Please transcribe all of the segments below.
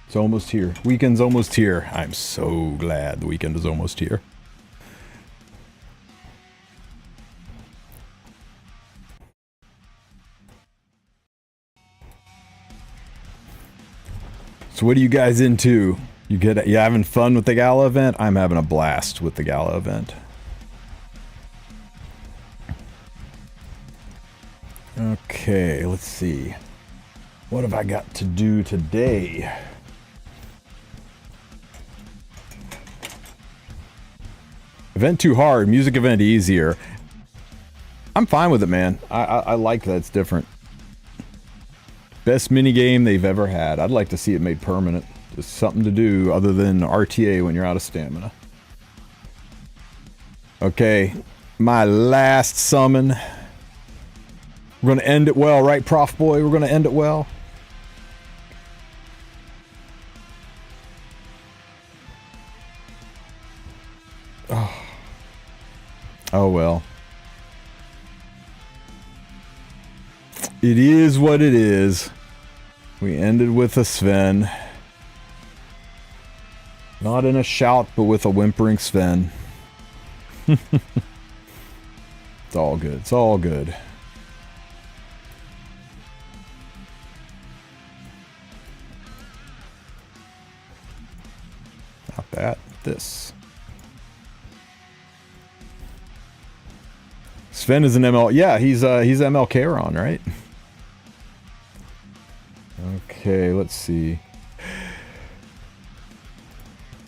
It's almost here. Weekend's almost here. I'm so glad the weekend is almost here. So what are you guys into? You having fun with the Gala event? I'm having a blast with the Gala event. Okay, let's see. What have I got to do today? Event too hard, music event easier. I'm fine with it, man. I like that it's different. Best minigame they've ever had. I'd like to see it made permanent. Just something to do other than RTA when you're out of stamina. Okay, my last summon. We're gonna end it well, right, Prof Boy? We're gonna end it well. Oh well. It is what it is. We ended with a Sven. Not in a shout, but with a whimpering Sven. It's all good. It's all good. Not that. This. Sven is an ML. Yeah, he's ML Charon, right? Okay, let's see.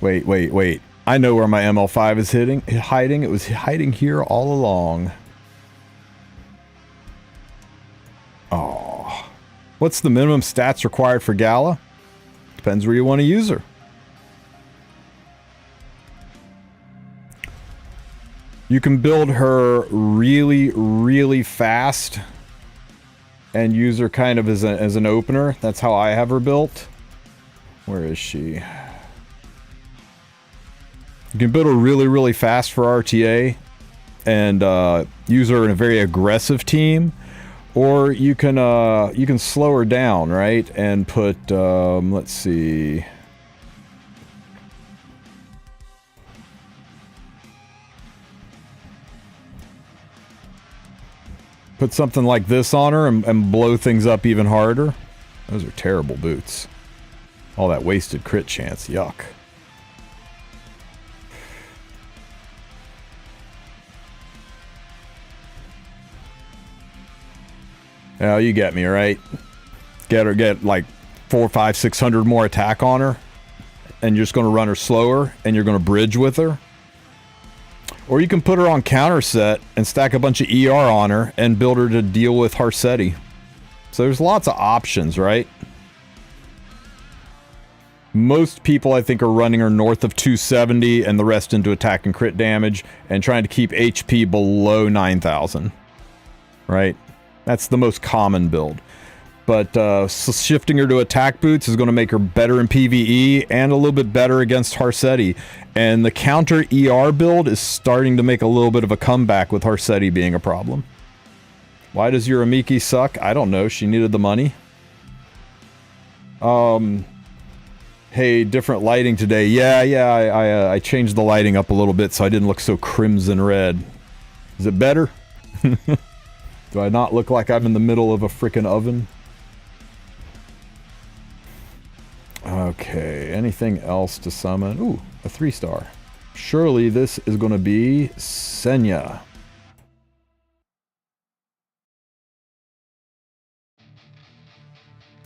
Wait. I know where my ML5 is hiding. It was hiding here all along. Oh. What's the minimum stats required for Gala? Depends where you want to use her. You can build her really, really fast and use her kind of as an opener. That's how I have her built. Where is she? You can build her really, really fast for RTA and use her in a very aggressive team, or you can slow her down, right? And put let's see. Put something like this on her and blow things up even harder. Those are terrible boots. All that wasted crit chance. Yuck. Yeah, you get me, right? Get like 400, 500, 600 more attack on her. And you're just going to run her slower. And you're going to bridge with her. Or you can put her on counter set and stack a bunch of ER on her and build her to deal with Harsetti. So there's lots of options, right? Most people, I think, are running her north of 270 and the rest into attack and crit damage and trying to keep HP below 9,000. Right? That's the most common build. But shifting her to attack boots is going to make her better in PvE and a little bit better against Harsetti. And the counter ER build is starting to make a little bit of a comeback with Harsetti being a problem. Why does your Amiki suck? I don't know. She needed the money. Hey, different lighting today. Yeah, I changed the lighting up a little bit so I didn't look so crimson red. Is it better? Do I not look like I'm in the middle of a frickin' oven? Okay, anything else to summon? Ooh, a 3-star. Surely this is going to be Senya.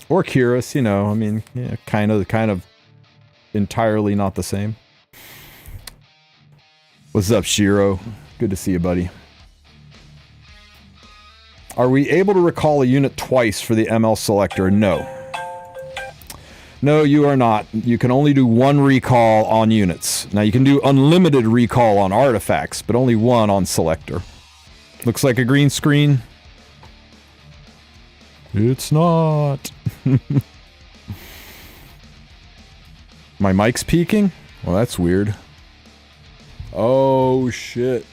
Or Curious, you know, I mean, yeah, kind of entirely not the same. What's up, Shiro? Good to see you, buddy. Are we able to recall a unit twice for the ML selector? No. No, you are not. You can only do one recall on units. Now, you can do unlimited recall on artifacts, but only one on selector. Looks like a green screen. It's not. My mic's peaking? Well, that's weird. Oh, shit.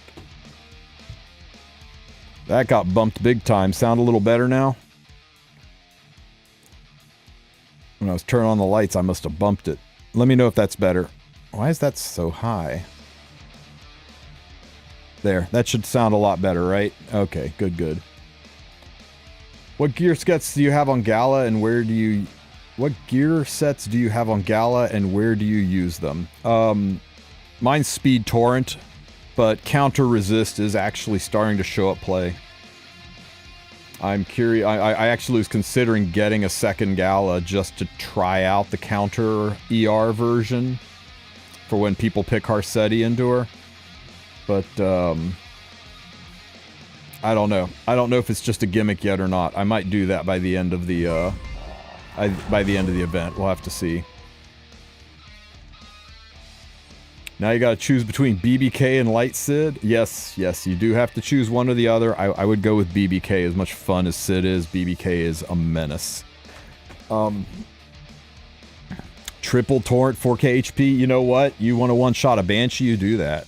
That got bumped big time. Sound a little better now? When I was turning on the lights, I must have bumped it. Let me know if that's better. Why is that so high? There, that should sound a lot better, right? Okay, good, good. What gear sets do you have on Gala and where do you... What gear sets do you have on Gala and where do you use them? Mine's Speed Torrent, but Counter Resist is actually starting to show up play. I'm curious, I actually was considering getting a second Gala just to try out the Counter ER version for when people pick Harsetti into her. But, I don't know. I don't know if it's just a gimmick yet or not. I might do that by the end of the, by the end of the event. We'll have to see. Now you gotta choose between BBK and Light Sid. Yes, yes, you do have to choose one or the other. I would go with BBK. As much fun as Sid is, BBK is a menace. Triple Torrent, 4K HP. You know what? You want to one-shot a Banshee, you do that.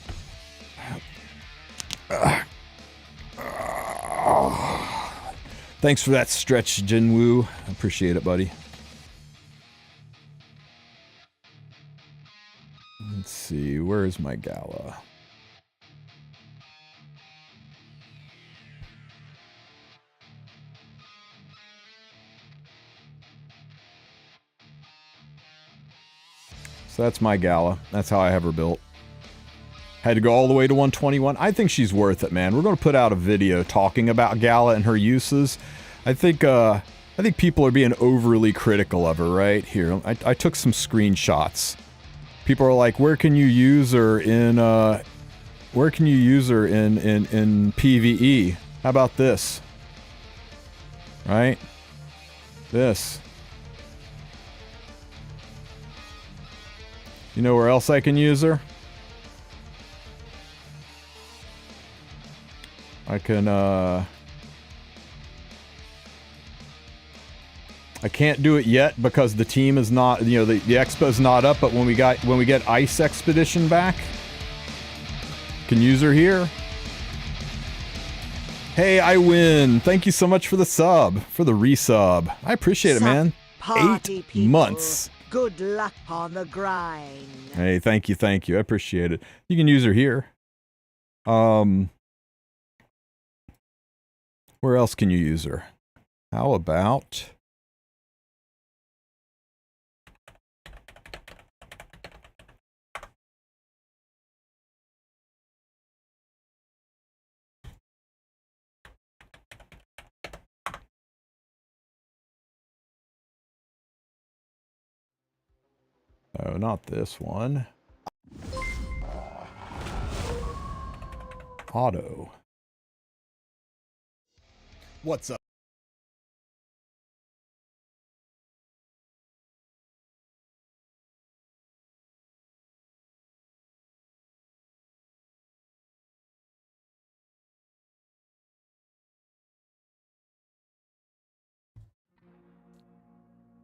Thanks for that stretch, Jinwoo. I appreciate it, buddy. Let's see, where is my Gala? So that's my Gala. That's how I have her built. Had to go all the way to 121. I think she's worth it, man. We're going to put out a video talking about Gala and her uses. I think people are being overly critical of her, right? Here, I took some screenshots. People are like, where can you use her in PVE? How about this? Right? This. You know where else I can use her? I can, I can't do it yet because the team is not, you know, the expo's not up, but when we get Ice Expedition back, can use her here. Hey, I win. Thank you so much for the sub, for the resub. I appreciate it, man. 8 months. Good luck on the grind. Hey, thank you, thank you. I appreciate it. You can use her here. Where else can you use her? How about... Oh, not this one. Auto. What's up?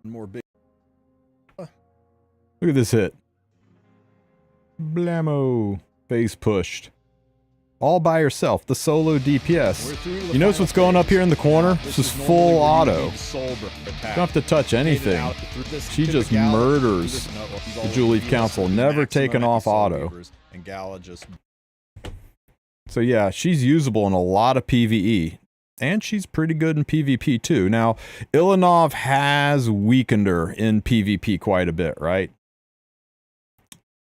More big. Look at this hit. Blammo. Phase pushed. All by herself, the solo DPS. You notice what's going up here in the corner? This is full auto. You don't have to touch anything. She just murders the Jewel Leaf Council, never taken off auto. So yeah, she's usable in a lot of PvE. And she's pretty good in PvP too. Now, Ilanov has weakened her in PvP quite a bit, right?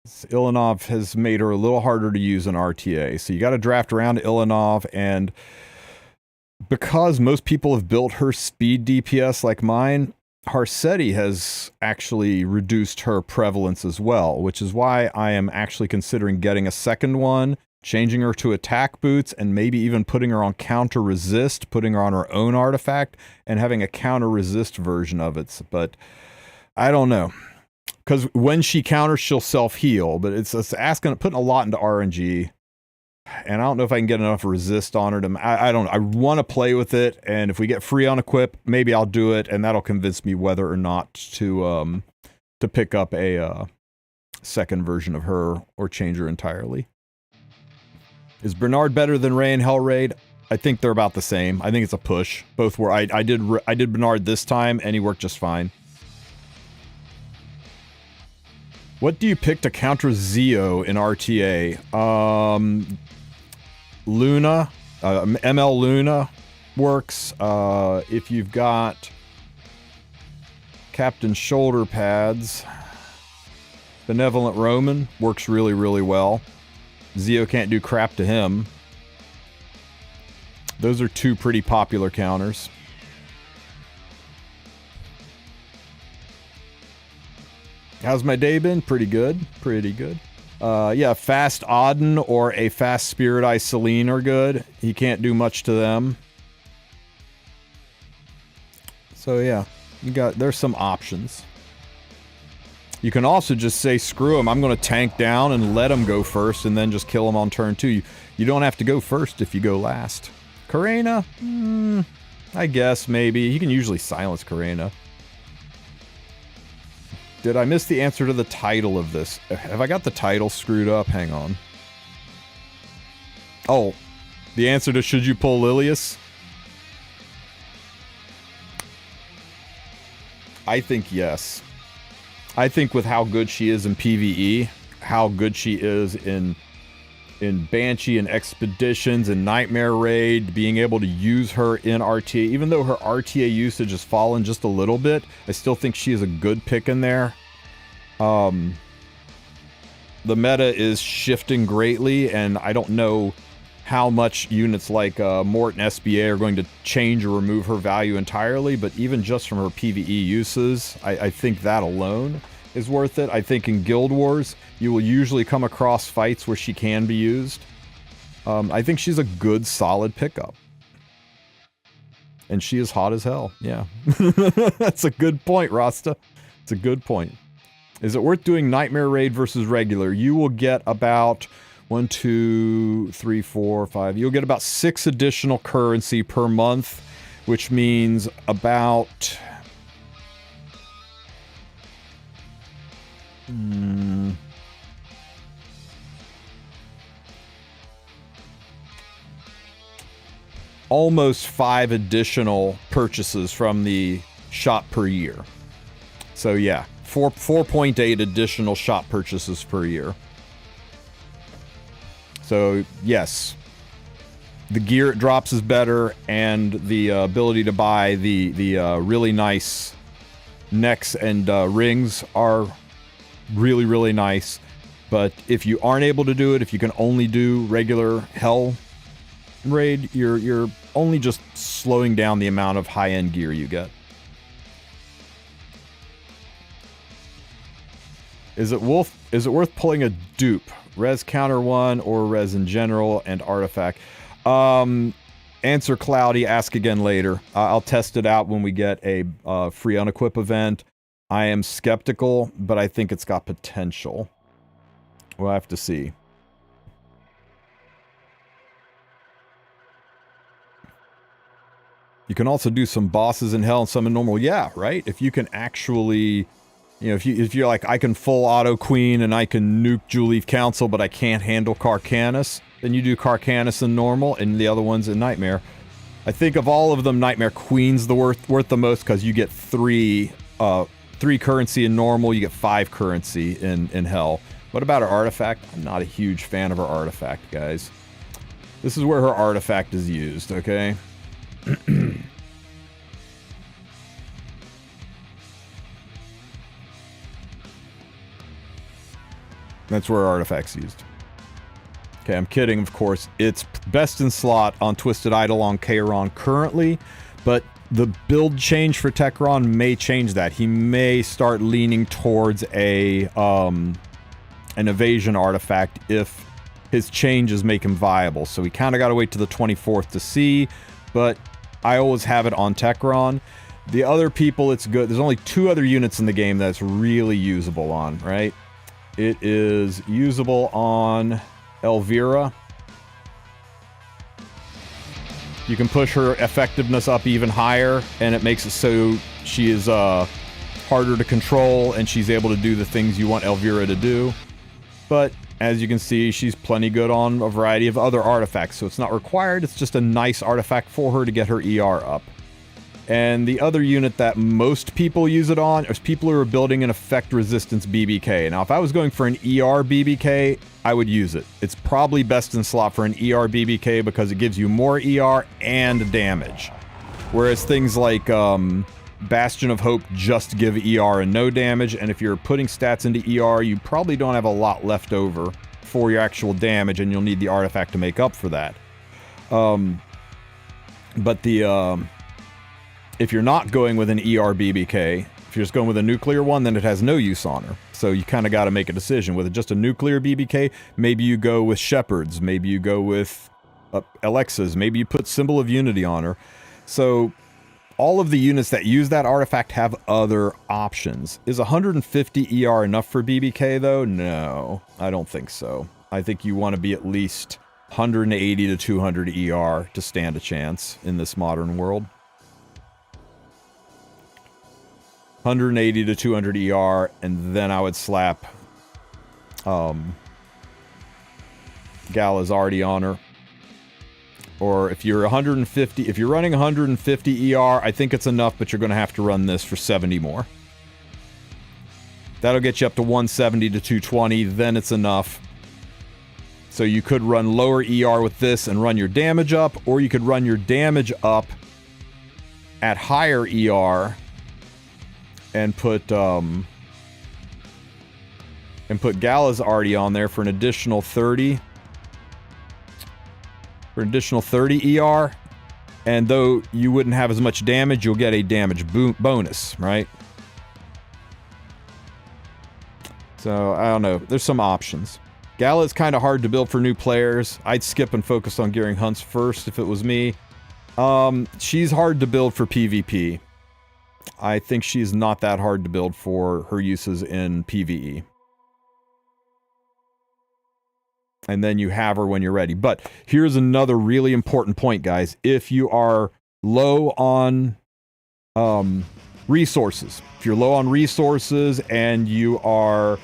Ilanov has made her a little harder to use in RTA. So you got to draft around Ilanov, and because most people have built her speed DPS like mine, Harsetti has actually reduced her prevalence as well, which is why I am actually considering getting a second one, changing her to attack boots, and maybe even putting her on counter resist, putting her on her own artifact, and having a counter resist version of it. But I don't know. Because when she counters, she'll self-heal, but it's putting a lot into RNG. And I don't know if I can get enough resist on her to... I don't know. I want to play with it, and if we get free on equip, maybe I'll do it, and that'll convince me whether or not to pick up a second version of her or change her entirely. Is Bernard better than Ray and Hellraid? I think they're about the same. I think it's a push. Both were... I did Bernard this time, and he worked just fine. What do you pick to counter Zeo in RTA? Luna, ML Luna works. If you've got Captain Shoulder Pads, Benevolent Roman works really, really well. Zeo can't do crap to him. Those are two pretty popular counters. How's my day been? Pretty good. Pretty good. Yeah, Fast Auden or a Fast Spirit Eye Celine are good. He can't do much to them. So yeah, there's some options. You can also just say, screw him, I'm going to tank down and let him go first and then just kill him on turn 2. You don't have to go first if you go last. Karena? I guess, maybe. You can usually silence Karena. Did I miss the answer to the title of this? Have I got the title screwed up? Hang on. Oh, the answer to should you pull Lilias? I think yes. I think with how good she is in PvE, how good she is in Banshee and Expeditions and Nightmare Raid, being able to use her in RTA, even though her RTA usage has fallen just a little bit, I still think she is a good pick in there. The meta is shifting greatly, and I don't know how much units like Mort and SBA are going to change or remove her value entirely, but even just from her PvE uses, I think that alone is worth it. I think in Guild Wars, you will usually come across fights where she can be used. I think she's a good, solid pickup. And she is hot as hell, yeah. That's a good point, Rasta. It's a good point. Is it worth doing Nightmare Raid versus regular? You will get about 1, 2, 3, 4, 5. You'll get about 6 additional currency per month, which means about... almost 5 additional purchases from the shop per year. So yeah, 4.8 additional shop purchases per year. So yes, the gear it drops is better, and the ability to buy the really nice necks and rings are really, really nice. But if you aren't able to do it, if you can only do regular Hell Raid, you're only just slowing down the amount of high-end gear you get. Is it worth pulling a dupe? Res counter 1 or res in general and artifact? Answer cloudy, ask again later. I'll test it out when we get a free unequip event. I am skeptical, but I think it's got potential. We'll have to see. You can also do some bosses in Hell and some in normal. Yeah, right? If you can actually... You know, if you're like, I can full auto queen and I can nuke Jewleaf Council, but I can't handle Carcanus, then you do Carcanus in normal and the other one's in Nightmare. I think of all of them, Nightmare Queen's the worth the most, because you get 3 currency in normal, you get 5 currency in Hell. What about her artifact? I'm not a huge fan of her artifact, guys. This is where her artifact is used, okay? That's where artifacts used. Okay, I'm kidding, of course. It's best in slot on Twisted Idol on Kairon currently, but the build change for Tekron may change that. He may start leaning towards a an evasion artifact if his changes make him viable. So we kind of got to wait to the 24th to see, but I always have it on Tekron. The other people, it's good. There's only 2 other units in the game that's really usable on, right? It is usable on Elvira. You can push her effectiveness up even higher, and it makes it so she is harder to control, and she's able to do the things you want Elvira to do. But as you can see, she's plenty good on a variety of other artifacts, so it's not required. It's just a nice artifact for her to get her ER up. And the other unit that most people use it on is people who are building an effect resistance BBK. Now, if I was going for an ER BBK, I would use it. It's probably best in slot for an ER BBK because it gives you more ER and damage. Whereas things like Bastion of Hope just give ER and no damage, and if you're putting stats into ER, you probably don't have a lot left over for your actual damage, and you'll need the artifact to make up for that. But if you're not going with an ER BBK, if you're just going with a nuclear one, then it has no use on her. So you kind of got to make a decision. With just a nuclear BBK, maybe you go with Shepherds, maybe you go with Alexas, maybe you put Symbol of Unity on her. So all of the units that use that artifact have other options. Is 150 ER enough for BBK though? No, I don't think so. I think you want to be at least 180 to 200 ER to stand a chance in this modern world. 180 to 200 ER, and then I would slap Gala's already on her. Or if you're 150, if you're running 150 ER, I think it's enough, but you're going to have to run this for 70 more. That'll get you up to 170 to 220, then it's enough. So you could run lower ER with this and run your damage up, or you could run your damage up at higher ER and put Gala's already on there for an additional 30. For an additional 30 ER, and though you wouldn't have as much damage, you'll get a damage bonus, right? So, I don't know. There's some options. Gala is kind of hard to build for new players. I'd skip and focus on gearing hunts first if it was me. She's hard to build for PvP. I think she's not that hard to build for her uses in PvE. And then you have her when you're ready. But here's another really important point, guys. If you are low on resources, if you're low on resources and you are,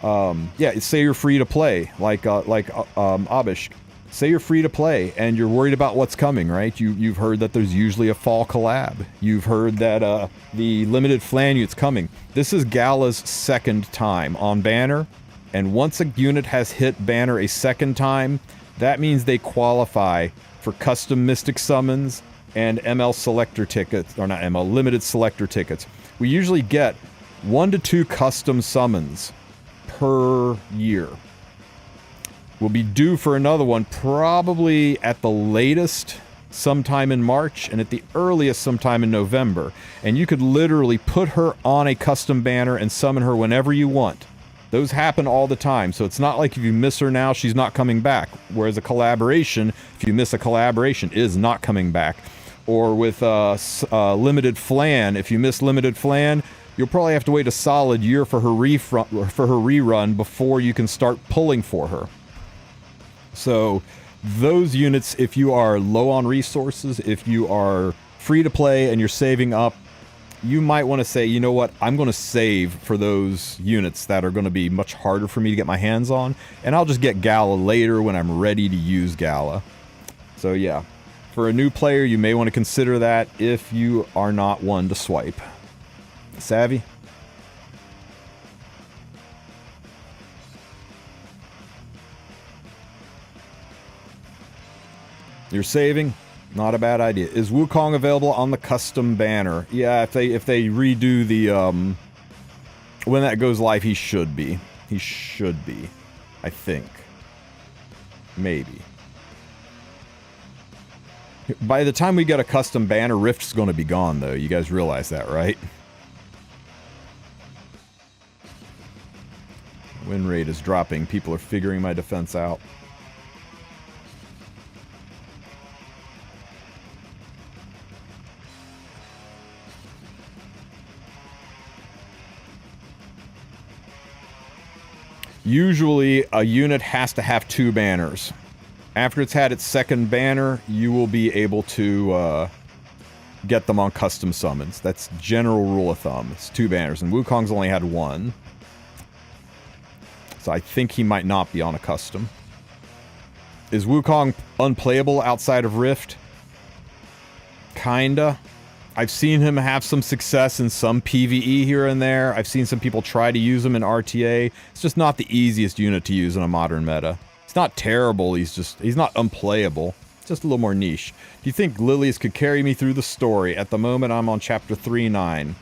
say you're free to play, like Abish, say you're free to play and you're worried about what's coming, right? You've heard that there's usually a fall collab. You've heard that the limited flan unit's coming. This is Gala's second time on banner. And once a unit has hit banner a second time, that means they qualify for custom Mystic Summons and ML selector tickets, or not ML, limited selector tickets. We usually get 1 to 2 custom summons per year. We'll be due for another one probably at the latest sometime in March and at the earliest sometime in November. And you could literally put her on a custom banner and summon her whenever you want. Those happen all the time, so it's not like if you miss her now, she's not coming back. Whereas a collaboration, if you miss a collaboration, is not coming back. Or with limited flan, if you miss limited flan, you'll probably have to wait a solid year for her rerun before you can start pulling for her. So those units, if you are low on resources, if you are free to play and you're saving up, you might want to say, you know what, I'm going to save for those units that are going to be much harder for me to get my hands on, and I'll just get Gala later when I'm ready to use Gala. So yeah, for a new player, you may want to consider that if you are not one to swipe. Savvy? You're saving? Not a bad idea. Is Wukong available on the custom banner? Yeah, if they redo the when that goes live, he should be. He should be. I think. Maybe. By the time we get a custom banner, Rift's going to be gone though. You guys realize that, right? Win rate is dropping. People are figuring my defense out. Usually, a unit has to have 2 banners. After it's had its second banner, you will be able to get them on custom summons. That's general rule of thumb. It's 2 banners, and Wukong's only had 1. So I think he might not be on a custom. Is Wukong unplayable outside of Rift? Kinda. I've seen him have some success in some PVE here and there. I've seen some people try to use him in RTA. It's just not the easiest unit to use in a modern meta. It's not terrible, he's not unplayable. It's just a little more niche. Do you think Lilias could carry me through the story? At the moment, I'm on chapter 3-9.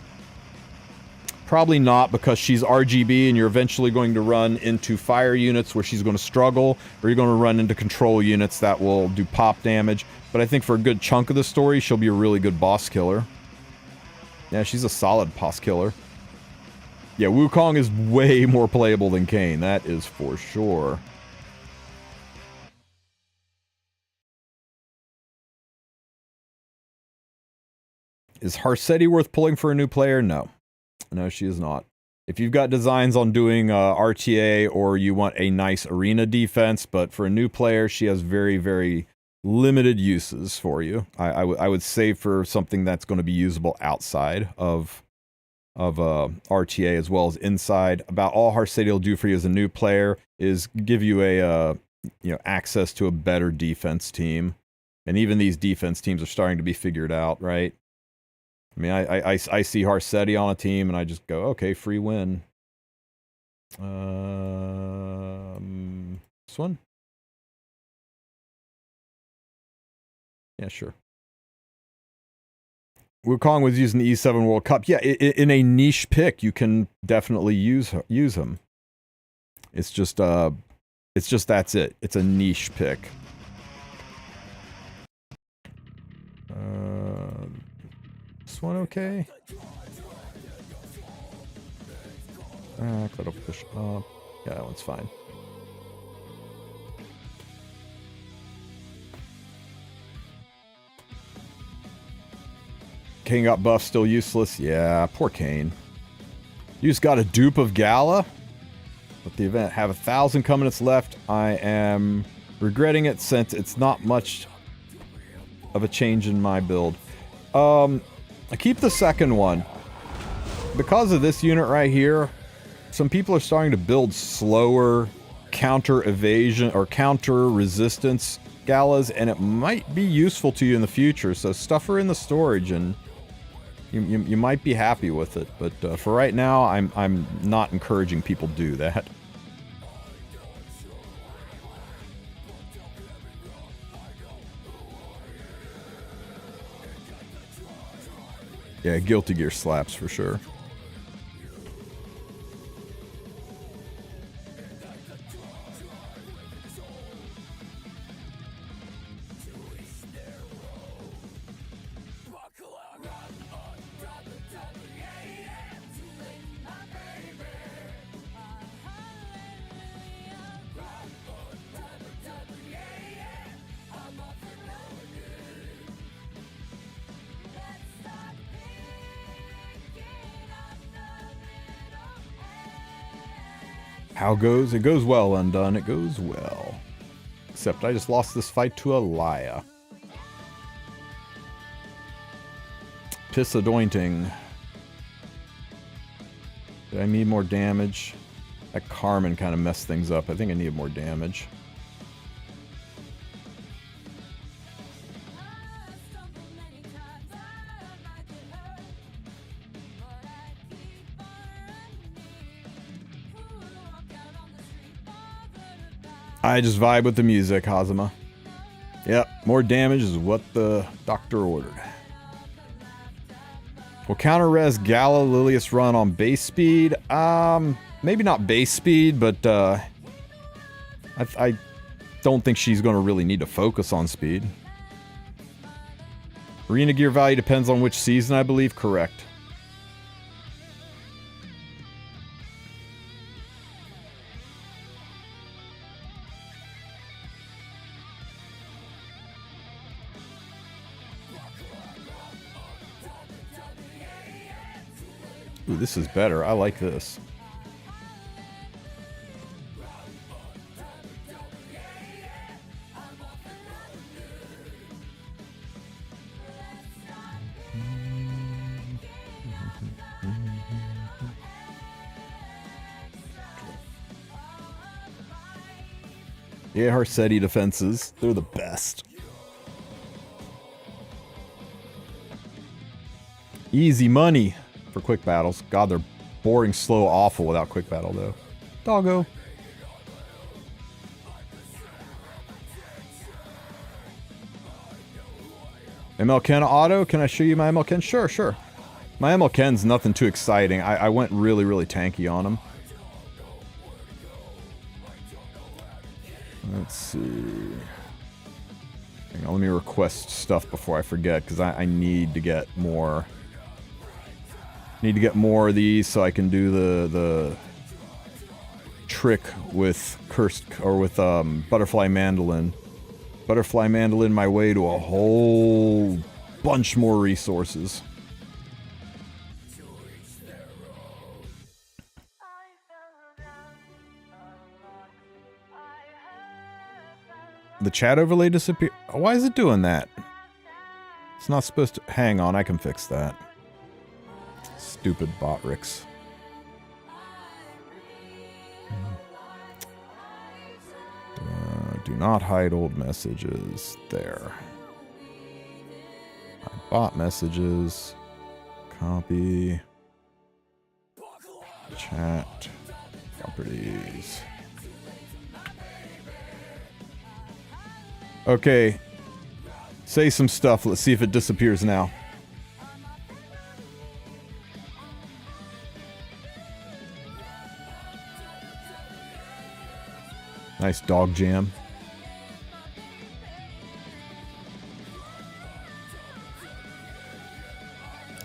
Probably not, because she's RGB and you're eventually going to run into fire units where she's going to struggle, or you're going to run into control units that will do pop damage. But I think for a good chunk of the story, she'll be a really good boss killer. Yeah, she's a solid boss killer. Yeah, Wukong is way more playable than Kayn, that is for sure. Is Harsetti worth pulling for a new player? No. No, she is not. If you've got designs on doing RTA or you want a nice arena defense, but for a new player, she has very, very limited uses for you. I would save for something that's going to be usable outside of RTA as well as inside. About all Harsetti will do for you as a new player is give you a access to a better defense team, and even these defense teams are starting to be figured out, right? I mean, I see Harsetti on a team, and I just go, okay, free win. This one? Yeah, sure. Wukong was using the E7 World Cup. Yeah, in a niche pick, you can definitely use him. It's just that's it. It's a niche pick. This one okay? Gotta push up. Yeah, that one's fine. Kayn got buffed, still useless. Yeah, poor Kayn. You just got a dupe of Gala. Let the event have 1,000 minutes left. I am regretting it since it's not much of a change in my build. I keep the second one. Because of this unit right here, some people are starting to build slower counter evasion or counter resistance Galas, and it might be useful to you in the future. So stuff her in the storage and you might be happy with it. But for right now, I'm not encouraging people do that. Yeah, Guilty Gear slaps for sure. How goes? It goes well, Undone. It goes well. Except I just lost this fight to Alaya. Piss-adointing. Do I need more damage? That Carmen kind of messed things up. I think I need more damage. I just vibe with the music, Hazama. Yep, more damage is what the doctor ordered. Will counter-res Gala Lilias run on base speed? Maybe not base speed, but I don't think she's going to really need to focus on speed. Arena gear value depends on which season, I believe. Correct. Ooh, this is better. I like this. Yeah, Harsetti defenses. They're the best. Easy money for quick battles. God, they're boring, slow, awful without quick battle, though. Doggo. ML Ken auto? Can I show you my ML Ken? Sure, sure. My ML Ken's nothing too exciting. I went really, really tanky on him. Let's see. Hang on, let me request stuff before I forget, because I need to get more. Need to get more of these so I can do the trick with cursed or with butterfly mandolin. Butterfly mandolin my way to a whole bunch more resources. The chat overlay disappear. Why is it doing that? It's not supposed to. Hang on, I can fix that. Stupid botrix. Do not hide old messages. There. Bot messages. Copy. Chat. Properties. Okay. Say some stuff. Let's see if it disappears now. Nice dog jam.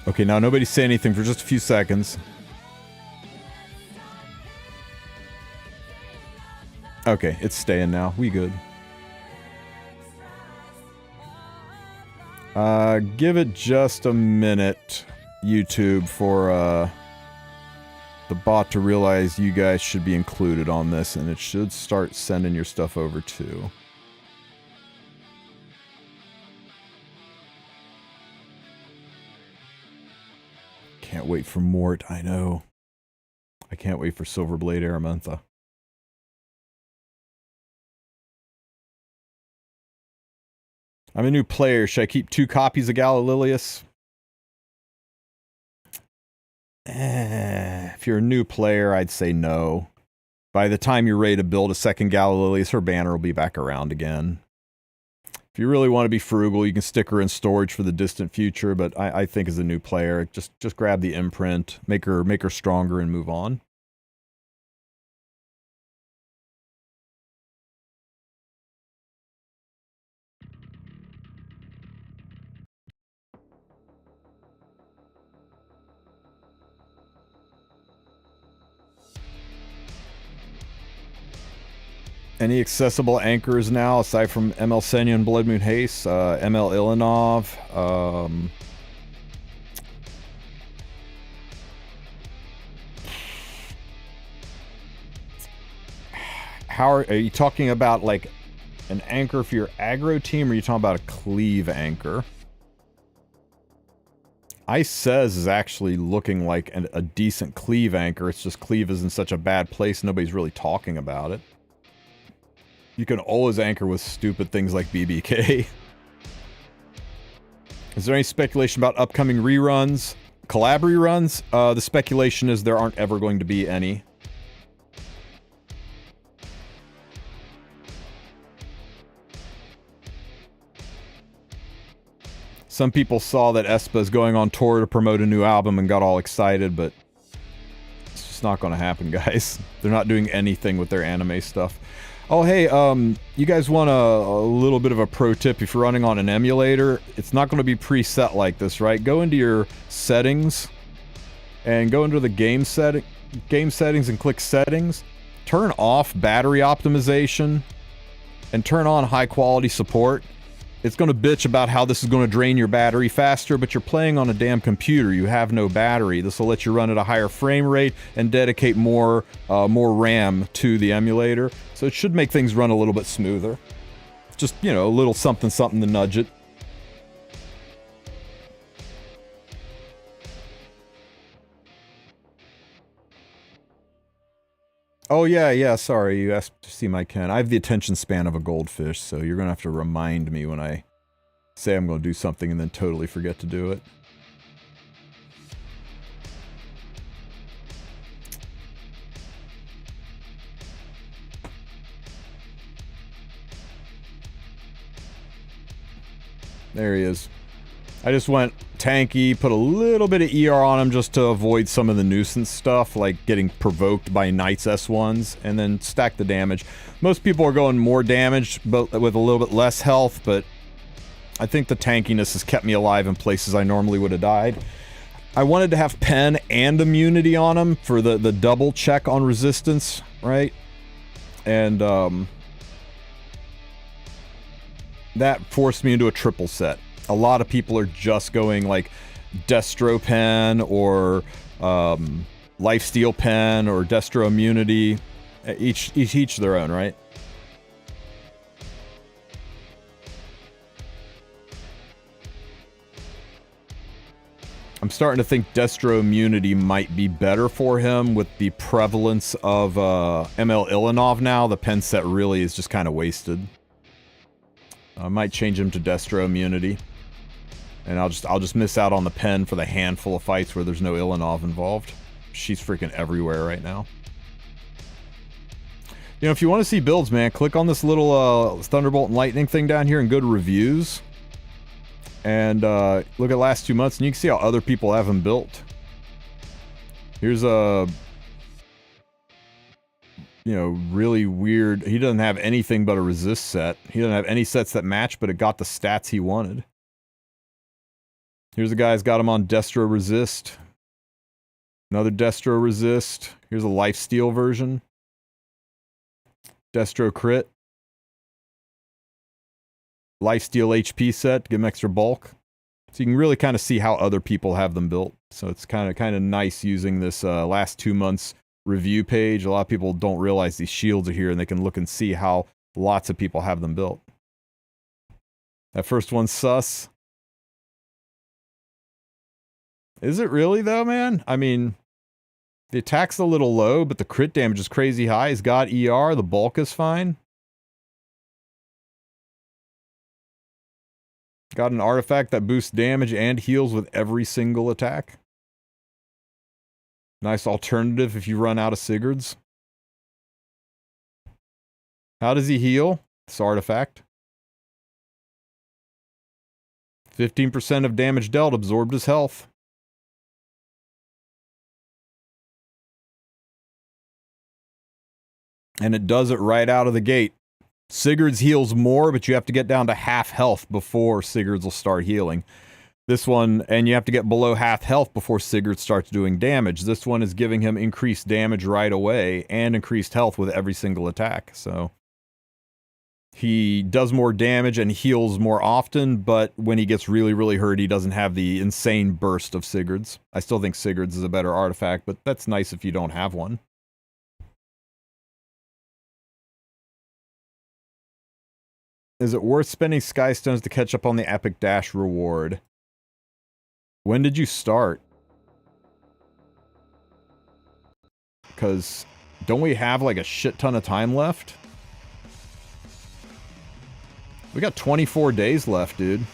Okay, now nobody say anything for just a few seconds. Okay, it's staying now. We good. Give it just a minute, YouTube, for the bot to realize you guys should be included on this, and it should start sending your stuff over too. Can't wait for Mort, I know. I can't wait for Silverblade Aramantha. I'm a new player. Should I keep 2 copies of Gala Lilias? If you're a new player, I'd say no. By the time you're ready to build a second Gala Lilias, her banner will be back around again. If you really want to be frugal, you can stick her in storage for the distant future, but I think as a new player, just grab the imprint, make her stronger, and move on. Any accessible anchors now, aside from ML Senya and Blood Moon Haste, ML Ilanov, how are you talking about, like, an anchor for your aggro team, or are you talking about a cleave anchor? Ice Says is actually looking like a decent cleave anchor. It's just cleave is in such a bad place, nobody's really talking about it. You can always anchor with stupid things like BBK. Is there any speculation about upcoming reruns? Collab reruns? The speculation is there aren't ever going to be any. Some people saw that Espa is going on tour to promote a new album and got all excited, but it's just not going to happen, guys. They're not doing anything with their anime stuff. Oh, hey, you guys want a little bit of a pro tip? If you're running on an emulator, it's not going to be preset like this, right? Go into your settings and go into the game settings and click settings. Turn off battery optimization and turn on high quality support. It's going to bitch about how this is going to drain your battery faster, but you're playing on a damn computer. You have no battery. This will let you run at a higher frame rate and dedicate more RAM to the emulator. So it should make things run a little bit smoother. Just, you know, a little something to nudge it. Oh, yeah, sorry, you asked to see my Ken. I have the attention span of a goldfish, so you're gonna have to remind me when I say I'm gonna do something and then totally forget to do it. There he is. I just went tanky, put a little bit of ER on him just to avoid some of the nuisance stuff, like getting provoked by Knights S1s, and then stack the damage. Most people are going more damage, but with a little bit less health, but I think the tankiness has kept me alive in places I normally would have died. I wanted to have pen and immunity on him for the double check on resistance, right? And, that forced me into a triple set. A lot of people are just going like Destro Pen or Lifesteal Pen or Destro Immunity. Each their own, right? I'm starting to think Destro Immunity might be better for him with the prevalence of ML Ilanov now. The pen set really is just kind of wasted. I might change him to Destro Immunity. And I'll just miss out on the pen for the handful of fights where there's no Ilanov involved. She's freaking everywhere right now. You know, if you want to see builds, man, click on this little Thunderbolt and Lightning thing down here and go to reviews. And look at last 2 months and you can see how other people have them built. Here's a... you know, really weird... He doesn't have anything but a resist set. He doesn't have any sets that match, but it got the stats he wanted. Here's a guy's got him on Destro Resist. Another Destro Resist. Here's a Lifesteal version. Destro Crit. Lifesteal HP set, give him extra bulk. So you can really kind of see how other people have them built. So it's kind of nice using this last 2 months review page. A lot of people don't realize these shields are here and they can look and see how lots of people have them built. That first one's sus. Is it really though, man? I mean, the attack's a little low, but the crit damage is crazy high. He's got ER, the bulk is fine. Got an artifact that boosts damage and heals with every single attack. Nice alternative if you run out of Sigurds. How does he heal? This artifact. 15% of damage dealt absorbed his health. And it does it right out of the gate. Sigurds heals more, but you have to get down to half health before Sigurds will start healing. This one, and you have to get below half health before Sigurd starts doing damage. This one is giving him increased damage right away and increased health with every single attack. So he does more damage and heals more often, but when he gets really, really hurt, he doesn't have the insane burst of Sigurds. I still think Sigurds is a better artifact, but that's nice if you don't have one. Is it worth spending Sky Stones to catch up on the Epic Dash reward? When did you start? Because don't we have like a shit ton of time left? We got 24 days left, dude.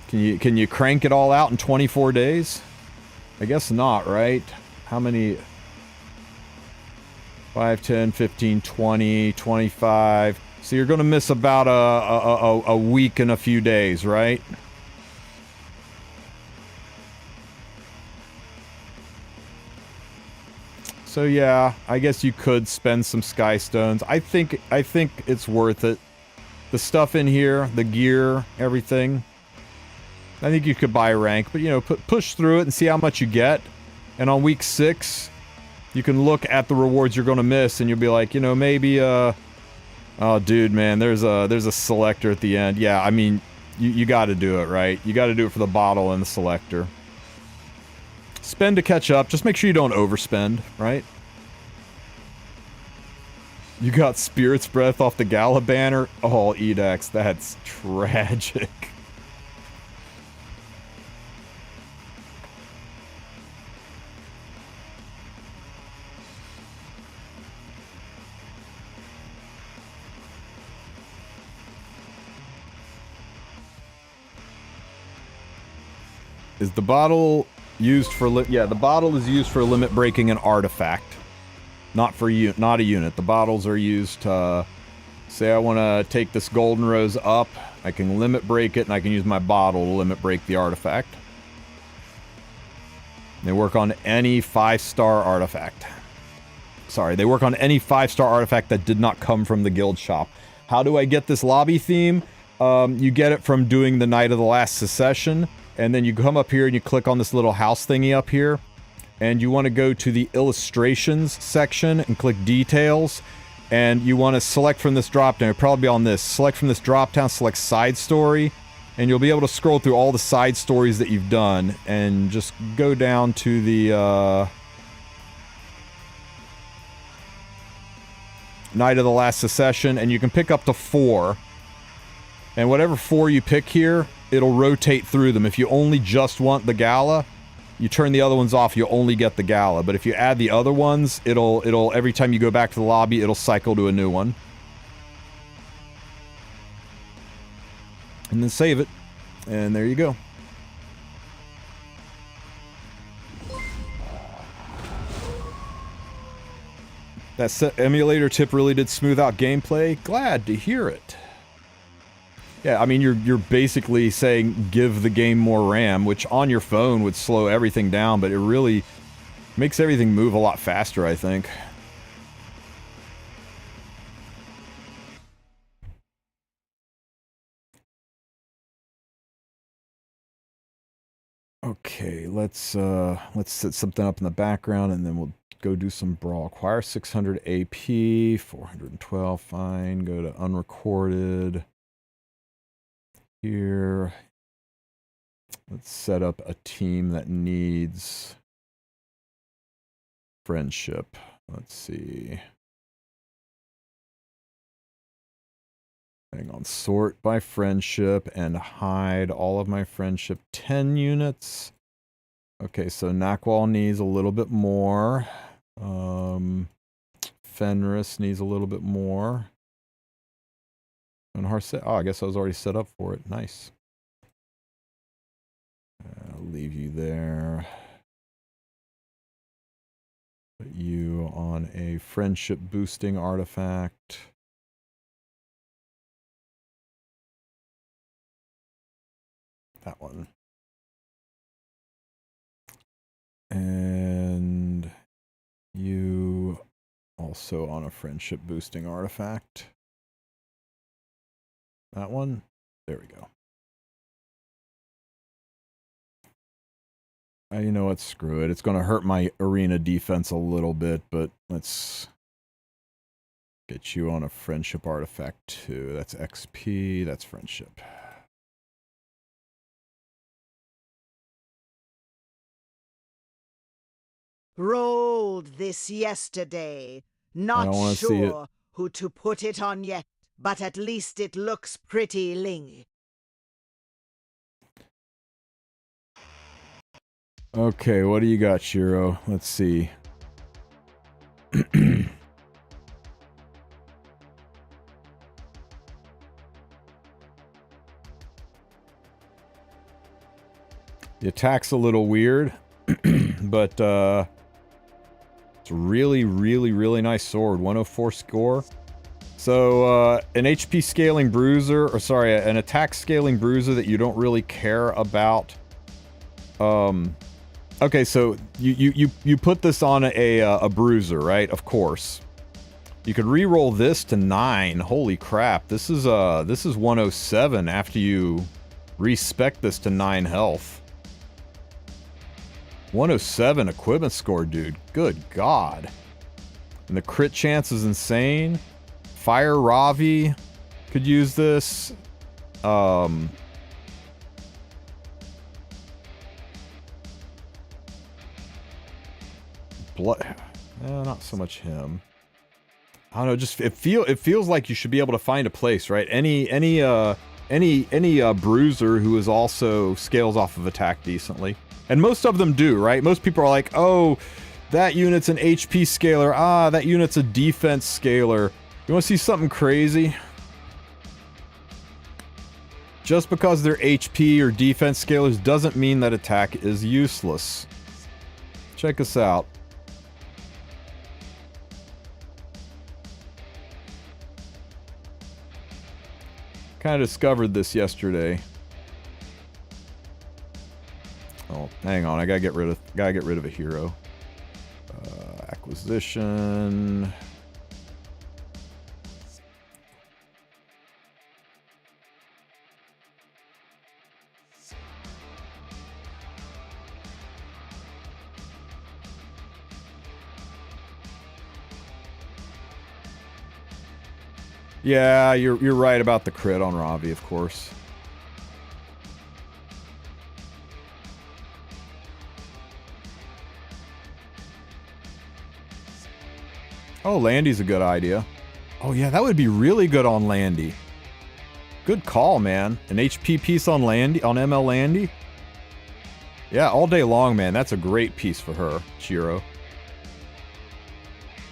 Can you crank it all out in 24 days? I guess not, right? How many... 5, 10, 15, 20, 25. So you're going to miss about a week and a few days, right? So yeah, I guess you could spend some Sky Stones. I think it's worth it. The stuff in here, the gear, everything. I think you could buy a rank, but you know, push through it and see how much you get. And on week 6, you can look at the rewards you're going to miss, and you'll be like, you know, maybe, oh, dude, man, there's a selector at the end. Yeah, I mean, you got to do it, right? You got to do it for the bottle and the selector. Spend to catch up. Just make sure you don't overspend, right? You got Spirit's Breath off the Gala banner. Oh, Edex, that's tragic. Is the bottle used for yeah, the bottle is used for limit breaking an artifact. Not for not a unit. The bottles are used to Say I want to take this golden rose up, I can limit break it, and I can use my bottle to limit break the artifact. They work on any 5-star artifact. Sorry, they work on any 5-star artifact that did not come from the guild shop. How do I get this lobby theme? You get it from doing the Night of the Last Secession, and then you come up here and you click on this little house thingy up here, and you want to go to the illustrations section and click details, and you want to select from this drop down. It'll probably be on this. Select from this drop down, select side story, and you'll be able to scroll through all the side stories that you've done, and just go down to the Night of the Last Secession, and you can pick up to 4. And whatever 4 you pick here, it'll rotate through them. If you only just want the Gala, you turn the other ones off, you'll only get the Gala. But if you add the other ones, it'll every time you go back to the lobby, it'll cycle to a new one. And then save it. And there you go. That emulator tip really did smooth out gameplay. Glad to hear it. Yeah, I mean, you're basically saying give the game more RAM, which on your phone would slow everything down, but it really makes everything move a lot faster, I think. Okay, let's set something up in the background, and then we'll go do some Brawl. Acquire 600 AP, 412, fine. Go to unrecorded. Here, let's set up a team that needs friendship. Let's see. Hang on, sort by friendship and hide all of my friendship 10 units. Okay, so Nakwal needs a little bit more. Fenris needs a little bit more. And Harset, oh, I guess I was already set up for it. Nice. I'll leave you there. Put you on a friendship boosting artifact. That one. And you also on a friendship boosting artifact. That one. There we go. You know what? Screw it. It's going to hurt my arena defense a little bit, but let's get you on a friendship artifact too. That's XP. That's friendship. Rolled this yesterday. Not sure who to put it on yet, but at least it looks pretty lingy. Okay, what do you got, Shiro? Let's see. The attack's a little weird, but it's a really, really, really nice sword. 104 score. So, an HP scaling bruiser, or sorry, an attack scaling bruiser that you don't really care about. Okay, so you put this on a bruiser, right? Of course. You could re-roll this to 9. Holy crap! This is 107 after you respec this to 9 health. 107 equipment score, dude. Good God. And the crit chance is insane. Fire Ravi could use this. Blood. Not so much him. I don't know. Just it feels like you should be able to find a place, right? Any bruiser who is also scales off of attack decently. And most of them do, right? Most people are like, oh, that unit's an HP scaler. Ah, that unit's a defense scaler. You want to see something crazy? Just because they're HP or defense scalers doesn't mean that attack is useless. Check us out. Kind of discovered this yesterday. Oh, hang on. I gotta get rid of a hero. Acquisition. Yeah, you're right about the crit on Ravi, of course. Oh, Landy's a good idea. Oh yeah, that would be really good on Landy. Good call, man. An HP piece on Landy, on ML Landy? Yeah, all day long, man. That's a great piece for her, Chiro.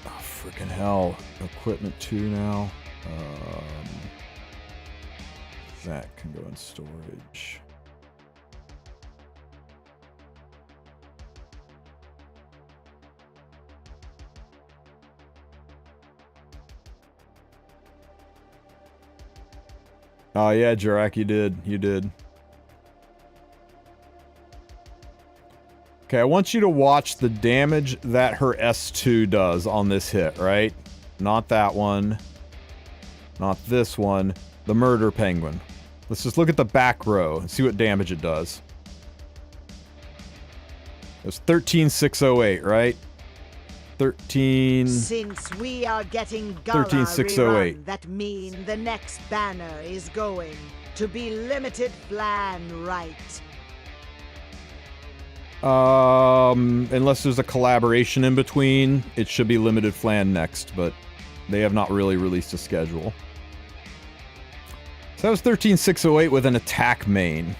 Oh, freaking hell. Equipment 2 now. That can go in storage. Oh yeah, Jarak, you did. You did. Okay, I want you to watch the damage that her S2 does on this hit, right? Not that one. Not this one. The Murder Penguin. Let's just look at the back row and see what damage it does. It was 13,608, right? 13... Since we are getting Gala 13,608. That means the next banner is going to be limited plan, right? Unless there's a collaboration in between, it should be limited flan next, but they have not really released a schedule. So that was 13,608 with an attack main.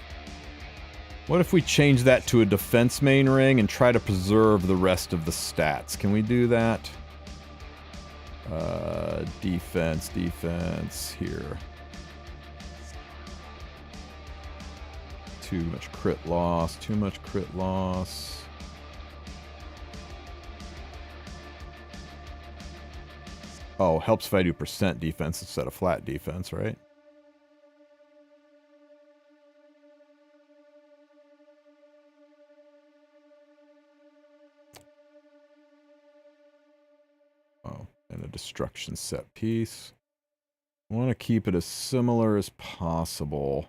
What if we change that to a defense main ring and try to preserve the rest of the stats? Can we do that? Defense, here. Too much crit loss, too much crit loss. Oh, helps if I do percent defense instead of flat defense, right? Oh, and a destruction set piece. I want to keep it as similar as possible.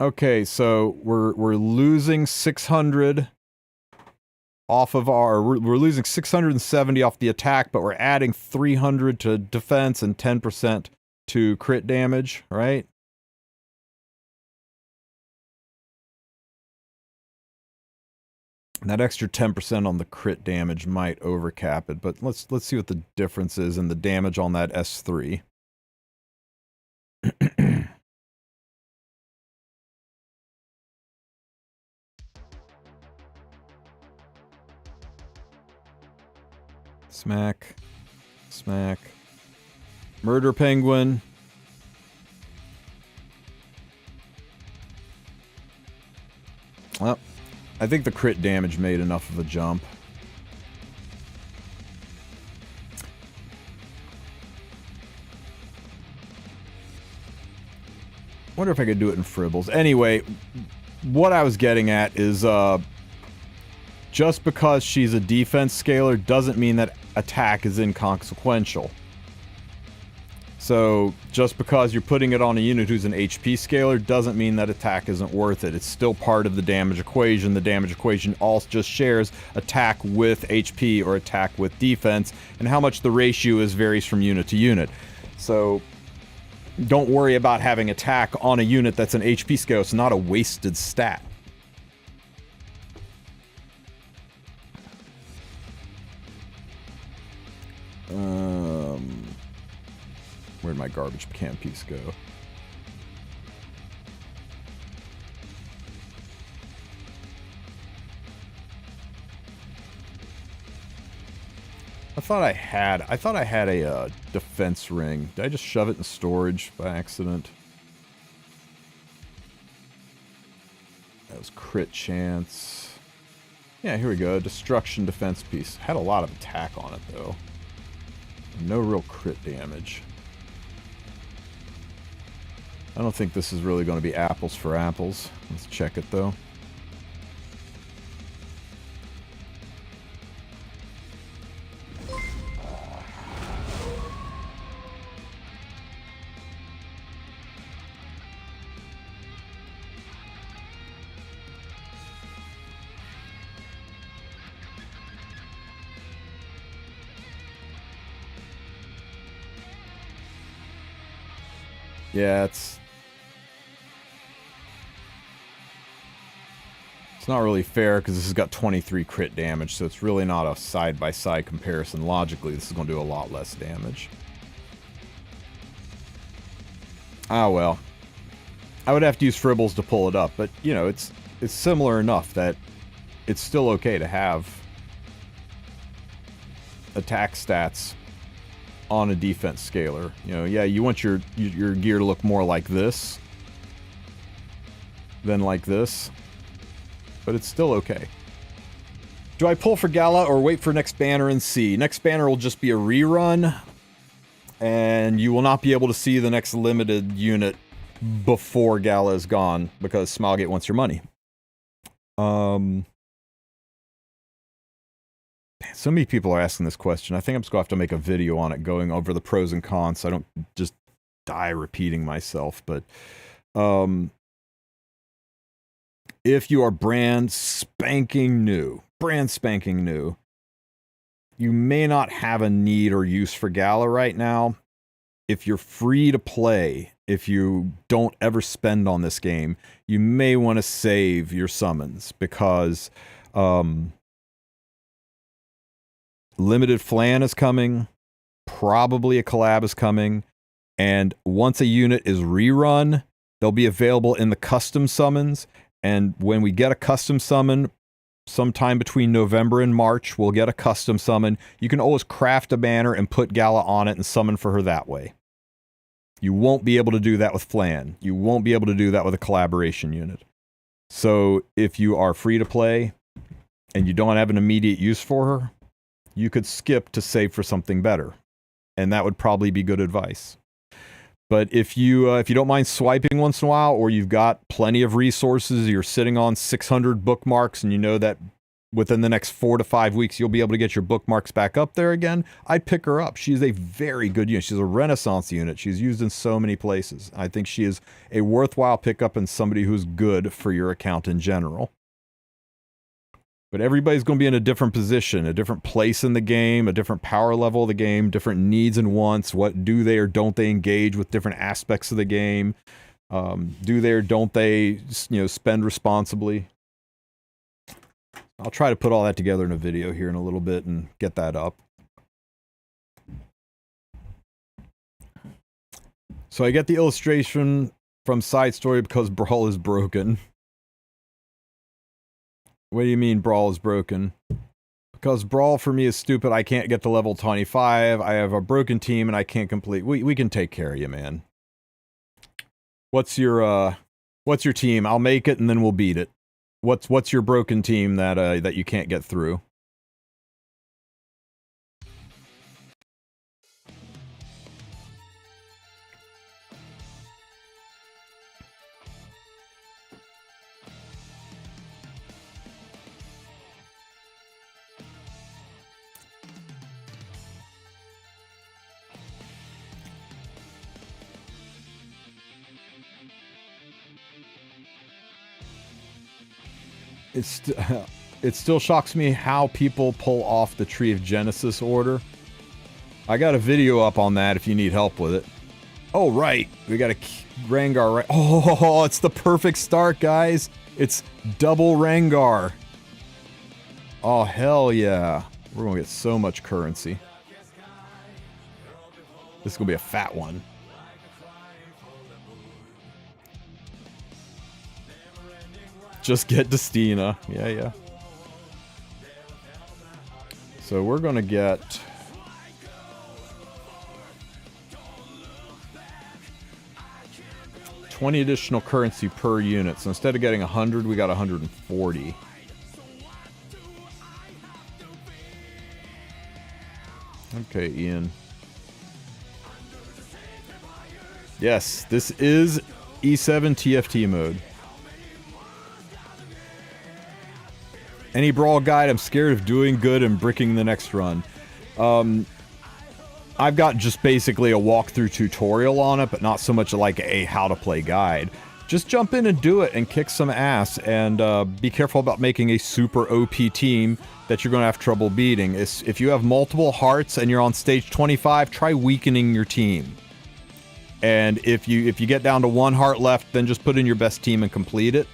Okay, so we're losing 600 off of our... We're losing 670 off the attack, but we're adding 300 to defense and 10% to crit damage, right? And that extra 10% on the crit damage might overcap it, but let's see what the difference is in the damage on that S3. Smack. Smack. Murder Penguin. Well, I think the crit damage made enough of a jump. Wonder if I could do it in fribbles. Anyway, what I was getting at is, just because she's a defense scaler doesn't mean that attack is inconsequential. So, just because you're putting it on a unit who's an HP scaler doesn't mean that attack isn't worth it. It's still part of the damage equation. The damage equation also just shares attack with HP or attack with defense, and how much the ratio is varies from unit to unit. So, don't worry about having attack on a unit that's an HP scale. It's not a wasted stat. Where'd my garbage can piece go? I thought I had a defense ring. Did I just shove it in storage by accident? That was crit chance. Yeah, here we go. Destruction defense piece. Had a lot of attack on it, though. No real crit damage. I don't think this is really going to be apples for apples. Let's check it, though. Yeah, it's not really fair because this has got 23 crit damage, so it's really not a side-by-side comparison. Logically, this is going to do a lot less damage. Ah, well. I would have to use Fribbles to pull it up, but, you know, it's similar enough that it's still okay to have attack stats on a defense scaler. You know, yeah, you want your gear to look more like this than like this, but it's still okay. Do I pull for Gala or wait for next banner and see? Next banner will just be a rerun, and you will not be able to see the next limited unit before Gala is gone, because Smilegate wants your money. So many people are asking this question. I think I'm just going to have to make a video on it going over the pros and cons so I don't just die repeating myself. But if you are brand spanking new, you may not have a need or use for Gala right now. If you're free to play, if you don't ever spend on this game, you may want to save your summons, because limited flan is coming, probably a collab is coming, and once a unit is rerun, they'll be available in the custom summons, and when we get a custom summon, sometime between November and March, we'll get a custom summon. You can always craft a banner and put Gala on it and summon for her that way. You won't be able to do that with flan. You won't be able to do that with a collaboration unit. So if you are free to play and you don't have an immediate use for her, you could skip to save for something better, and that would probably be good advice. But if you don't mind swiping once in a while, or you've got plenty of resources, you're sitting on 600 bookmarks, and you know that within the next 4 to 5 weeks you'll be able to get your bookmarks back up there again, I'd pick her up. She's a very good unit. She's a Renaissance unit. She's used in so many places. I think she is a worthwhile pickup and somebody who's good for your account in general. But everybody's going to be in a different position, a different place in the game, a different power level of the game, different needs and wants. What do they or don't they engage with different aspects of the game? Do they or don't they, spend responsibly? I'll try to put all that together in a video here in a little bit and get that up. So I get the illustration from Side Story because Brawl is broken. What do you mean Brawl is broken? Because Brawl for me is stupid. I can't get to level 25. I have a broken team and I can't complete. We can take care of you, man. What's your team? I'll make it and then we'll beat it. What's your broken team that you can't get through? It still shocks me how people pull off the Tree of Genesis order. I got a video up on that if you need help with it. Oh, right. We got a Rengar, right? Oh, it's the perfect start, guys. It's double Rengar. Oh, hell yeah. We're going to get so much currency. This is going to be a fat one. Just get Destina. Yeah. So we're going to get... 20 additional currency per unit. So instead of getting 100, we got 140. Okay, Ian. Yes, this is E7 TFT mode. Any Brawl guide? I'm scared of doing good and bricking the next run. I've got just basically a walkthrough tutorial on it, but not so much like a how to play guide. Just jump in and do it and kick some ass, and be careful about making a super OP team that you're going to have trouble beating. If you have multiple hearts and you're on stage 25, try weakening your team. And if you get down to 1 heart left, then just put in your best team and complete it.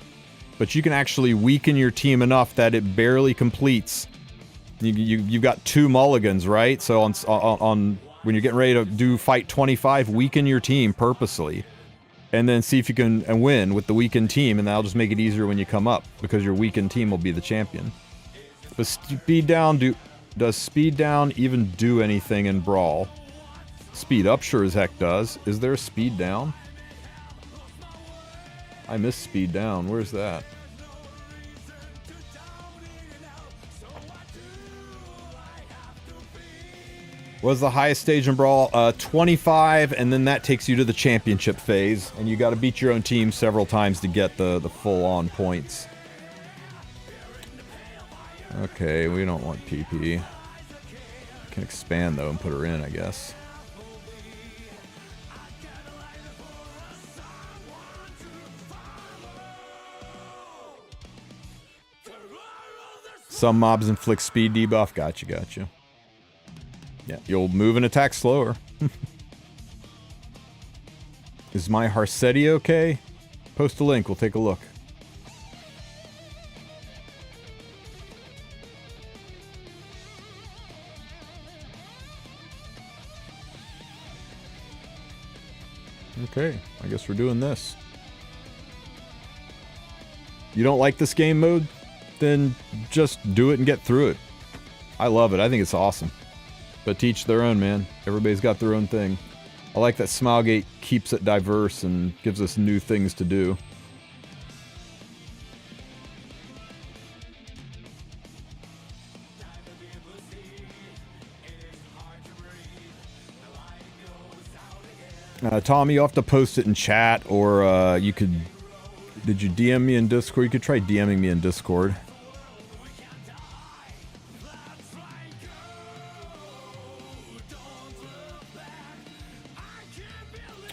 But you can actually weaken your team enough that it barely completes. You've got 2 mulligans, right? So on when you're getting ready to do fight 25, weaken your team purposely. And then see if you can win with the weakened team, and that'll just make it easier when you come up, because your weakened team will be the champion. But speed down, does speed down even do anything in Brawl? Speed up sure as heck does. Is there a speed down? I missed speed down. Where's that? What's the highest stage in Brawl? 25, and then that takes you to the championship phase, and you got to beat your own team several times to get the full-on points. Okay, we don't want PP. We can expand, though, and put her in, I guess. Some mobs inflict speed debuff. Gotcha. Yeah, you'll move and attack slower. Is my Harsetti okay? Post a link, we'll take a look. Okay, I guess we're doing this. You don't like this game mode? Then just do it and get through it. I love it. I think it's awesome. But to each their own, man. Everybody's got their own thing. I like that Smilegate keeps it diverse and gives us new things to do. Tommy, you'll have to post it in chat, or you could... Did you DM me in Discord? You could try DMing me in Discord.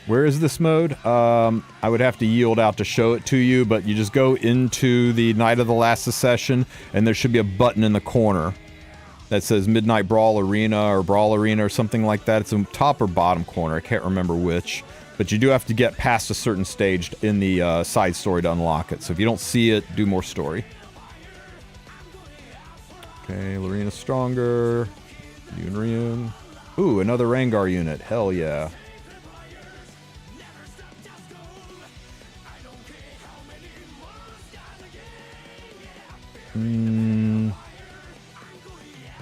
Where is this mode? I would have to yield out to show it to you, but you just go into the Night of the Last Secession, and there should be a button in the corner that says Midnight Brawl Arena or Brawl Arena or something like that. It's in top or bottom corner. I can't remember which. But you do have to get past a certain stage in the side story to unlock it. So if you don't see it, do more story. Okay, Lorena stronger. Yunryun. Ooh, another Rengar unit. Hell yeah.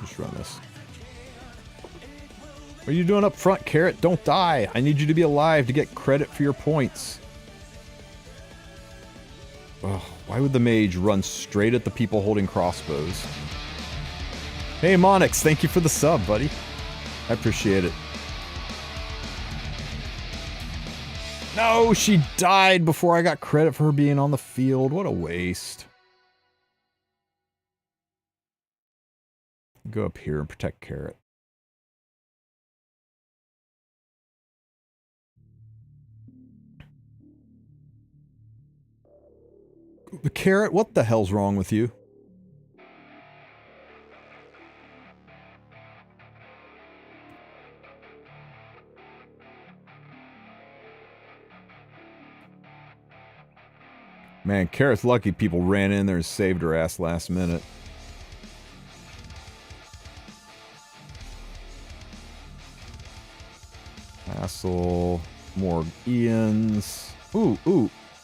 Just run this. What are you doing up front, Carrot? Don't die. I need you to be alive to get credit for your points. Oh, why would the mage run straight at the people holding crossbows? Hey, Monix, thank you for the sub, buddy. I appreciate it. No, she died before I got credit for her being on the field. What a waste. Go up here and protect Carrot. Carrot, what the hell's wrong with you? Man, Carrot's lucky people ran in there and saved her ass last minute. Hassle, more Ians. Ooh.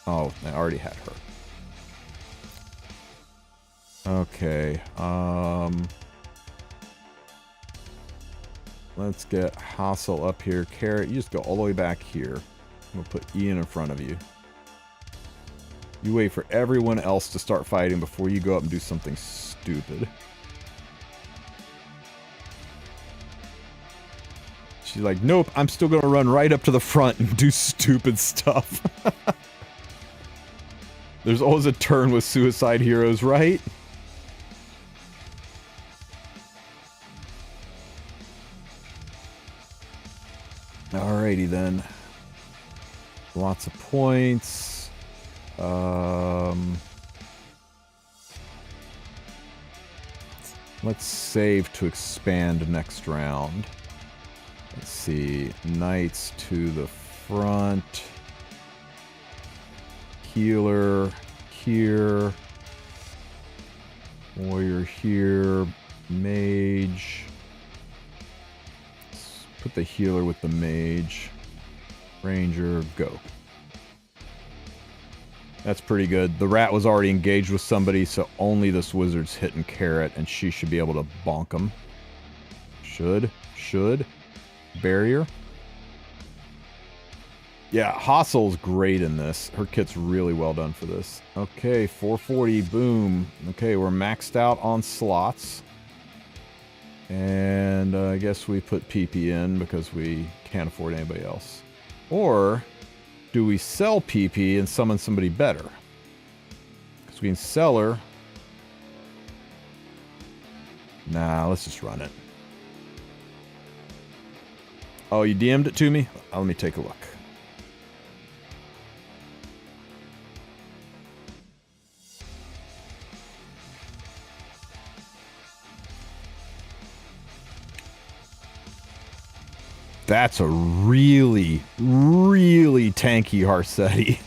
Oh, I already had her. Okay, let's get Hassel up here. Carrot, you just go all the way back here. I'm gonna put Ian in front of you. You wait for everyone else to start fighting before you go up and do something stupid. She's like, nope, I'm still gonna run right up to the front and do stupid stuff. There's always a turn with suicide heroes, right? Alrighty then. Lots of points. Let's save to expand next round. Let's see. Knights to the front. Healer here. Warrior here. Mage. Let's put the healer with the mage. Ranger, go. That's pretty good. The rat was already engaged with somebody, so only this wizard's hitting carrot, and she should be able to bonk him. Should. Barrier. Yeah, Hassel's great in this. Her kit's really well done for this. Okay, 440, boom. Okay, we're maxed out on slots. And I guess we put PP in because we can't afford anybody else. Or do we sell PP and summon somebody better? Because we can sell her. Nah, let's just run it. Oh, you DM'd it to me? Let me take a look. That's a really, really tanky Harsetti.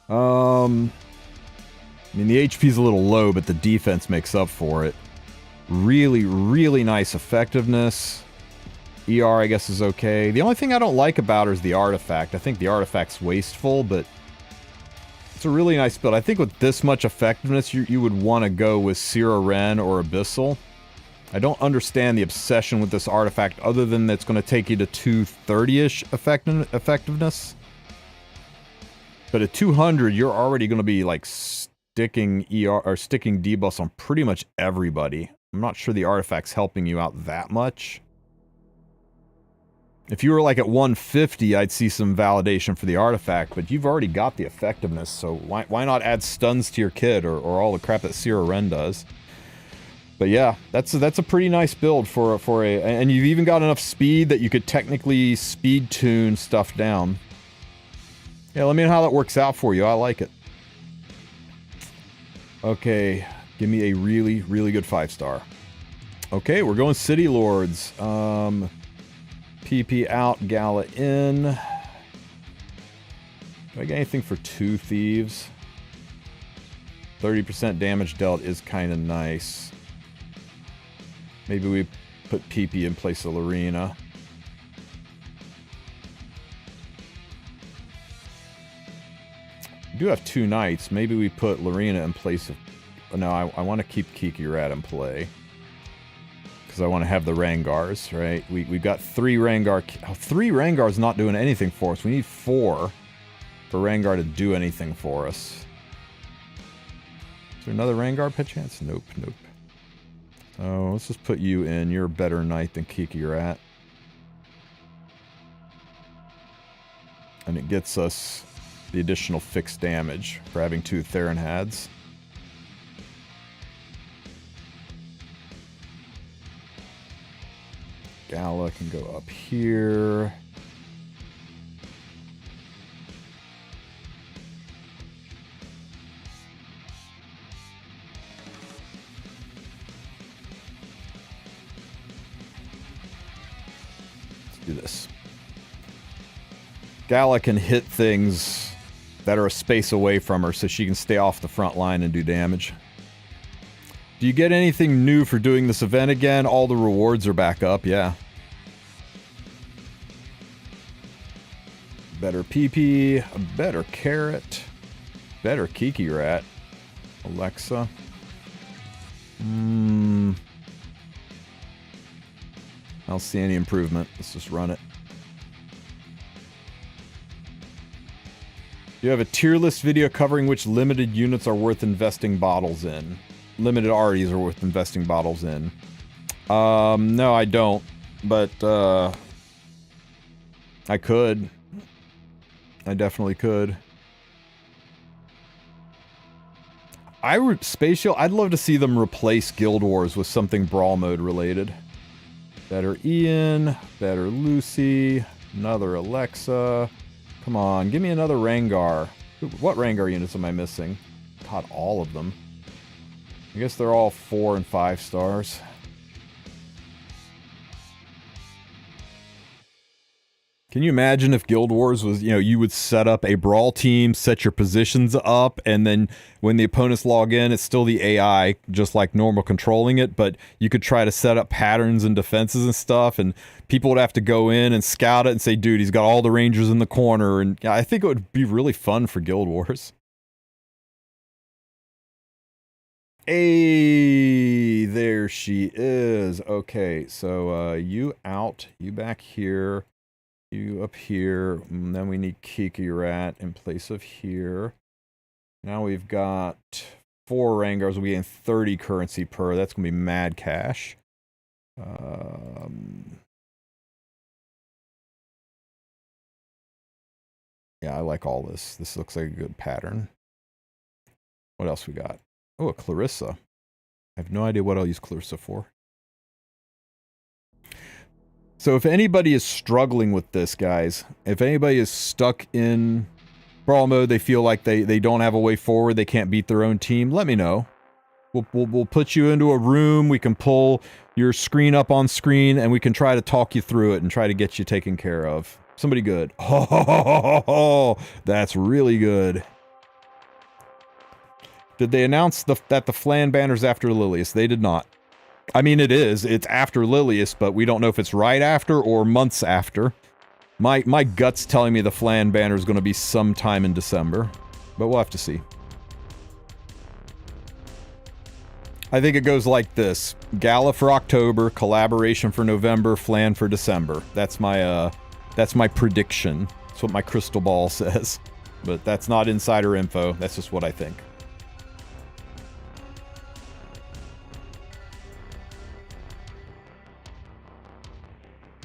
I mean, the HP's a little low, but the defense makes up for it. Really, really nice effectiveness. ER, I guess, is okay. The only thing I don't like about her is the artifact. I think the artifact's wasteful, but it's a really nice build. I think with this much effectiveness, you would want to go with Sierra Ren or Abyssal. I don't understand the obsession with this artifact other than that it's going to take you to 230-ish effectiveness. But at 200, you're already going to be like sticking ER or sticking debuffs on pretty much everybody. I'm not sure the artifact's helping you out that much. If you were like at 150, I'd see some validation for the artifact, but you've already got the effectiveness, so why not add stuns to your kit or all the crap that Sierra Ren does? But yeah, that's a pretty nice build for a, and you've even got enough speed that you could technically speed tune stuff down. Yeah, let me know how that works out for you. I like it. Okay, give me a really, really good 5-star. Okay, we're going City Lords. PP out, Gala in. Do I get anything for 2 Thieves? 30% damage dealt is kind of nice. Maybe we put PP in place of Lorena. We do have 2 Knights. Maybe we put Lorena in place of... No, I want to keep Kiki Rat in play. Because I want to have the Rangars, right? We've got 3 Rangar... 3 Rangars not doing anything for us. We need 4 for Rangar to do anything for us. Is there another Rangar pet chance? Nope, nope. So let's just put you in. You're a better knight than Kiki Rat. And it gets us the additional fixed damage for having 2 Theron Hads. Gala can go up here. Let's do this. Gala can hit things that are a space away from her so she can stay off the front line and do damage. Do you get anything new for doing this event again? All the rewards are back up, yeah. Better PP, a better carrot, better Kiki Rat. Alexa. I don't see any improvement. Let's just run it. You have a tier list video covering which limited units are worth investing bottles in. Limited REs are worth investing bottles in. No, I don't. But, I could. I definitely could. Spatial, I'd love to see them replace Guild Wars with something Brawl mode related. Better Ian, better Lucy, another Alexa. Come on, give me another Rengar. What Rengar units am I missing? God, all of them. I guess they're all 4 and 5 stars. Can you imagine if Guild Wars was, you know, you would set up a Brawl team, set your positions up, and then when the opponents log in, it's still the AI, just like normal controlling it, but you could try to set up patterns and defenses and stuff, and people would have to go in and scout it and say, dude, he's got all the Rangers in the corner, and yeah, I think it would be really fun for Guild Wars. Hey, there she is. Okay, so you out, you back here. You up here, and then we need Kiki Rat in place of here. Now we've got 4 Rangars, we'll be getting 30 currency per. That's going to be mad cash. Yeah, I like all this. This looks like a good pattern. What else we got? Oh, a Clarissa. I have no idea what I'll use Clarissa for. So if anybody is struggling with this, guys, if anybody is stuck in Brawl mode, they feel like they don't have a way forward, they can't beat their own team, let me know. We'll put you into a room, we can pull your screen up on screen, and we can try to talk you through it and try to get you taken care of. Somebody good. Oh, that's really good. Did they announce that the Flan banner's after Lilias? They did not. I mean, it is. It's after Lilias, but we don't know if it's right after or months after. My gut's telling me the Flan banner is going to be sometime in December, but we'll have to see. I think it goes like this. Gala for October, collaboration for November, Flan for December. That's my prediction. That's what my crystal ball says. But that's not insider info. That's just what I think.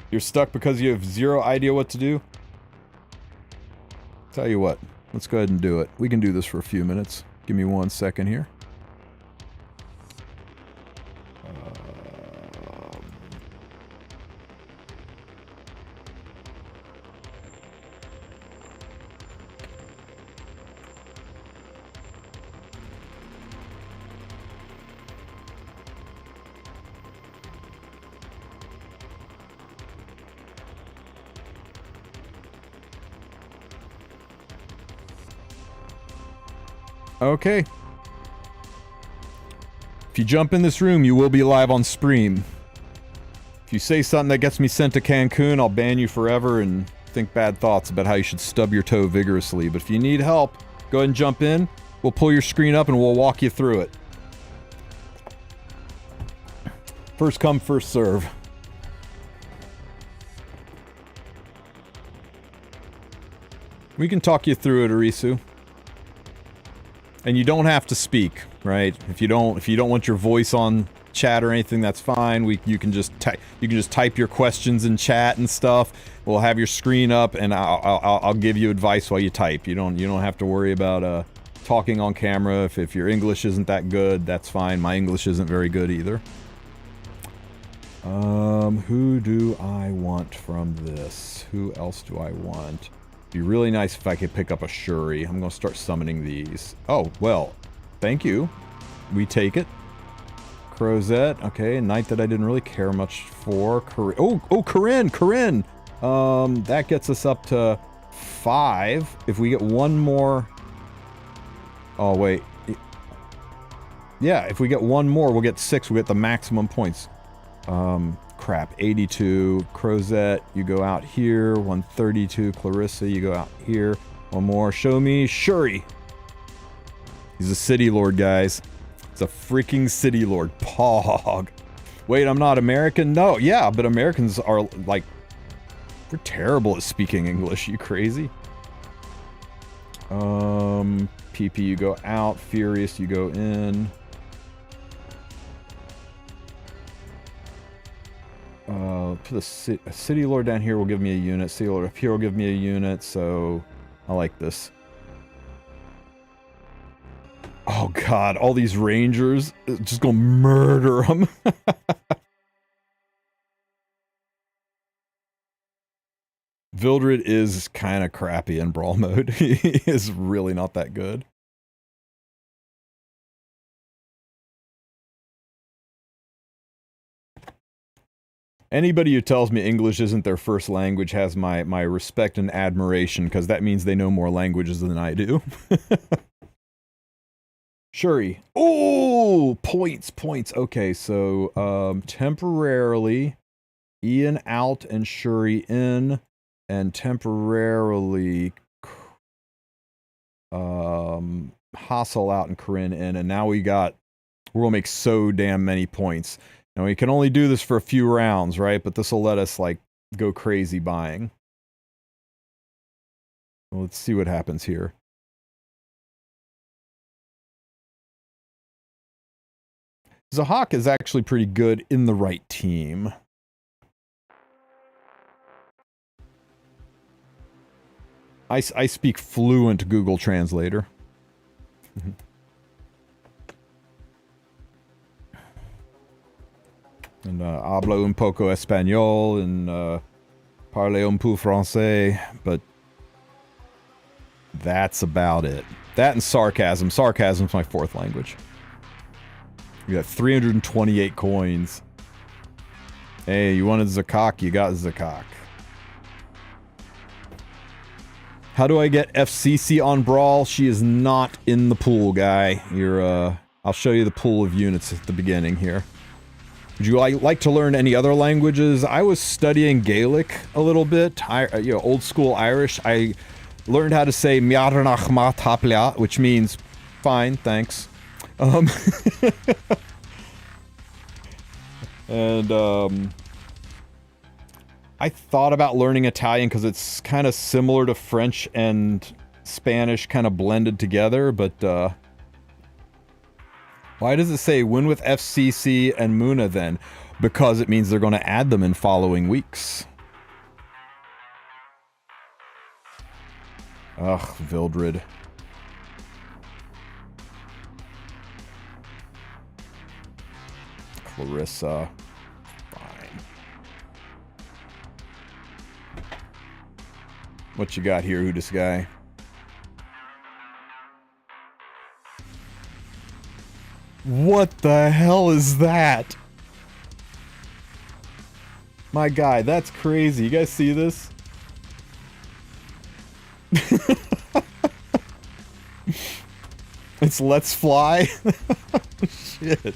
You're stuck because you have zero idea what to do? Tell you what, let's go ahead and do it. We can do this for a few minutes. Give me 1 second here. Okay. If you jump in this room, you will be live on Stream. If you say something that gets me sent to Cancun, I'll ban you forever and think bad thoughts about how you should stub your toe vigorously. But if you need help, go ahead and jump in. We'll pull your screen up and we'll walk you through it. First come, first serve. We can talk you through it, Arisu. And you don't have to speak, right? If you don't want your voice on chat or anything, that's fine. You can just type your questions in chat and stuff. We'll have your screen up, and I'll give you advice while you type. You don't have to worry about talking on camera. If your English isn't that good, that's fine. My English isn't very good either. Who do I want from this? Who else do I want? Be really nice if I could pick up a Shuri. I'm going to start summoning these. Oh, well, thank you. We take it. Crozet. Okay, a knight that I didn't really care much for. Corinne! That gets us up to 5. If we get one more... Oh, wait. Yeah, if we get one more, we'll get 6. We'll get the maximum points. Crap, 82. Crozet, you go out here. 132. Clarissa, you go out here. One more. Show me Shuri. He's a city lord, guys. It's a freaking city lord. Pog. Wait, I'm not American? No, yeah, but Americans are, like, we're terrible at speaking English. You crazy? PP, you go out. Furious, you go in. To the city lord down here will give me a unit. City lord up here will give me a unit, so I like this. Oh god, all these rangers, just gonna murder them. Vildred is kind of crappy in Brawl mode. He is really not that good. Anybody who tells me English isn't their first language has my respect and admiration, because that means they know more languages than I do. Shuri. Oh, points. Okay, so temporarily Ian out and Shuri in, and temporarily Hassel out and Corinne in, and now we're gonna make so damn many points. Now we can only do this for a few rounds, right? But this will let us like go crazy buying. Well, let's see what happens here. Zahak is actually pretty good in the right team. I speak fluent Google Translator. And hablo un poco español and parle un peu français, but that's about it. That and sarcasm. Sarcasm's my fourth language. We got 328 coins. Hey, you wanted Zakak, you got Zakak. How do I get FCC on Brawl? She is not in the pool, guy. I'll show you the pool of units at the beginning here. Would you like to learn any other languages? I was studying Gaelic a little bit, old school Irish. I learned how to say Miarnach ma taplia, which means fine, thanks. And I thought about learning Italian because it's kind of similar to French and Spanish kind of blended together, but why does it say win with FCC and Muna then? Because it means they're going to add them in following weeks. Ugh, Vildred. Clarissa. Fine. What you got here, Udis guy? What the hell is that? My guy, that's crazy. You guys see this? It's Let's Fly. Shit.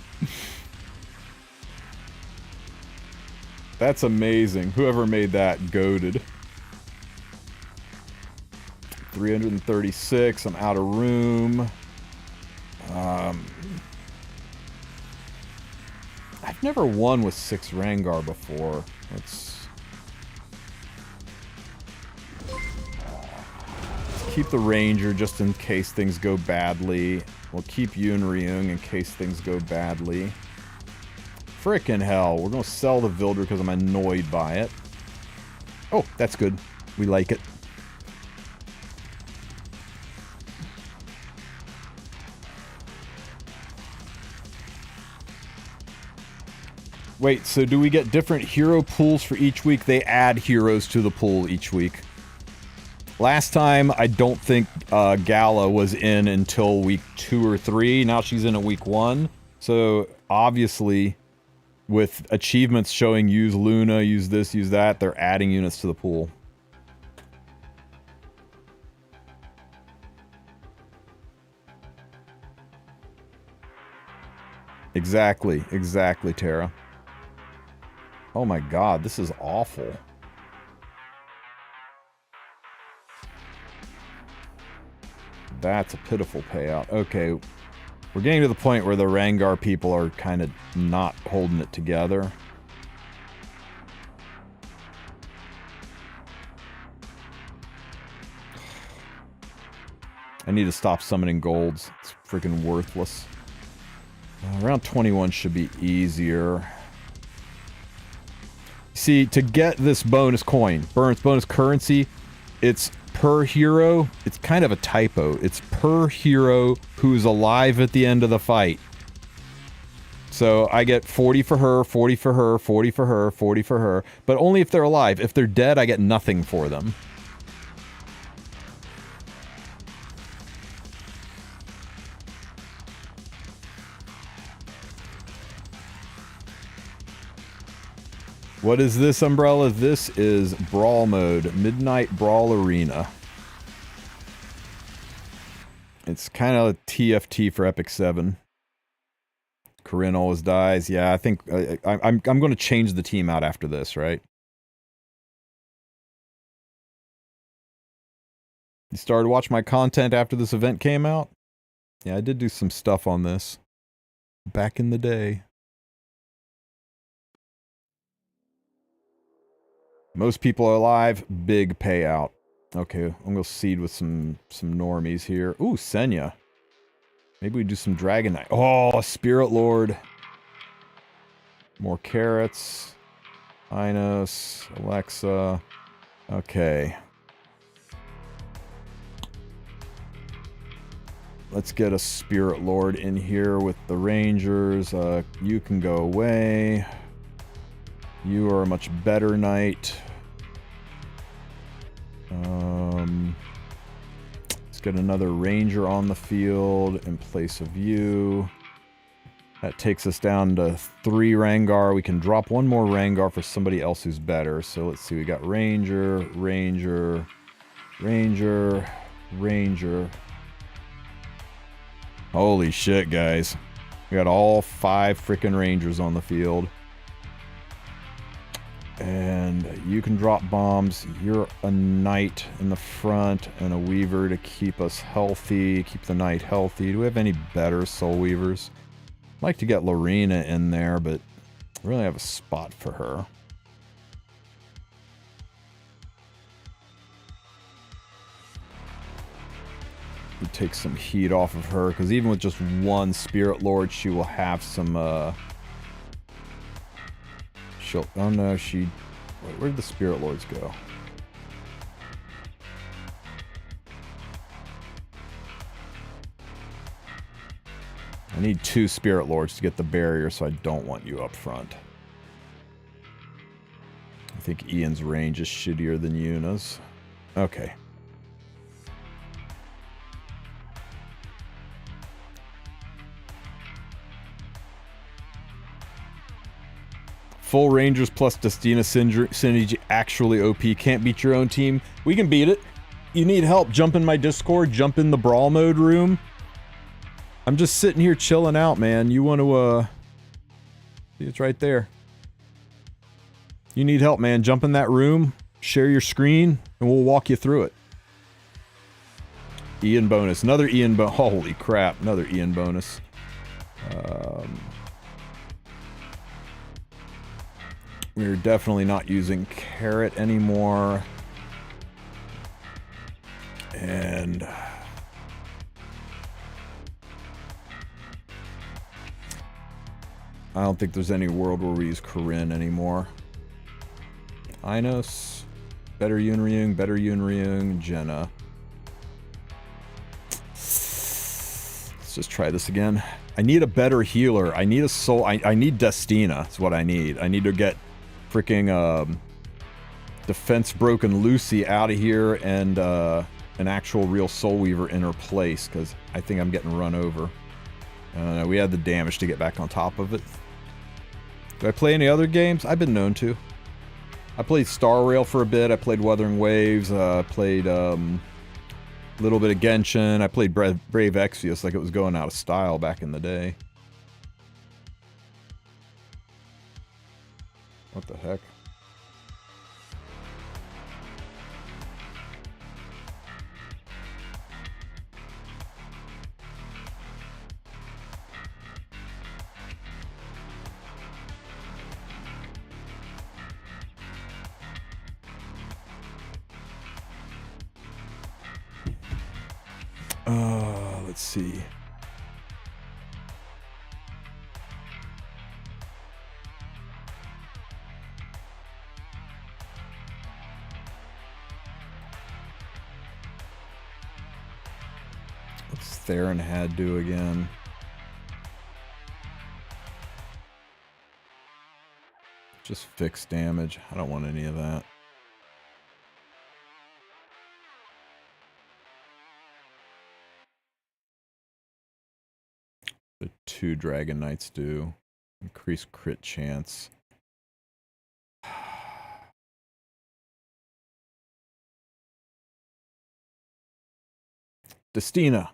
That's amazing. Whoever made that, goated. 336. I'm out of room. I've never won with 6 Rangar before. Let's keep the Ranger just in case things go badly. We'll keep Yun Ryung in case things go badly. Frickin' hell. We're gonna sell the Vilder because I'm annoyed by it. Oh, that's good. We like it. Wait, so do we get different hero pools for each week? They add heroes to the pool each week. Last time, I don't think Gala was in until week 2 or 3. Now she's in at week 1. So, obviously, with achievements showing use Luna, use this, use that, they're adding units to the pool. Exactly, Tara. Oh my god, this is awful. That's a pitiful payout. Okay, we're getting to the point where the Rangar people are kind of not holding it together. I need to stop summoning golds. It's freaking worthless. Round 21 should be easier. See, to get this bonus coin, bonus currency, it's per hero. It's kind of a typo. It's per hero who's alive at the end of the fight. So I get 40 for her, 40 for her, 40 for her, 40 for her, but only if they're alive. If they're dead, I get nothing for them. What is this, Umbrella? This is Brawl mode, Midnight Brawl Arena. It's kind of a TFT for Epic 7. Corinne always dies. Yeah, I think I'm going to change the team out after this, right? You started watching my content after this event came out? Yeah, I did do some stuff on this back in the day. Most people are alive, big payout. Okay, I'm gonna seed with some normies here. Ooh, Senya. Maybe we do some Dragon Knight. Oh, Spirit Lord. More carrots. Inos, Alexa. Okay. Let's get a Spirit Lord in here with the Rangers. You can go away. You are a much better knight. Let's get another ranger on the field in place of you. That takes us down to 3 Rangar. We can drop one more Rangar for somebody else who's better. So let's see, we got ranger, ranger, ranger, ranger. Holy shit, guys. We got all 5 freaking rangers on the field. And you can drop bombs. You're a knight in the front and a weaver to keep us healthy, keep the knight healthy. Do we have any better soul weavers? I'd like to get Lorena in there, but I really have a spot for her. You take some heat off of her, because even with just one Spirit Lord, she will have some, oh no, where did the Spirit Lords go? I need 2 Spirit Lords to get the barrier, so I don't want you up front. I think Ian's range is shittier than Yuna's. Okay. Full Rangers plus Destina Synergy actually OP. Can't beat your own team. We can beat it. You need help, jump in my Discord, jump in the Brawl mode room. I'm just sitting here chilling out, man. You want to, see, it's right there. You need help, man. Jump in that room, share your screen, and we'll walk you through it. Ian bonus. Another Ian bonus. Holy crap. Another Ian bonus. We're definitely not using carrot anymore. And I don't think there's any world where we use Corinne anymore. Inos, better Yunryung, Jenna. Let's just try this again. I need a better healer. I need a soul. I need Destina. That's what I need. I need to get freaking defense broken Lucy out of here and an actual real soul weaver in her place, because I think I'm getting run over. We had the damage to get back on top of it. Do I play any other games? I've been known to. I played Star Rail for a bit. I played Wuthering Waves. Played a little bit of Genshin. I played Brave Exvius like it was going out of style back in the day. What the heck? Let's see. What's Theron had do again? Just fixed damage. I don't want any of that. The 2 Dragon Knights do. Increase crit chance. Destina.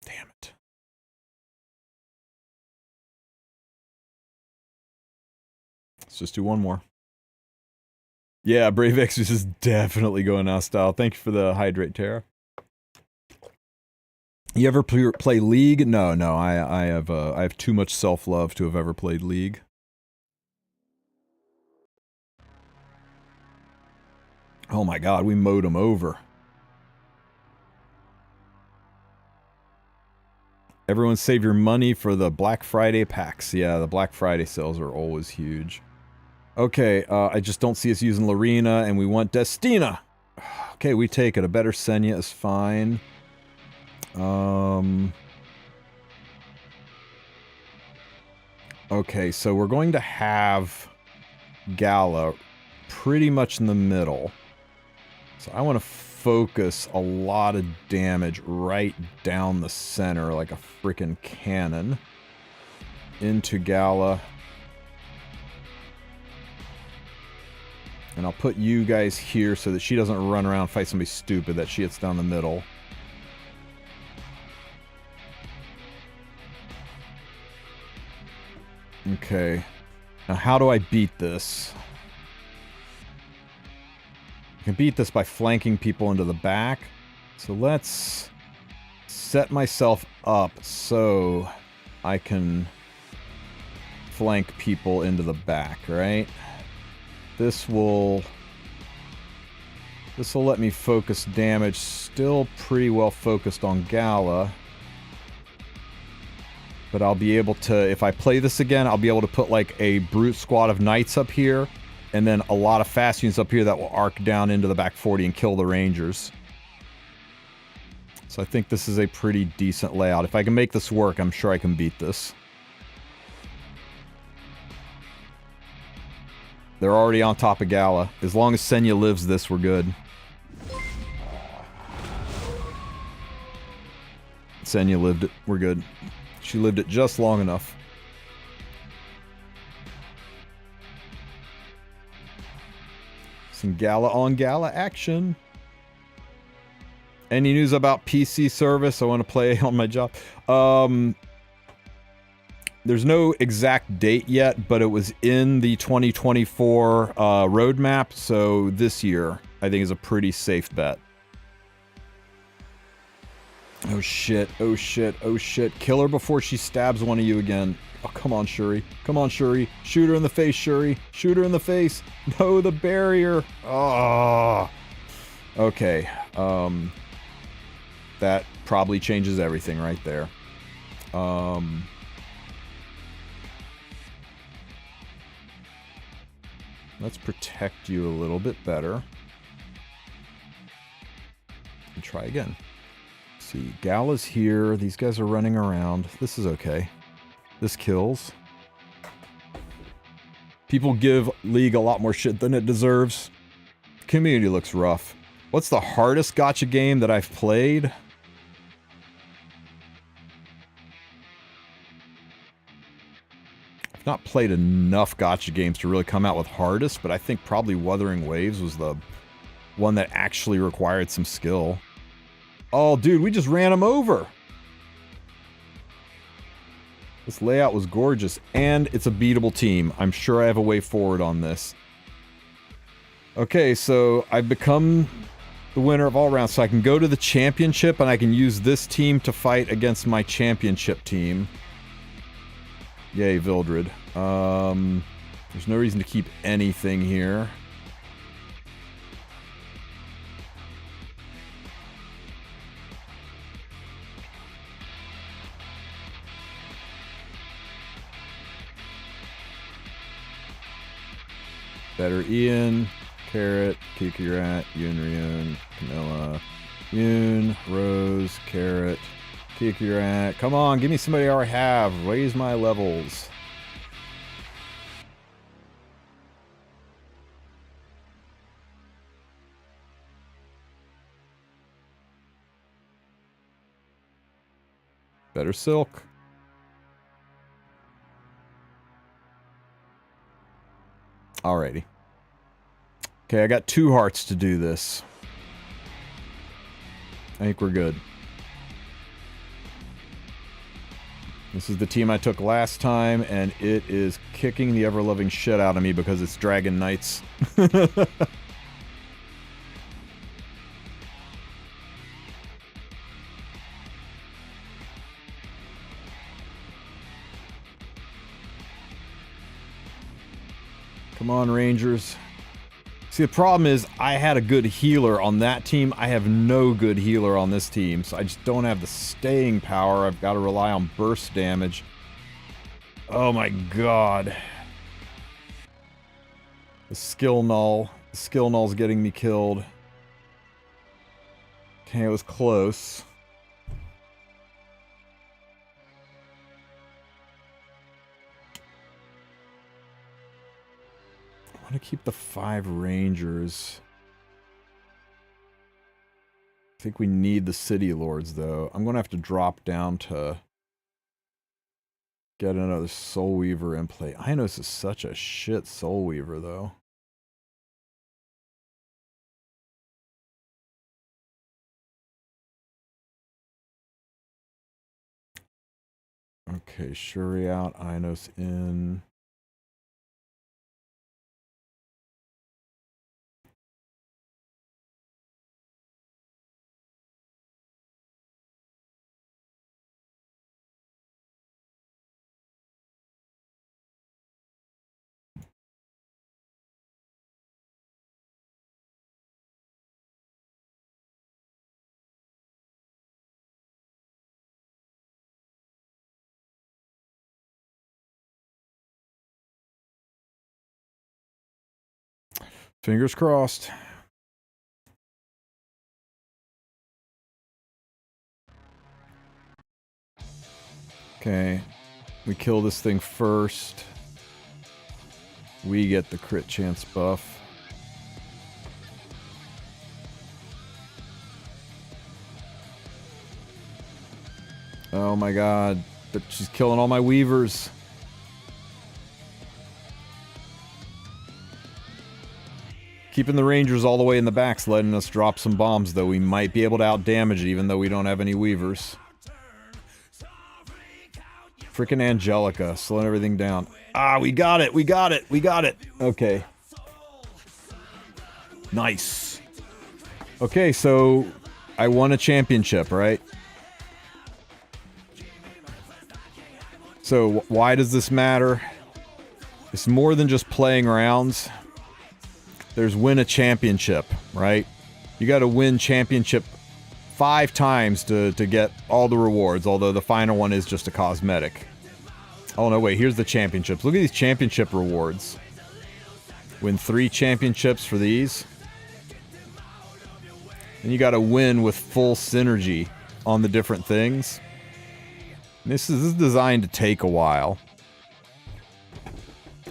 Damn it. Let's just do one more. Yeah, Brave Exodus is definitely going hostile. Thank you for the hydrate, Tara. You ever play League? No, I have too much self-love to have ever played League. Oh my god, we mowed him over. Everyone save your money for the Black Friday packs. Yeah, the Black Friday sales are always huge. Okay, I just don't see us using Lorena, and we want Destina. Okay, we take it. A better Senya is fine. Okay, so we're going to have Gala pretty much in the middle. So I want to focus a lot of damage right down the center like a freaking cannon into Gala. And I'll put you guys here so that she doesn't run around and fight somebody stupid, that she hits down the middle. Okay. Now how do I beat this? I can beat this by flanking people into the back. So let's set myself up so I can flank people into the back, right? This will let me focus damage. Still pretty well focused on Gala. But I'll be able to, if I play this again, I'll be able to put like a brute squad of knights up here. And then a lot of fast units up here that will arc down into the back 40 and kill the rangers. So I think this is a pretty decent layout. If I can make this work, I'm sure I can beat this. They're already on top of Gala. As long as Senya lives this, we're good. Senya lived it. We're good. She lived it just long enough. Some Gala on Gala action. Any news about PC service? I want to play on my job. There's no exact date yet, but it was in the 2024 roadmap, so this year I think is a pretty safe bet. Oh shit, oh shit, oh shit. Kill her before she stabs one of you again. Oh, come on, Shuri. Come on, Shuri. Shoot her in the face, Shuri. Shoot her in the face. No, the barrier. Oh. Okay. That probably changes everything right there. Let's protect you a little bit better. And try again. See, Gala's here. These guys are running around. This is okay. This kills. People give League a lot more shit than it deserves. Community looks rough. What's the hardest gacha game that I've played? I've not played enough gacha games to really come out with hardest, but I think probably Wuthering Waves was the one that actually required some skill. Oh, dude, we just ran him over. This layout was gorgeous, and it's a beatable team. I'm sure I have a way forward on this. Okay, so I've become the winner of all rounds, so I can go to the championship, and I can use this team to fight against my championship team. Yay, Vildred. There's no reason to keep anything here. Better Ian, Carrot, Kiki Rat, Yun, Camilla, Yun, Rose, Carrot, Kiki Rat. Come on, give me somebody I already have. Raise my levels. Better Silk. Alrighty. Okay, I got 2 hearts to do this. I think we're good. This is the team I took last time, and it is kicking the ever-loving shit out of me because it's Dragon Knights. Come on, Rangers. See, the problem is I had a good healer on that team. I have no good healer on this team, so I just don't have the staying power. I've got to rely on burst damage. Oh my god. The skill null. The skill null's getting me killed. Okay, it was close. I want to keep the 5 Rangers. I think we need the City Lords, though. I'm going to have to drop down to get another Soul Weaver in play. Inos is such a shit Soul Weaver, though. Okay, Shuri out, Inos in. Fingers crossed. Okay, we kill this thing first. We get the crit chance buff. Oh my god, but she's killing all my weavers. Keeping the Rangers all the way in the back's letting us drop some bombs, though. We might be able to outdamage it, even though we don't have any weavers. Frickin' Angelica, slowing everything down. Ah, we got it, we got it, we got it. Okay. Nice. Okay, so I won a championship, right? So why does this matter? It's more than just playing rounds. There's win a championship, right? You got to win championship 5 times to get all the rewards, although the final one is just a cosmetic. Oh no, wait, here's the championships. Look at these championship rewards. Win 3 championships for these. And you got to win with full synergy on the different things. This is designed to take a while.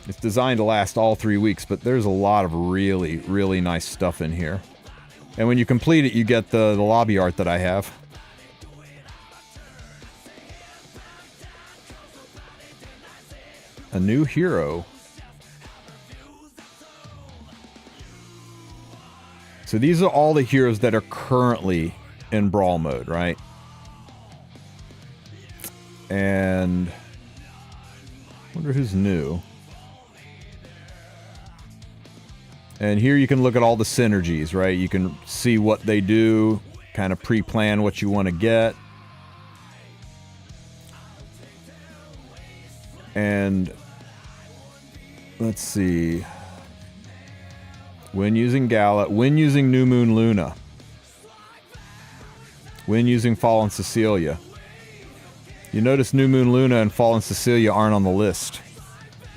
It's designed to last all 3 weeks, but there's a lot of really, really nice stuff in here. And when you complete it, you get the lobby art that I have. A new hero. So these are all the heroes that are currently in Brawl mode, right? And I wonder who's new. And here you can look at all the synergies, right? You can see what they do, kind of pre-plan what you want to get. And let's see. When using Gala, when using New Moon Luna, when using Fallen Cecilia. You notice New Moon Luna and Fallen Cecilia aren't on the list.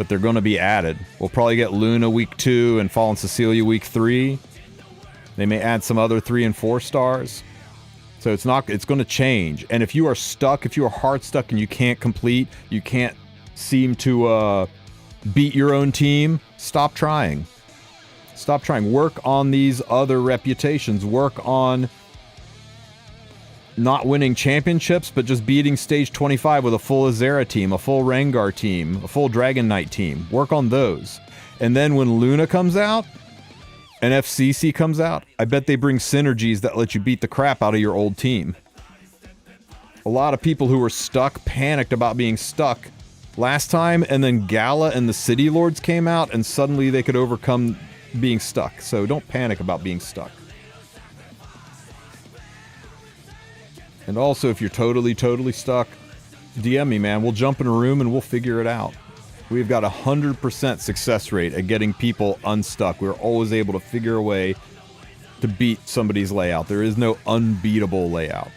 but they're going to be added. We'll probably get Luna week 2 and Fallen Cecilia week 3. They may add some other 3 and 4 stars. So it's going to change. And if you are stuck, if you are hard stuck and you can't complete, you can't seem to beat your own team, stop trying. Stop trying. Work on these other reputations. Work on not winning championships, but just beating stage 25 with a full Azera team, a full Rengar team, a full Dragon Knight team. Work on those. And then when Luna comes out, and FCC comes out, I bet they bring synergies that let you beat the crap out of your old team. A lot of people who were stuck panicked about being stuck last time, and then Gala and the City Lords came out, and suddenly they could overcome being stuck. So don't panic about being stuck. And also, if you're totally stuck, DM me, man. We'll jump in a room and we'll figure it out. We've got 100% success rate at getting people unstuck. We're always able to figure a way to beat somebody's layout. There is no unbeatable layout.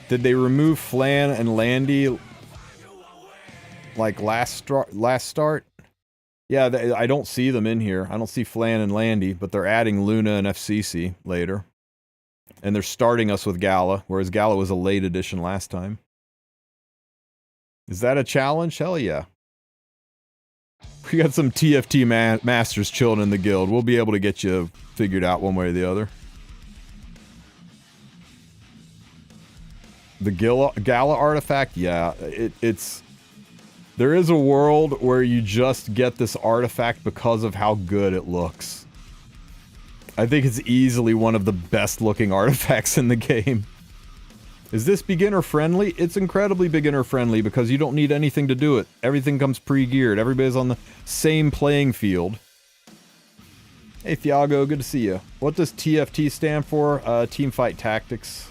Did they remove Flan and Landy like last start? Yeah, I don't see them in here. I don't see Flan and Landy, but they're adding Luna and FCC later. And they're starting us with Gala, whereas Gala was a late edition last time. Is that a challenge? Hell yeah. We got some TFT masters chilling in the guild. We'll be able to get you figured out one way or the other. The Gala artifact? Yeah, it's... There is a world where you just get this artifact because of how good it looks. I think it's easily one of the best looking artifacts in the game. Is this beginner friendly? It's incredibly beginner friendly because you don't need anything to do it. Everything comes pre-geared. Everybody's on the same playing field. Hey Thiago, good to see you. What does TFT stand for? Teamfight Tactics.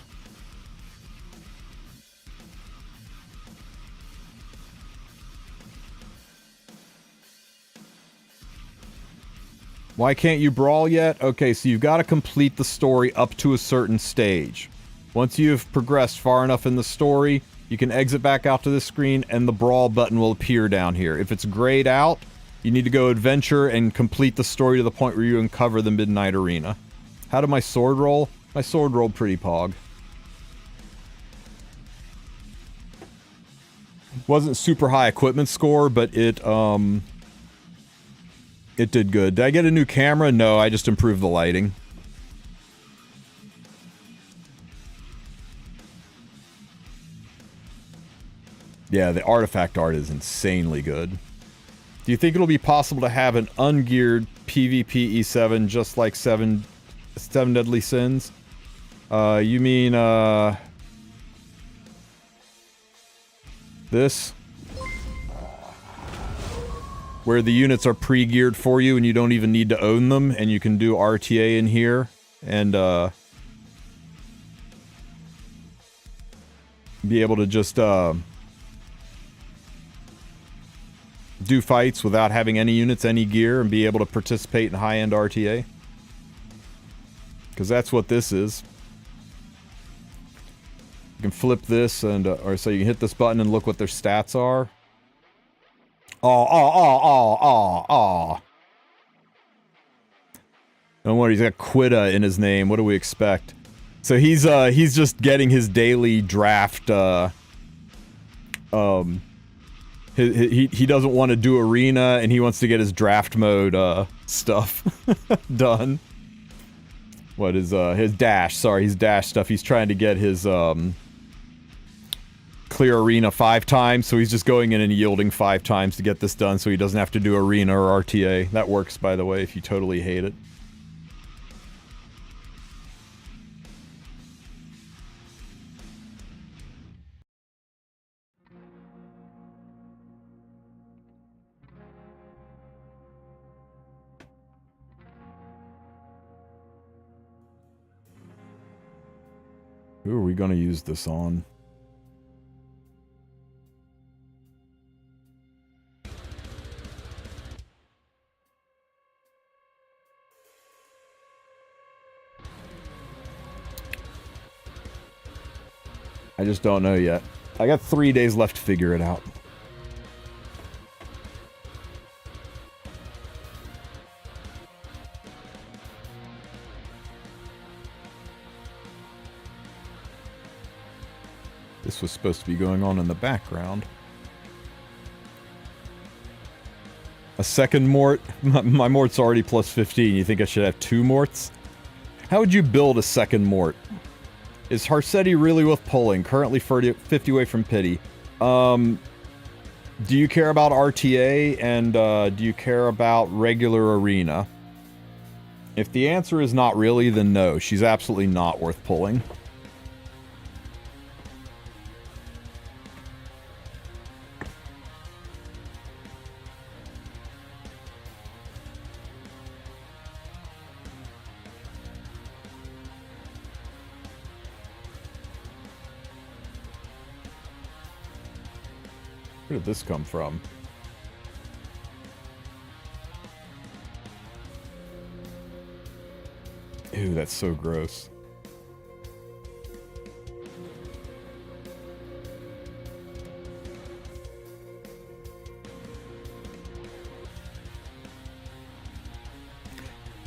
Why can't you brawl yet? Okay, so you've got to complete the story up to a certain stage. Once you've progressed far enough in the story, you can exit back out to this screen and the brawl button will appear down here. If it's grayed out, you need to go adventure and complete the story to the point where you uncover the Midnight Arena. How did my sword roll? My sword rolled pretty pog. Wasn't super high equipment score, but it did good. Did I get a new camera? No, I just improved the lighting. Yeah, the artifact art is insanely good. Do you think it'll be possible to have an ungeared PvP E7 just like Seven Deadly Sins? You mean, this? Where the units are pre-geared for you and you don't even need to own them, and you can do RTA in here and be able to just do fights without having any units, any gear, and be able to participate in high-end RTA. Because that's what this is. You can flip this and, or so you can hit this button and look what their stats are. Don't worry, he's got Quitta in his name. What do we expect? So he's just getting his daily draft, he doesn't want to do arena, and he wants to get his draft mode, stuff done. What is, his dash, sorry, his dash stuff. He's trying to get his, clear arena 5 times, so he's just going in and yielding 5 times to get this done so he doesn't have to do arena or RTA. That works, by the way, if you totally hate it. Who are we going to use this on? I just don't know yet. I got 3 days left to figure it out. This was supposed to be going on in the background. A second mort? My mort's already plus 15. You think I should have 2 morts? How would you build a second mort? Is Harsetti really worth pulling? Currently 50 away from pity. Do you care about RTA and do you care about regular arena? If the answer is not really, then no. She's absolutely not worth pulling. Where did this come from? Ew, that's so gross.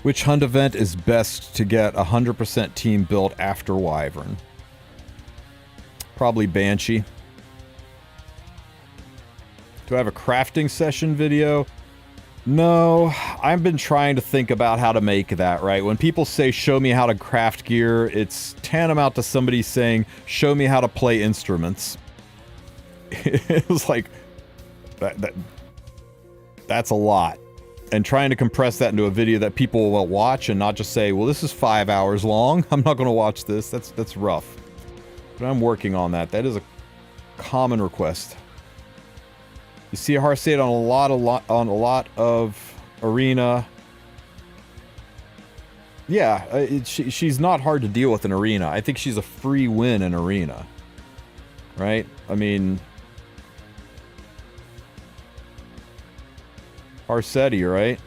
Which hunt event is best to get 100% team built after Wyvern? Probably Banshee. Do I have a crafting session video? No, I've been trying to think about how to make that, right? When people say, show me how to craft gear, it's tantamount to somebody saying, show me how to play instruments. It was like, that's a lot. And trying to compress that into a video that people will watch and not just say, well, this is 5 hours long. I'm not going to watch this. That's rough. But I'm working on that. That is a common request. You see Harsetti on a lot of arena. Yeah, she's not hard to deal with in arena. I think she's a free win in arena. Right? I mean, Harsetti, right?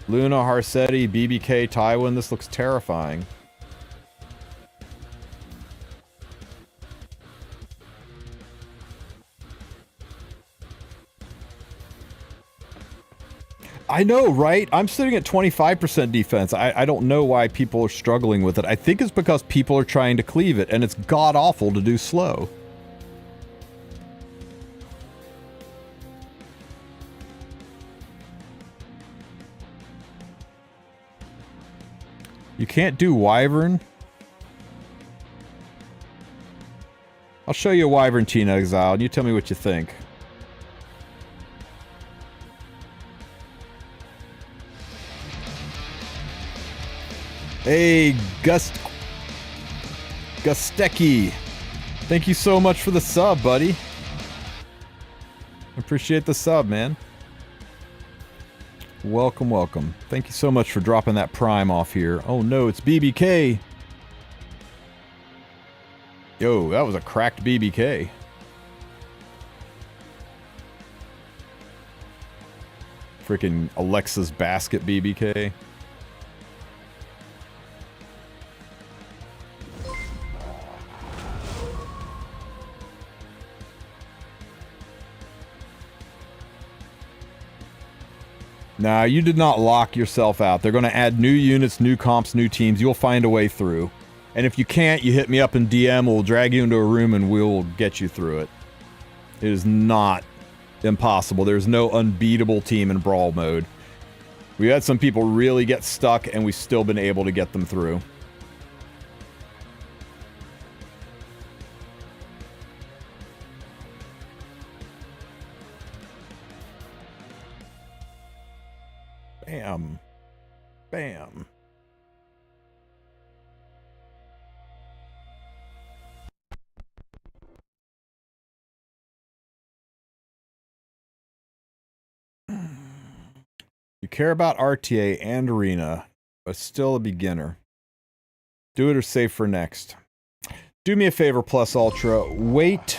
Luna, Harsetti, BBK, Tywin. This looks terrifying. I know, right? I'm sitting at 25% defense. I don't know why people are struggling with it. I think it's because people are trying to cleave it, and it's god-awful to do slow. You can't do Wyvern? I'll show you a Wyvern, Teen Exile, and you tell me what you think. Hey, Gustecki. Thank you so much for the sub, buddy. Appreciate the sub, man. Welcome, welcome. Thank you so much for dropping that prime off here. Oh no, it's BBK. Yo, that was a cracked BBK. Freaking Alexa's basket BBK. Nah, you did not lock yourself out. They're going to add new units, new comps, new teams. You'll find a way through. And if you can't, you hit me up in DM. We'll drag you into a room and we'll get you through it. It is not impossible. There's no unbeatable team in Brawl mode. We had some people really get stuck and we've still been able to get them through. Bam. Bam. You care about RTA and Arena, but still a beginner. Do it or save for next. Do me a favor, Plus Ultra. Wait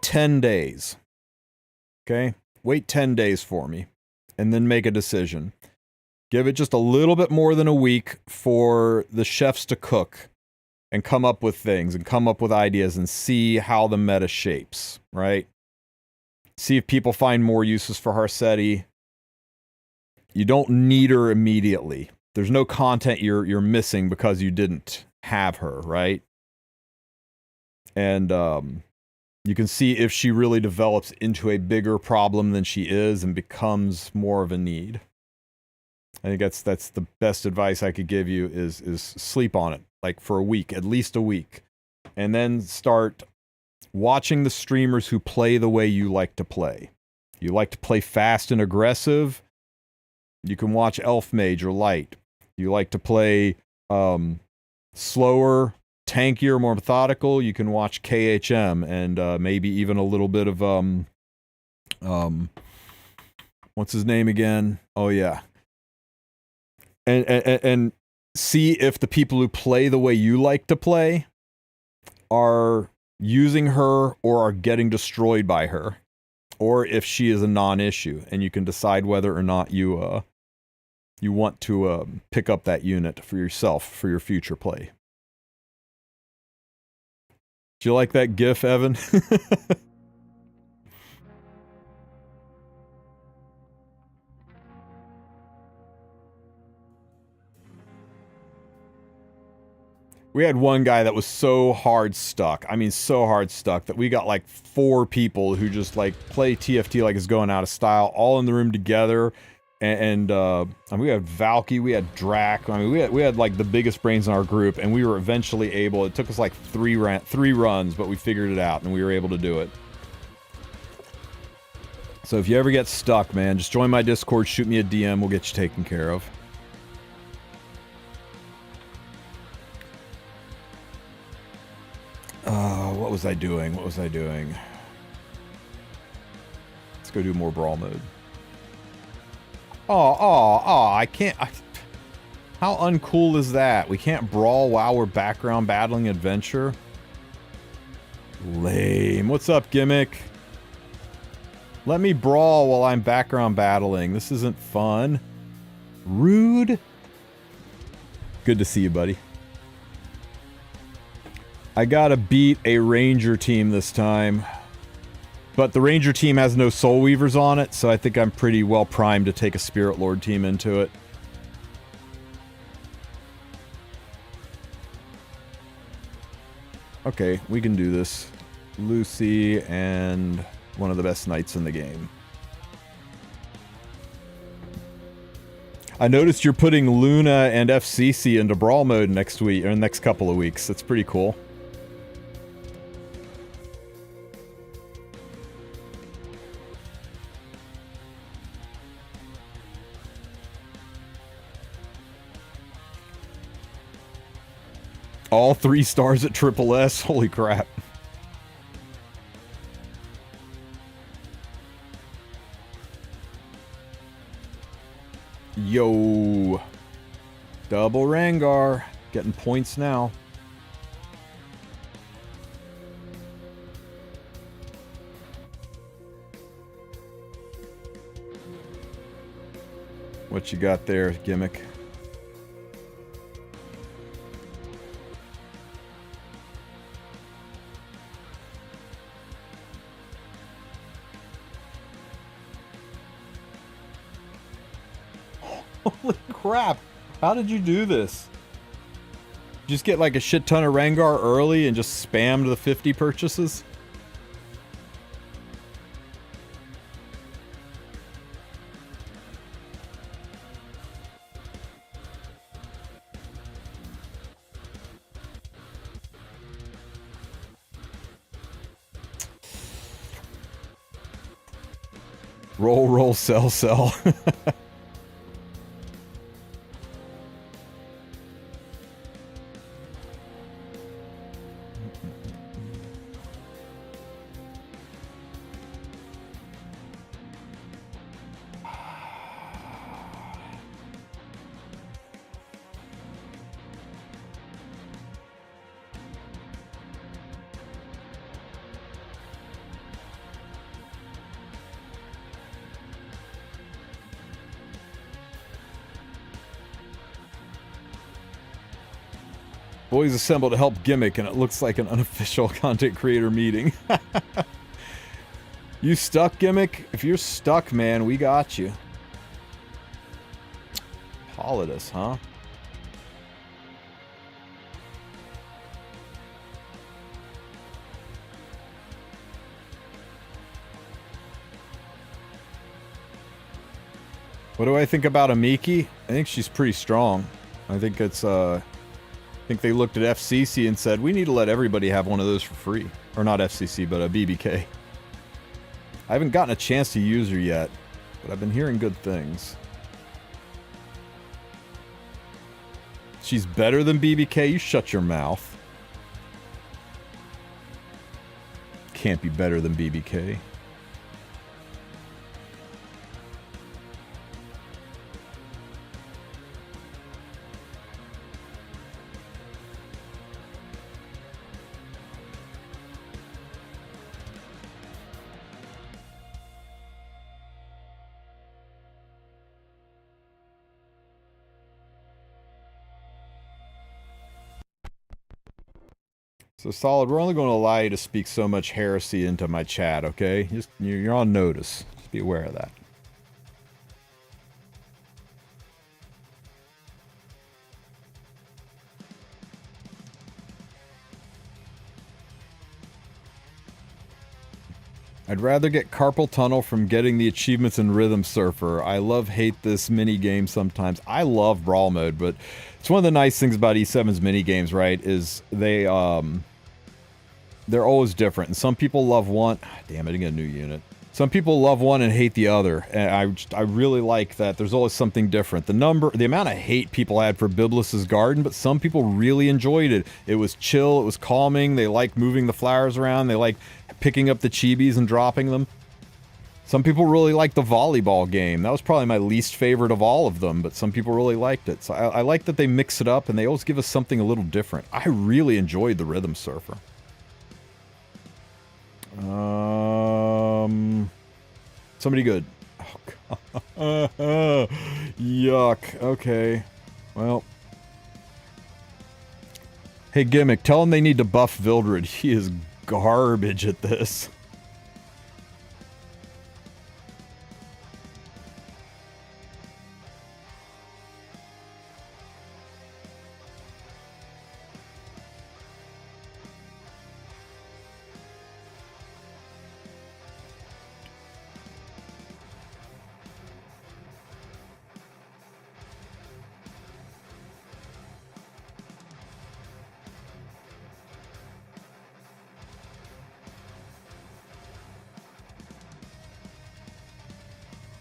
10 days. Okay? Wait 10 days for me. And then make a decision. Give it just a little bit more than a week for the chefs to cook and come up with things and come up with ideas and see how the meta shapes, right? See if people find more uses for Harsetti. You don't need her immediately. There's no content you're missing because you didn't have her, right? And you can see if she really develops into a bigger problem than she is and becomes more of a need. I think that's the best advice I could give you is sleep on it, like for a week, at least a week. And then start watching the streamers who play the way you like to play. You like to play fast and aggressive, you can watch Elf Mage or Light. You like to play slower, tankier, more methodical, you can watch KHM and maybe even a little bit of what's his name again? Oh yeah. And see if the people who play the way you like to play are using her or are getting destroyed by her, or if she is a non-issue, and you can decide whether or not you want to pick up that unit for yourself for your future play. Do you like that GIF, Evan? We had one guy that was so hard stuck. I mean, so hard stuck that we got like 4 people who just like play TFT like it's going out of style, all in the room together. And we had Valky, we had Drac. I mean, we had like the biggest brains in our group, and we were eventually able. It took us like 3 runs, but we figured it out, and we were able to do it. So if you ever get stuck, man, just join my Discord, shoot me a DM, we'll get you taken care of. What was I doing? What was I doing? Let's go do more Brawl mode. I can't... how uncool is that? We can't brawl while we're background battling adventure? Lame. What's up, Gimmick? Let me brawl while I'm background battling. This isn't fun. Rude. Good to see you, buddy. I gotta beat a Ranger team this time. But the Ranger team has no Soul Weavers on it, so I think I'm pretty well primed to take a Spirit Lord team into it. Okay, we can do this. Lucy and one of the best knights in the game. I noticed you're putting Luna and FCC into Brawl mode next week, or next couple of weeks. That's pretty cool. All 3 stars at Triple S. Holy crap. Yo. Double Rangar. Getting points now. What you got there, Gimmick? Holy crap. How did you do this? Just get like a shit ton of Rangar early and just spammed the 50 purchases? Roll, roll, sell, sell. Boys assemble to help Gimmick, and it looks like an unofficial content creator meeting. You stuck, Gimmick? If you're stuck, man, we got you. Politis, huh? What do I think about Amiki? I think she's pretty strong. I think it's, I think they looked at FCC and said, we need to let everybody have one of those for free. Or not FCC, but a BBK. I haven't gotten a chance to use her yet, but I've been hearing good things. She's better than BBK? You shut your mouth. Can't be better than BBK. So Solid, we're only going to allow you to speak so much heresy into my chat, okay? Just you're on notice. Just be aware of that. I'd rather get carpal tunnel from getting the achievements in Rhythm Surfer. I hate this mini game sometimes. I love Brawl mode, but it's one of the nice things about E7's mini games, right? Is they're always different, and some people love one. Damn it, I didn't get a new unit. Some people love one and hate the other, and I really like that. There's always something different. The amount of hate people had for Biblis's Garden, but some people really enjoyed it. It was chill, it was calming. They liked moving the flowers around. They liked picking up the chibis and dropping them. Some people really liked the volleyball game. That was probably my least favorite of all of them, but some people really liked it. So I like that they mix it up and they always give us something a little different. I really enjoyed the Rhythm Surfer. Somebody good. Oh, God. Yuck. Okay. Well. Hey, Gimmick, tell them they need to buff Vildred. He is garbage at this.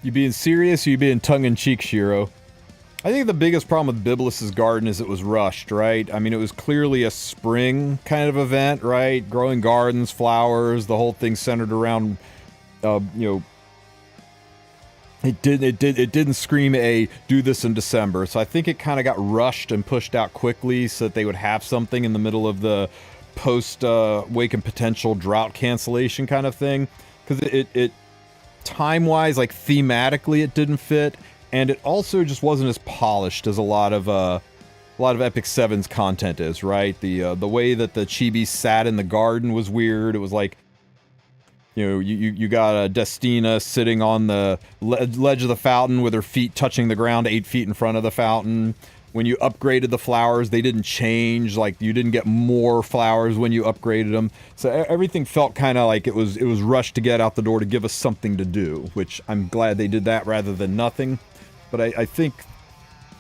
You being serious or you being tongue-in-cheek, Shiro? I think the biggest problem with Biblis's Garden is it was rushed, right? I mean, it was clearly a spring kind of event, right? Growing gardens, flowers, the whole thing centered around, you know, it didn't scream do this in December. So I think it kind of got rushed and pushed out quickly so that they would have something in the middle of the post Awaken Potential drought cancellation kind of thing. Because it time-wise, like thematically, it didn't fit, and it also just wasn't as polished as a lot of Epic 7's content is, right? The way that the chibis sat in the garden was weird. It was like, you know, you got Destina sitting on the ledge of the fountain with her feet touching the ground 8 feet in front of the fountain. When you upgraded the flowers, they didn't change. Like, you didn't get more flowers when you upgraded them. So everything felt kind of like it was rushed to get out the door to give us something to do, which I'm glad they did that rather than nothing. But I think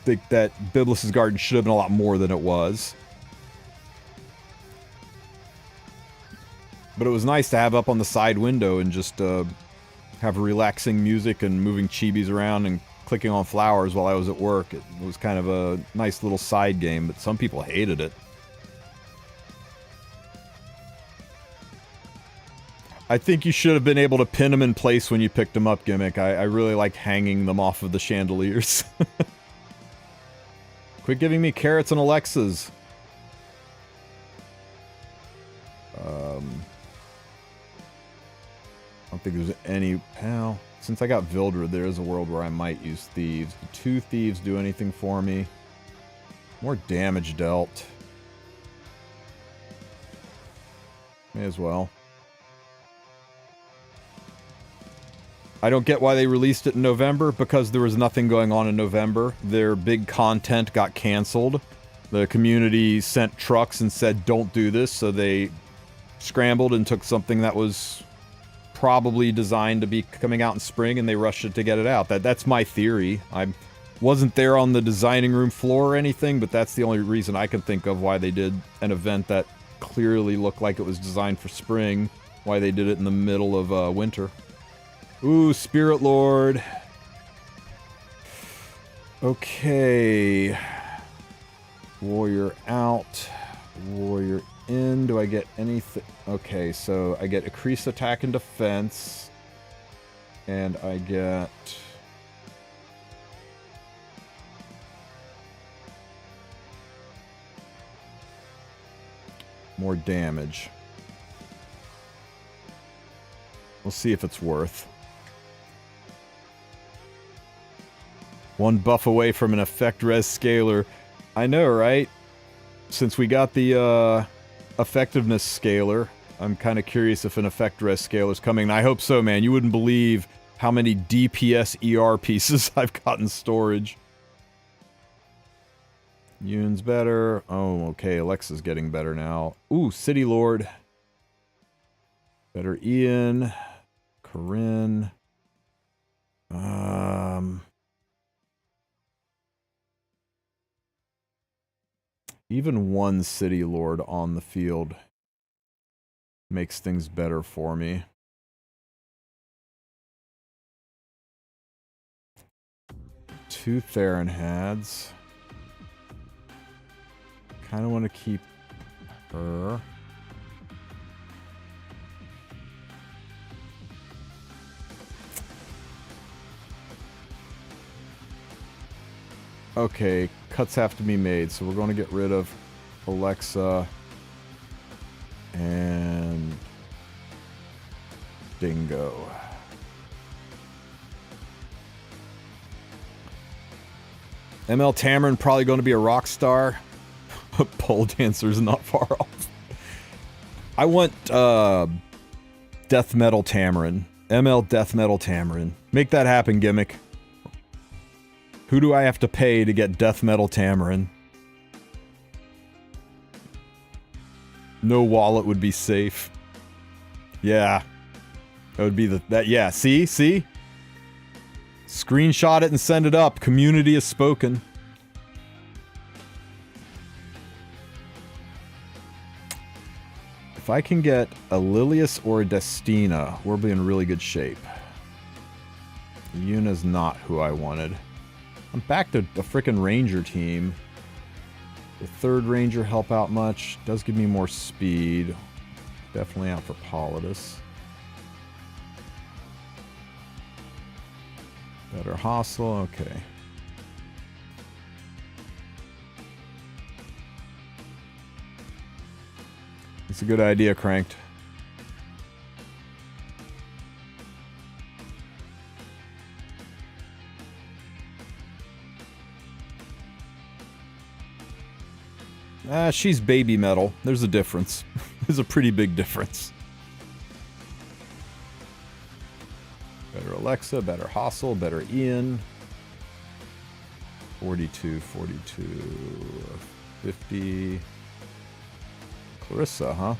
that Biblis's Garden should have been a lot more than it was. But it was nice to have up on the side window and just have relaxing music and moving chibis around and clicking on flowers while I was at work. It was kind of a nice little side game, but some people hated it. I think you should have been able to pin them in place when you picked them up, Gimmick. I really like hanging them off of the chandeliers. Quit giving me carrots and Alexas. I don't think there's any... Well, since I got Vildred, there is a world where I might use Thieves. Do 2 Thieves do anything for me? More damage dealt. May as well. I don't get why they released it in November, because there was nothing going on in November. Their big content got canceled. The community sent trucks and said, don't do this, so they scrambled and took something that was probably designed to be coming out in spring and they rushed it to get it out. That's my theory. I wasn't there on the designing room floor or anything, but that's the only reason I can think of why they did an event that clearly looked like it was designed for spring, why they did it in the middle of winter. Ooh, Spirit Lord. Okay. Warrior out. Warrior in. Do I get anything? Okay, so I get increased attack and defense. And I get... more damage. We'll see if it's worth. One buff away from an effect res scaler. I know, right? Since we got the effectiveness scaler, I'm kind of curious if an effect res scaler is coming. And I hope so, man. You wouldn't believe how many DPS ER pieces I've got in storage. Yoon's better. Oh, okay. Alexa's getting better now. Ooh, City Lord. Better Ian. Corinne. Even one City Lord on the field makes things better for me. Two Theron Hads. Kind of want to keep her. Okay, cuts have to be made, so we're going to get rid of Alexa and Dingo. ML Tamarin probably going to be a rock star. Pole dancer's not far off. I want Death Metal Tamarin. ML Death Metal Tamarin. Make that happen, Gimmick. Who do I have to pay to get Death Metal Tamarin? No wallet would be safe. Yeah. That would be that, yeah, see? Screenshot it and send it up. Community has spoken. If I can get a Lilias or a Destina, we'll be in really good shape. Yuna's not who I wanted. I'm back to a frickin' Ranger team. The third Ranger help out much. Does give me more speed. Definitely out for Politis. Better hustle, okay. It's a good idea, Cranked. She's baby metal. There's a difference. There's a pretty big difference. Better Alexa, better Hustle, better Ian. 42, 50. Clarissa, huh?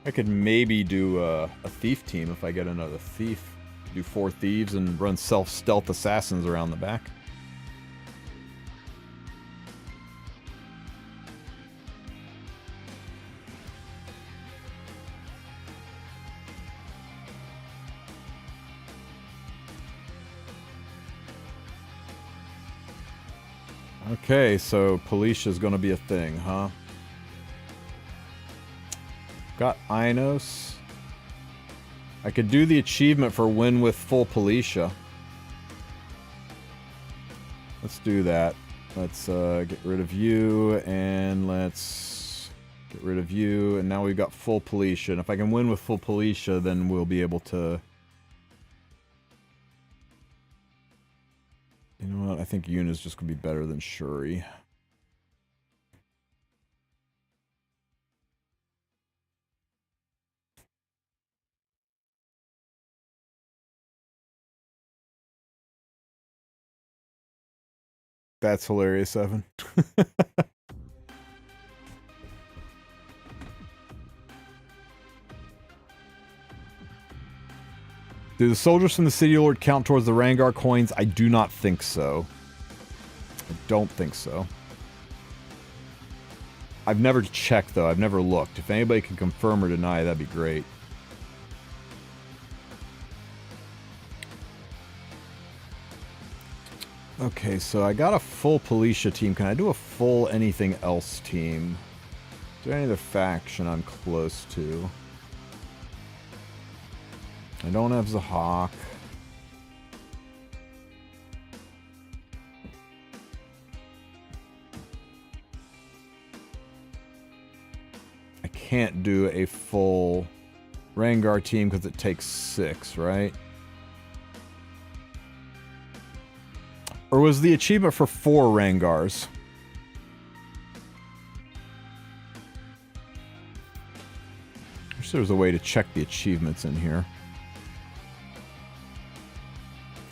I could maybe do a thief team if I get another thief. Do 4 thieves and run stealth assassins around the back. Okay, so Policia's gonna be a thing, huh? Got Inos. I could do the achievement for win with full Policia. Let's do that. Let's get rid of you, and let's get rid of you, and now we've got full Policia. And if I can win with full Policia, then we'll be able to... You know what? I think Yuna's just going to be better than Shuri. That's hilarious, Evan. Do the soldiers from the City Lord count towards the Rangar coins? I do not think so. I don't think so. I've never checked, though. I've never looked. If anybody can confirm or deny, that'd be great. Okay, so I got a full Policia team. Can I do a full anything else team? Is there any other faction I'm close to? I don't have Zahak. I can't do a full Rangar team because it takes 6, right? Or was the achievement for 4 Rangars? I wish there was a way to check the achievements in here.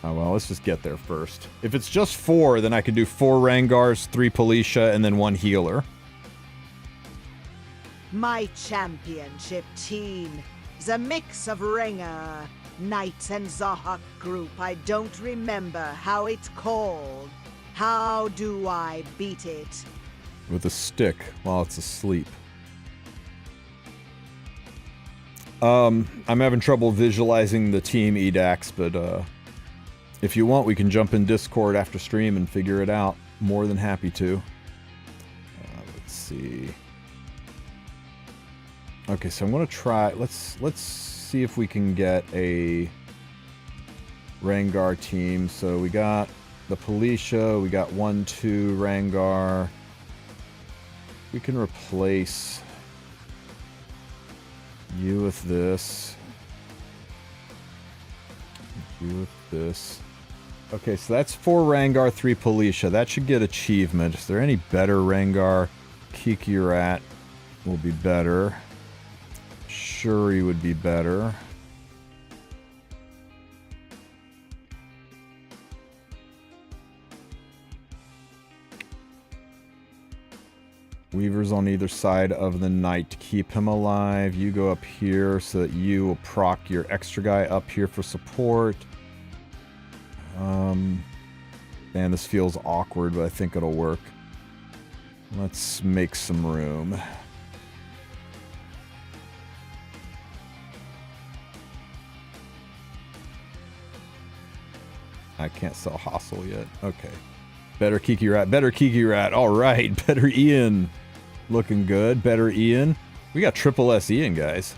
Oh well, let's just get there first. If it's just 4, then I could do 4 Rangars, 3 Policia, and then 1 healer. My championship team is a mix of Ringer, Knights, and Zahak group. I don't remember how it's called. How do I beat it? With a stick while it's asleep. I'm having trouble visualizing the team, Edax, but if you want, we can jump in Discord after stream and figure it out. More than happy to. Let's see. Okay, so I'm gonna try. Let's see if we can get a Rangar team. So we got the Policia. We got 1, 2 Rangar. We can replace you with this. You with this. Okay, so that's 4 Rangar, 3 Policia. That should get achievement. Is there any better Rangar? Kiki Rat will be better. Shuri would be better. Weaver's on either side of the knight to keep him alive. You go up here so that you will proc your extra guy up here for support. Man, this feels awkward, but I think it'll work. Let's make some room. I can't sell Hostel yet. Okay. Better Kiki Rat. Better Kiki Rat. All right. Better Ian. Looking good. Better Ian. We got triple S Ian, guys.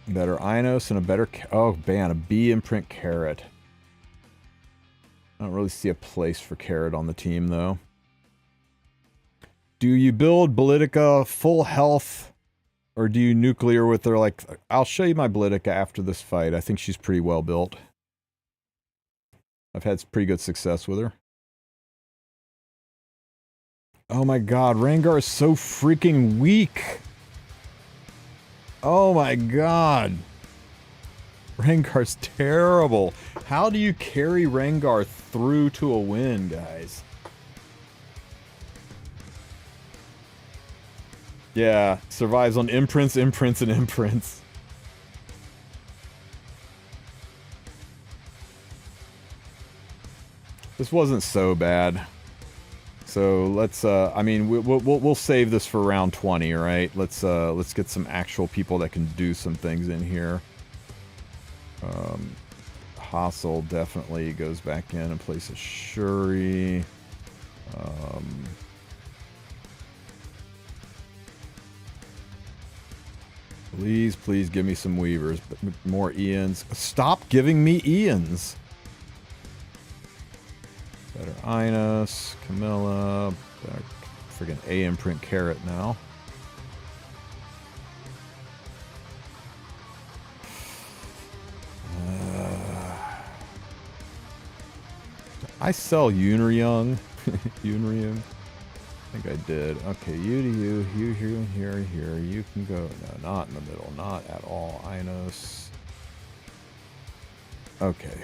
Better Inos and a better... Oh, man. A B imprint Carrot. I don't really see a place for Carrot on the team, though. Do you build Politica full health, or do you nuclear with her? Like, I'll show you my Politica after this fight. I think she's pretty well built. I've had pretty good success with her. Oh my god, Rangar is so freaking weak. Oh my god. Rangar's terrible. How do you carry Rangar through to a win, guys? Yeah, survives on imprints, imprints, and imprints. This wasn't so bad. So let's, I mean, we'll save this for round 20, right? Let's get some actual people that can do some things in here. Hostel definitely goes back in and places Shuri. Please, please give me some Weavers. More Ians. Stop giving me Ians. Better Inos. Camilla. Better Friggin' A imprint carrot now. I sell Unryung. Unryung. I think I did. Okay, you to you, you here, here, here. You can go. No, not in the middle. Not at all. Inos. Okay.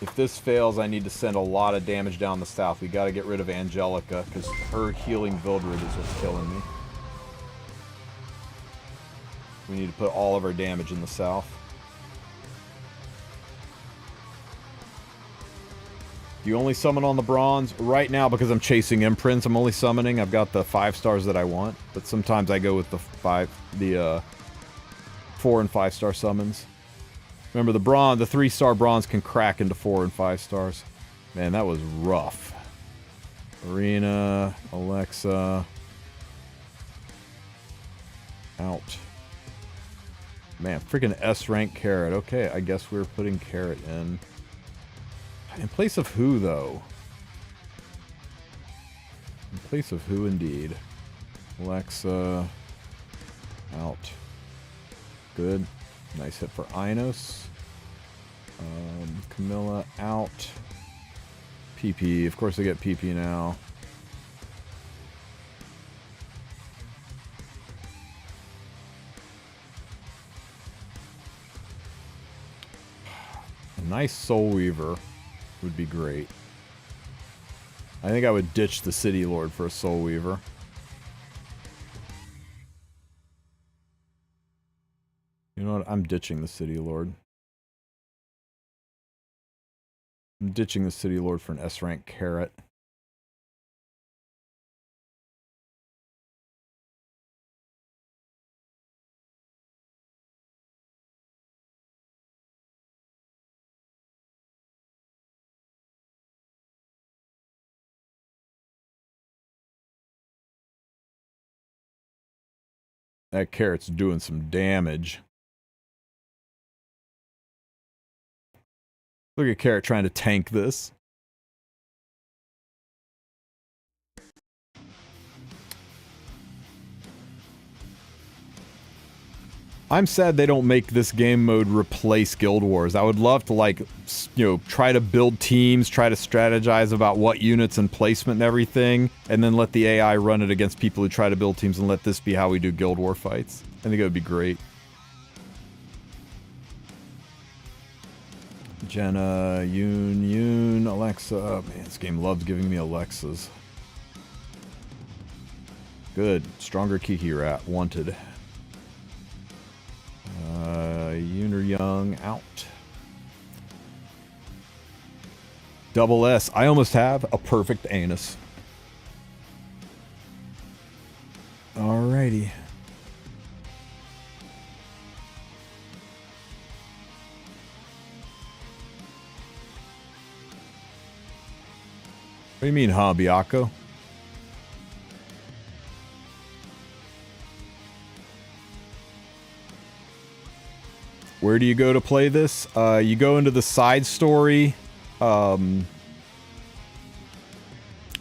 If this fails, I need to send a lot of damage down the south. We got to get rid of Angelica, because her healing Vildred is what's killing me. We need to put all of our damage in the south. Do you only summon on the bronze? Right now, because I'm chasing imprints, I'm only summoning. I've got the 5 stars that I want, but sometimes I go with the 4 and 5 star summons. Remember, the 3-star bronze can crack into 4 and 5 stars. Man, that was rough. Arena, Alexa. Out. Man, freaking S rank carrot. Okay, I guess we're putting carrot in. In place of who, though? In place of who, indeed. Alexa. Out. Good. Nice hit for Inos. Camilla out. PP. Of course I get PP now. A nice Soul Weaver would be great. I think I would ditch the City Lord for a Soul Weaver. You know what? I'm ditching the City Lord. I'm ditching the City Lord for an S-rank carrot. That carrot's doing some damage. Look at Carrot trying to tank this. I'm sad they don't make this game mode replace Guild Wars. I would love to, like, you know, try to build teams, try to strategize about what units and placement and everything, and then let the AI run it against people who try to build teams and let this be how we do Guild War fights. I think it would be great. Jenna, Yoon, Alexa. Man, this game loves giving me Alexas. Good. Stronger Kiki Rat. Wanted. Yoon or Young. Out. Double S. I almost have a perfect anus. Alrighty. What do you mean, huh, Biako? Where do you go to play this? You go into the side story, and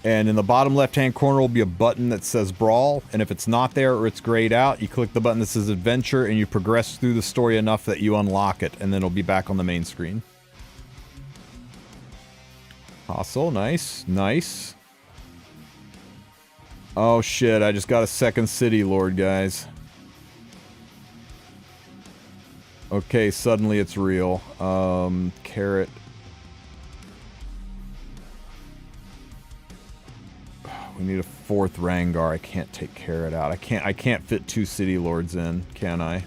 in the bottom left-hand corner will be a button that says Brawl, and if it's not there or it's grayed out, you click the button that says Adventure, and you progress through the story enough that you unlock it, and then it'll be back on the main screen. Hustle, nice, nice. Oh shit, I just got a second City Lord, guys. Okay, suddenly it's real. Carrot. We need a 4th Rangar. I can't take Carrot out. I can't fit 2 City Lords in, can I?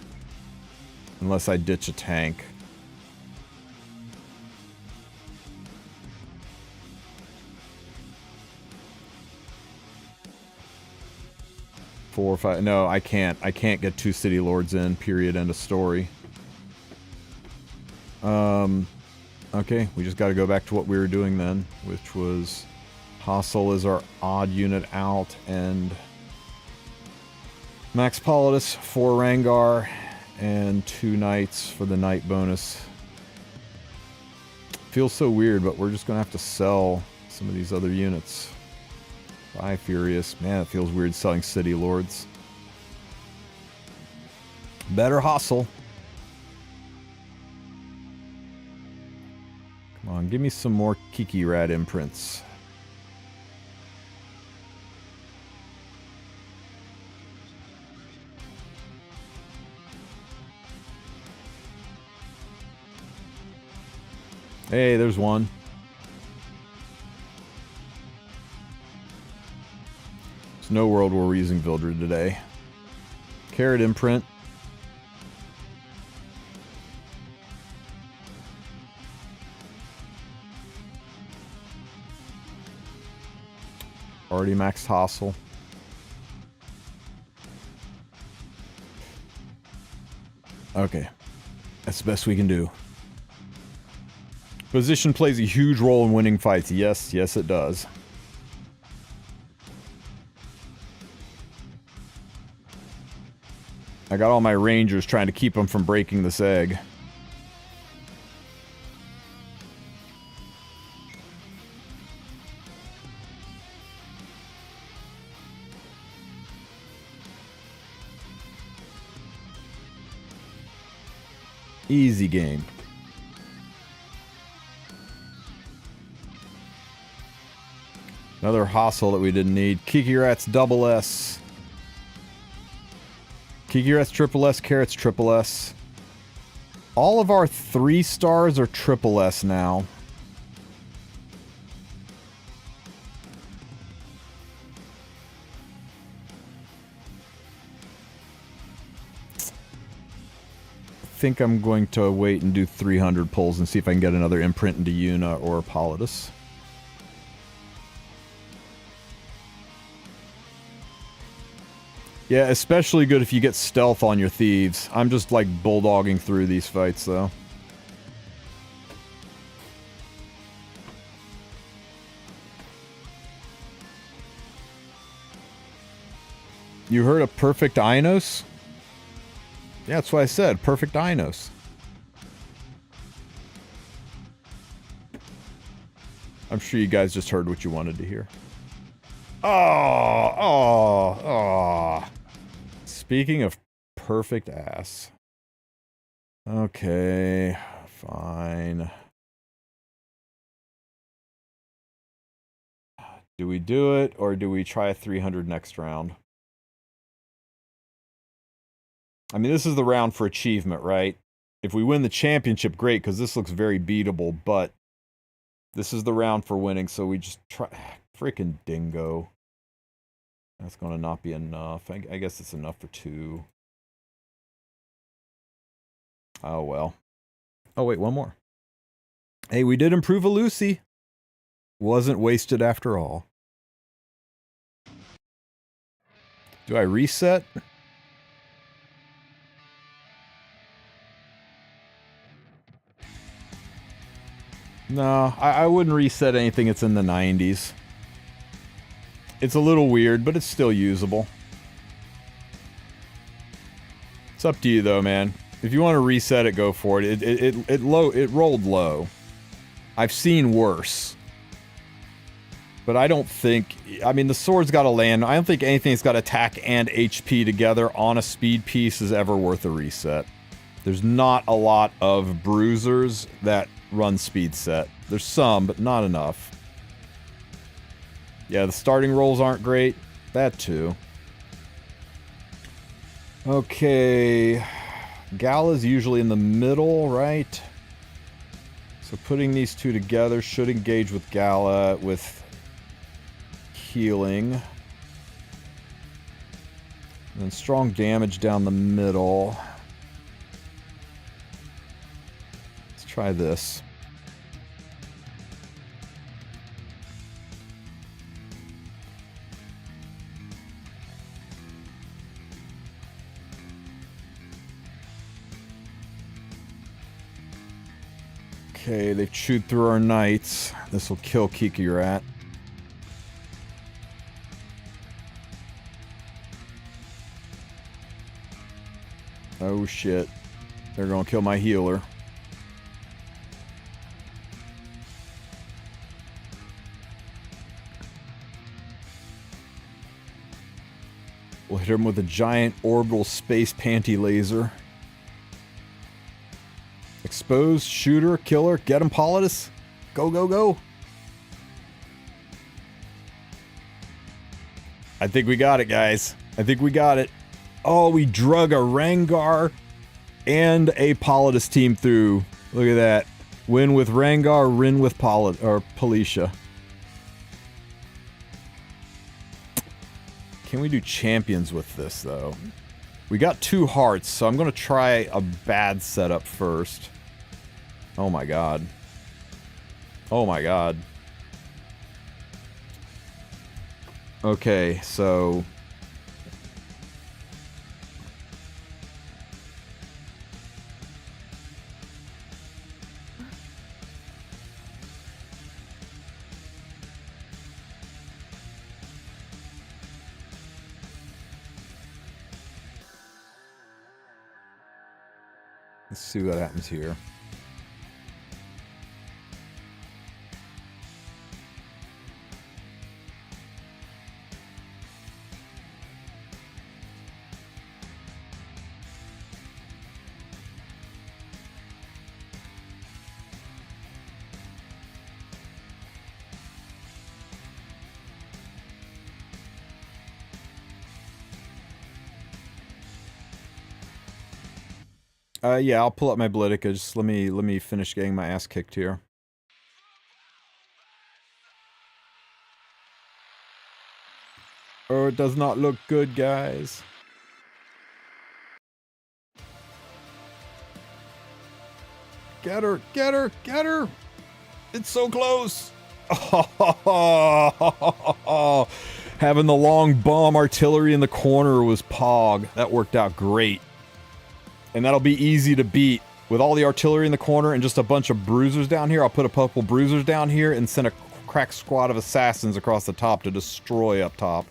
Unless I ditch a tank. Four or 5. No, I can't. I can't get 2 City Lords in. Period. End of story. Okay, we just got to go back to what we were doing then, which was Hustle is our odd unit out, and Max Politis, 4 Rangar, and 2 Knights for the Knight bonus. Feels so weird, but we're just gonna have to sell some of these other units. Bye, Furious. Man, it feels weird selling City Lords. Better hustle. Come on, give me some more Kiki Rat imprints. Hey, there's one. There's no world where we're using Vildred today. Carrot imprint. Already maxed hustle. Okay. That's the best we can do. Position plays a huge role in winning fights. Yes, yes it does. I got all my rangers trying to keep them from breaking this egg. Easy game. Another hustle that we didn't need. Kiki Rats double S. Kiki Rats triple S, Carrots triple S. All of our 3 stars are triple S now. I think I'm going to wait and do 300 pulls and see if I can get another imprint into Yuna or Politis. Yeah, especially good if you get stealth on your thieves. I'm just like bulldogging through these fights though. You heard of perfect Inos? Yeah, that's what I said. Perfect Inos. I'm sure you guys just heard what you wanted to hear. Oh. Speaking of perfect ass. Okay, fine. Do we do it, or do we try a 300 next round? I mean, this is the round for achievement, right? If we win the championship, great, because this looks very beatable, but this is the round for winning, so we just try... Freaking dingo. That's going to not be enough. I guess it's enough for 2. Oh, well. Oh, wait, one more. Hey, we did improve a Lucy. Wasn't wasted after all. Do I reset? No, I wouldn't reset anything that's in the 90s. It's a little weird, but it's still usable. It's up to you though, man. If you want to reset it, go for it. It rolled low. I've seen worse. But I don't think... I mean, the sword's got to land. I don't think anything that's got attack and HP together on a speed piece is ever worth a reset. There's not a lot of bruisers that run speed set. There's some, but not enough. Yeah, the starting rolls aren't great. That too. Okay. Gala's usually in the middle, right? So putting these two together should engage with Gala with healing. And then strong damage down the middle. Let's try this. Okay, they've chewed through our knights. This will kill Kiki Rat. Oh shit. They're gonna kill my healer. We'll hit him with a giant orbital space panty laser. Exposed, shooter, killer, get him, Politis. Go, go, go. I think we got it, guys. I think we got it. Oh, we drug a Rengar and a Politis team through. Look at that. Win with Rengar, win with Politia. Can we do champions with this, though? We got 2 hearts, so I'm going to try a bad setup first. Oh my god. Oh my god. Okay, so... let's see what happens here. Yeah, I'll pull up my Blitica. Just let me finish getting my ass kicked here. Oh, it does not look good, guys. Get her, get her, get her! It's so close! Oh, having the long bomb artillery in the corner was Pog. That worked out great. And that'll be easy to beat. With all the artillery in the corner and just a bunch of bruisers down here, I'll put a couple bruisers down here and send a crack squad of assassins across the top to destroy up top.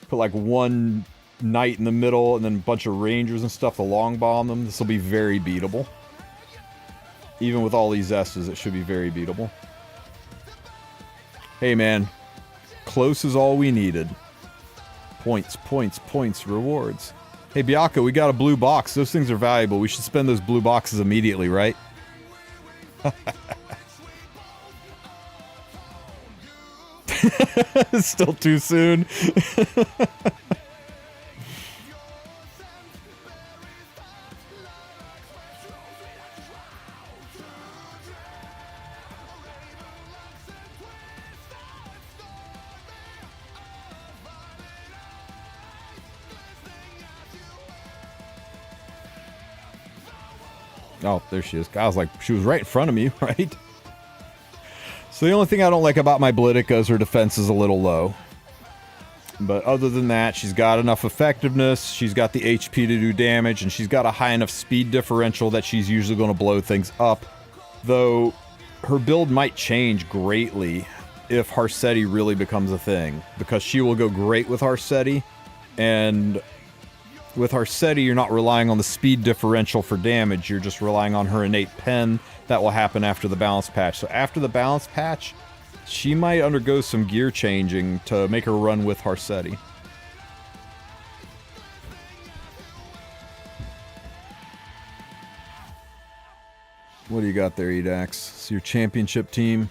Put like one knight in the middle and then a bunch of rangers and stuff to long bomb them. This will be very beatable. Even with all these S's, it should be very beatable. Hey man, close is all we needed. Points, points, points, rewards. Hey, Baka, we got a blue box. Those things are valuable. We should spend those blue boxes immediately, right? Still too soon. Oh, there she is. I was like, she was right in front of me, right? So the only thing I don't like about my Blitica is her defense is a little low. But other than that, she's got enough effectiveness, she's got the HP to do damage, and she's got a high enough speed differential that she's usually going to blow things up. Though, her build might change greatly if Harsetti really becomes a thing. Because she will go great with Harsetti, and... with Harsetti, you're not relying on the speed differential for damage, you're just relying on her innate pen. That will happen after the balance patch. So after the balance patch, she might undergo some gear changing to make her run with Harsetti. What do you got there, Edax? It's your championship team.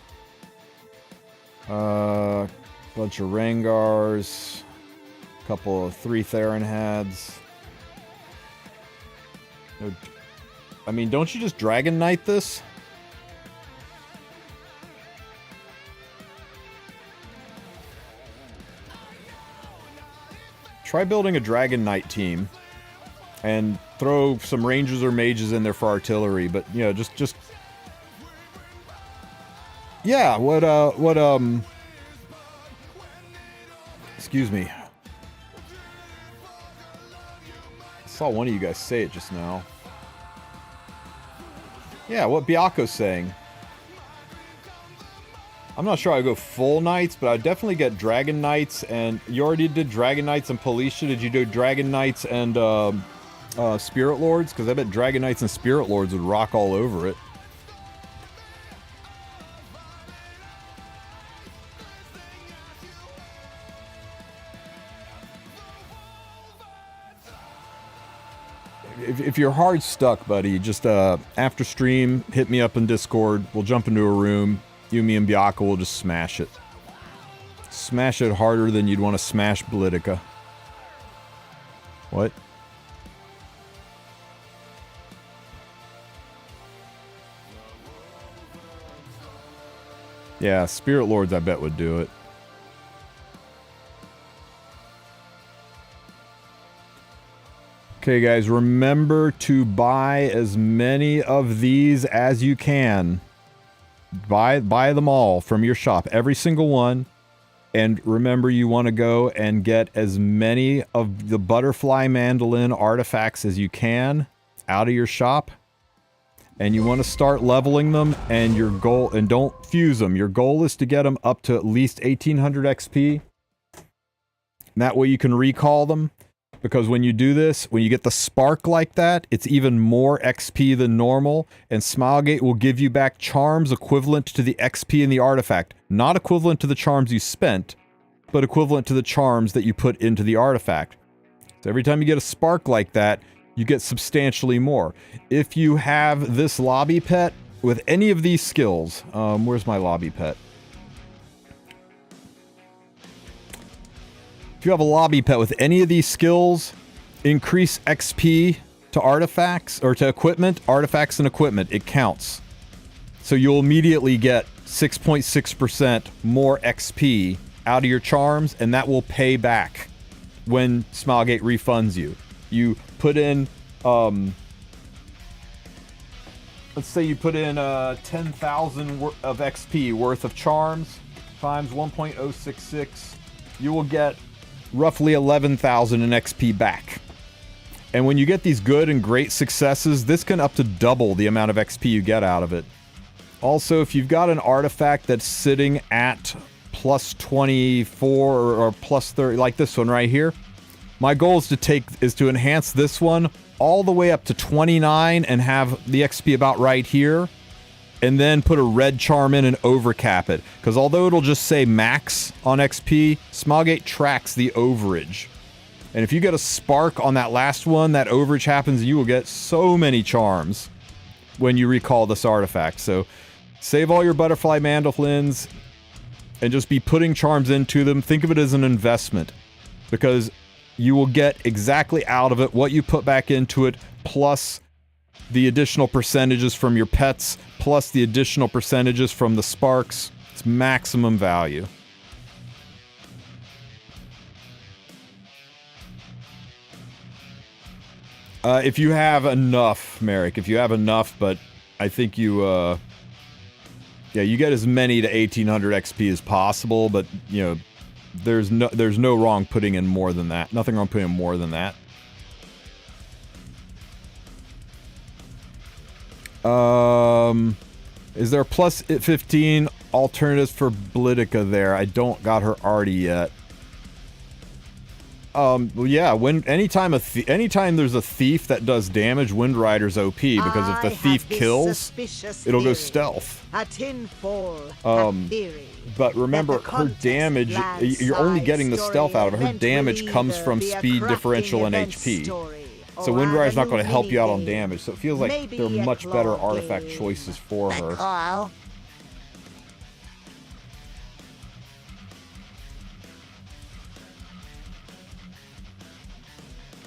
Bunch of Rengars. Couple of 3 Theron heads. I mean, don't you just Dragon Knight this? Try building a Dragon Knight team. And throw some Rangers or Mages in there for artillery, but, you know, just... yeah, excuse me. I saw one of you guys say it just now. Yeah, what Byako's saying. I'm not sure I'd go full Knights, but I'd definitely get Dragon Knights, and you already did Dragon Knights and Politia. Did you do Dragon Knights and Spirit Lords? Because I bet Dragon Knights and Spirit Lords would rock all over it. if you're hard stuck, buddy, just after stream, hit me up in Discord. We'll jump into a room. You, me, and Baka will just smash it. Smash it harder than you'd want to smash Politica. What? Yeah, Spirit Lords I bet would do it. Okay, guys, remember to buy as many of these as you can. Buy them all from your shop, every single one. And remember, you want to go and get as many of the butterfly mandolin artifacts as you can out of your shop. And you want to start leveling them, and your goal, and don't fuse them. Your goal is to get them up to at least 1800 XP. And that way you can recall them. Because when you do this, when you get the spark like that, it's even more XP than normal, and Smilegate will give you back charms equivalent to the XP in the artifact. Not equivalent to the charms you spent, but equivalent to the charms that you put into the artifact. So every time you get a spark like that, you get substantially more. If you have this lobby pet with any of these skills, where's my lobby pet? If you have a lobby pet with any of these skills, increase XP to artifacts, or to equipment, artifacts and equipment, it counts. So you'll immediately get 6.6% more XP out of your charms, and that will pay back when Smilegate refunds you. You put in, let's say you put in 10,000 of XP worth of charms times 1.066, you will get roughly 11,000 in XP back. And when you get these good and great successes, this can up to double the amount of XP you get out of it. Also, if you've got an artifact that's sitting at plus 24 or plus 30, like this one right here, my goal is to enhance this one all the way up to 29 and have the XP about right here, and then put a red charm in and overcap it. Because although it'll just say max on XP, Smilegate tracks the overage. And if you get a spark on that last one, that overage happens and you will get so many charms when you recall this artifact. So save all your butterfly mandolins and just be putting charms into them. Think of it as an investment, because you will get exactly out of it what you put back into it, plus the additional percentages from your pets, plus the additional percentages from the sparks. It's maximum value. If you have enough, Merrick, if you have enough, but I think you, yeah, you get as many to 1800 XP as possible, but, you know, there's no wrong putting in more than that. Nothing wrong putting in more than that. Is there a plus 15 alternatives for Politica there? I don't got her arty yet. Well, yeah, anytime there's a thief that does damage, Wind Rider's OP, because if the thief kills, it'll go stealth. But remember, her damage, you're only getting the stealth out of it. Her damage comes from speed differential and HP. So Wind Rider's not going to help you out on damage, so it feels like there are much better artifact choices for her.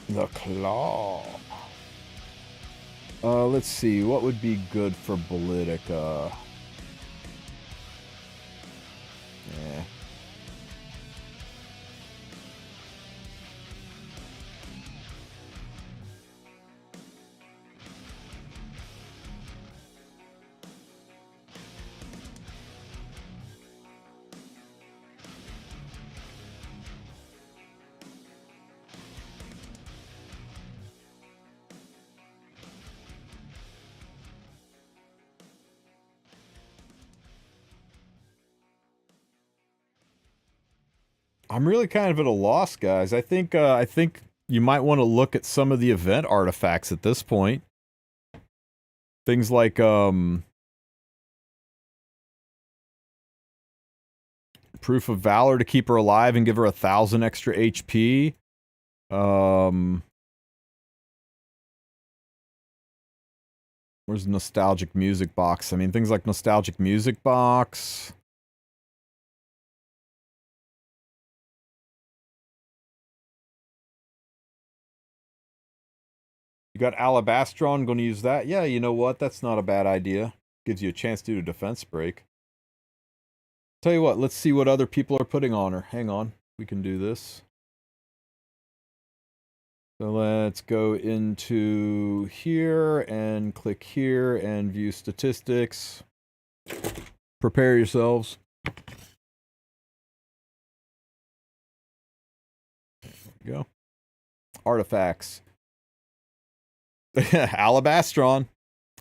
The Claw. Let's see, what would be good for Politica? Yeah. I'm really kind of at a loss, guys. I think you might want to look at some of the event artifacts at this point. Things like Proof of Valor to keep her alive and give her 1,000 extra HP. Where's Nostalgic Music Box? I mean, things like Nostalgic Music Box. You got Alabastron, gonna use that? Yeah, you know what? That's not a bad idea. Gives you a chance to do a defense break. Tell you what, let's see what other people are putting on her. Hang on, we can do this. So let's go into here and click here and view statistics. Prepare yourselves. There we go. Artifacts. Alabastron.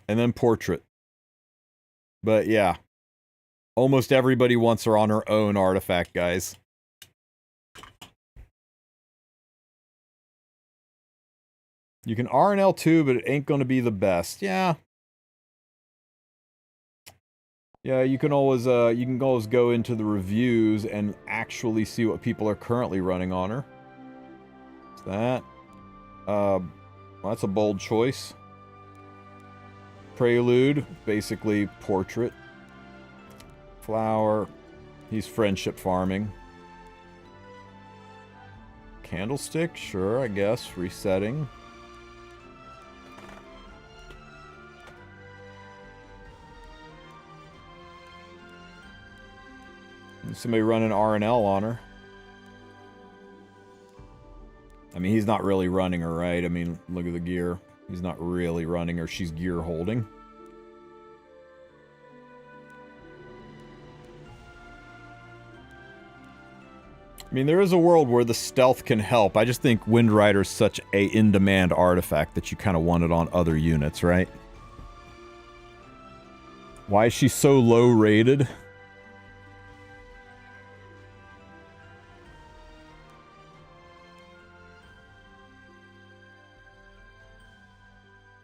And then portrait. But yeah. Almost everybody wants her on her own artifact, guys. You can RNL too, but it ain't going to be the best. Yeah. Yeah, you can always go into the reviews and actually see what people are currently running on her. What's that? Well, that's a bold choice. Prelude, basically portrait. Flower, he's friendship farming. Candlestick, sure, I guess. Resetting. Somebody running RNL on her. I mean, he's not really running her, right? I mean, look at the gear. He's not really running her. She's gear holding. I mean, there is a world where the stealth can help. I just think Wind Rider is such a in-demand artifact that you kind of want it on other units, right? Why is she so low rated?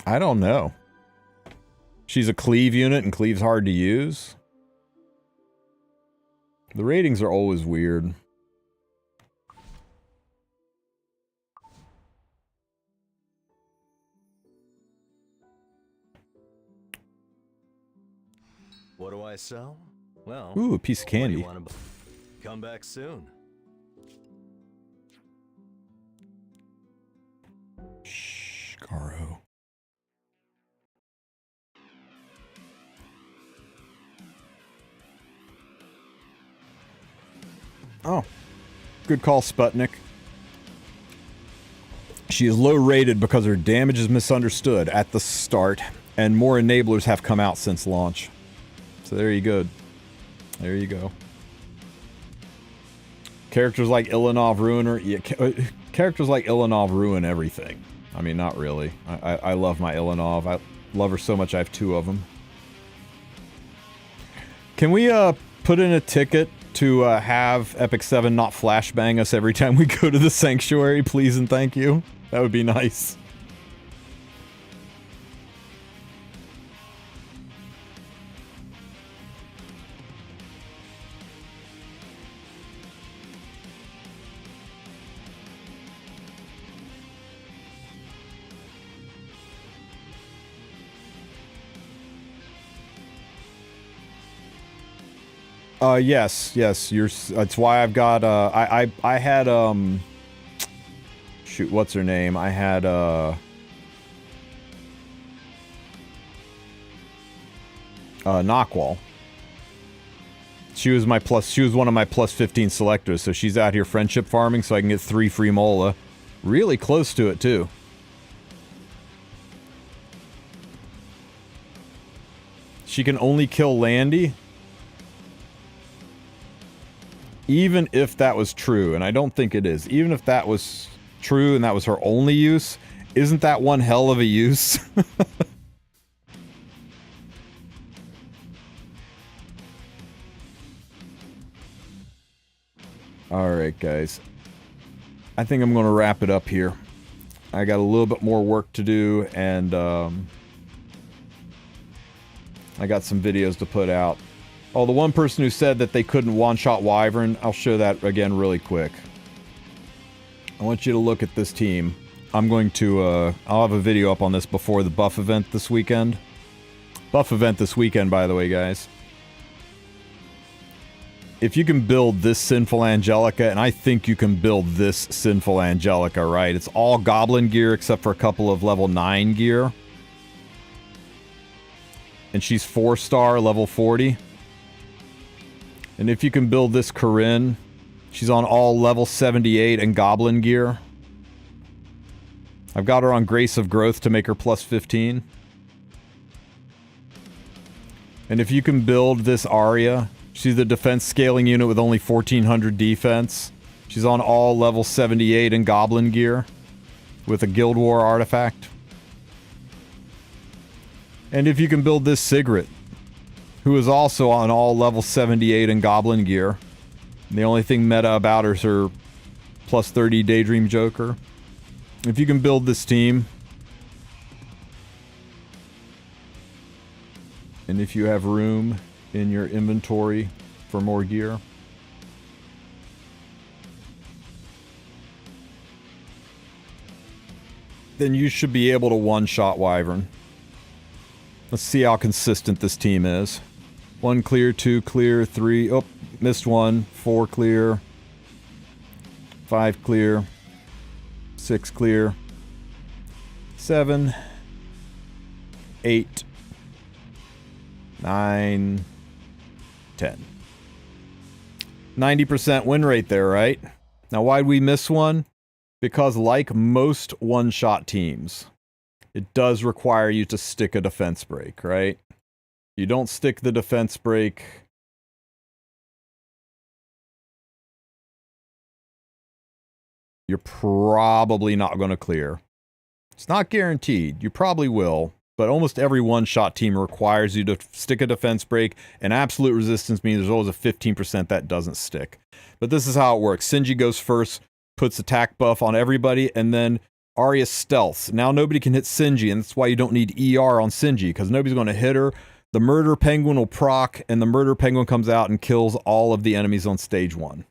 I don't know. She's a cleave unit and cleave's hard to use. The ratings are always weird. What do I sell? Well, ooh, a piece of candy. Come back soon. Shh, Garo. Oh, good call, Sputnik. She is low rated because her damage is misunderstood at the start, and more enablers have come out since launch. So there you go. There you go. Characters like Ilanov ruin her. Yeah, characters like Ilanov ruin everything. I mean, not really. I love my Ilanov. I love her so much I have 2 of them. Can we put in a ticket to have Epic 7 not flashbang us every time we go to the Sanctuary, please and thank you? That would be nice. Yes, that's why I've got, I had, shoot, what's her name? I had, Knockwall. She was one of my plus 15 selectors, so she's out here friendship farming so I can get 3 free Mola. Really close to it, too. She can only kill Landy. Even if that was true, and I don't think it is, even if that was true and that was her only use, isn't that one hell of a use? Alright, guys. I think I'm going to wrap it up here. I got a little bit more work to do, and I got some videos to put out. Oh, the one person who said that they couldn't one-shot Wyvern, I'll show that again really quick. I want you to look at this team. I'm going to, I'll have a video up on this before the buff event this weekend. Buff event this weekend, by the way, guys. If you can build this Sinful Angelica, and I think you can build this Sinful Angelica, right? It's all Goblin gear except for a couple of level 9 gear. And she's 4-star, level 40. And if you can build this Corinne, she's on all level 78 and Goblin gear. I've got her on Grace of Growth to make her plus 15. And if you can build this Arya, she's the defense scaling unit with only 1400 defense. She's on all level 78 and Goblin gear with a Guild War artifact. And if you can build this Sigrid, who is also on all level 78 and Goblin gear. And the only thing meta about her is her plus 30 Daydream Joker. If you can build this team, and if you have room in your inventory for more gear, then you should be able to one-shot Wyvern. Let's see how consistent this team is. 1 clear, 2 clear, 3... Oh, missed one. 4 clear. 5 clear. 6 clear. 7. 8. 9. 10. 90% win rate there, right? Now, why'd we miss one? Because like most one-shot teams, it does require you to stick a defense break, right? You don't stick the defense break, you're probably not going to clear. It's not guaranteed. You probably will, but almost every one-shot team requires you to stick a defense break, and absolute resistance means there's always a 15% that doesn't stick. But this is how it works. Sinji goes first, puts attack buff on everybody, and then Arya stealths. Now nobody can hit Sinji, and that's why you don't need ER on Sinji, because nobody's going to hit her. The Murder Penguin will proc, and the Murder Penguin comes out and kills all of the enemies on stage 1.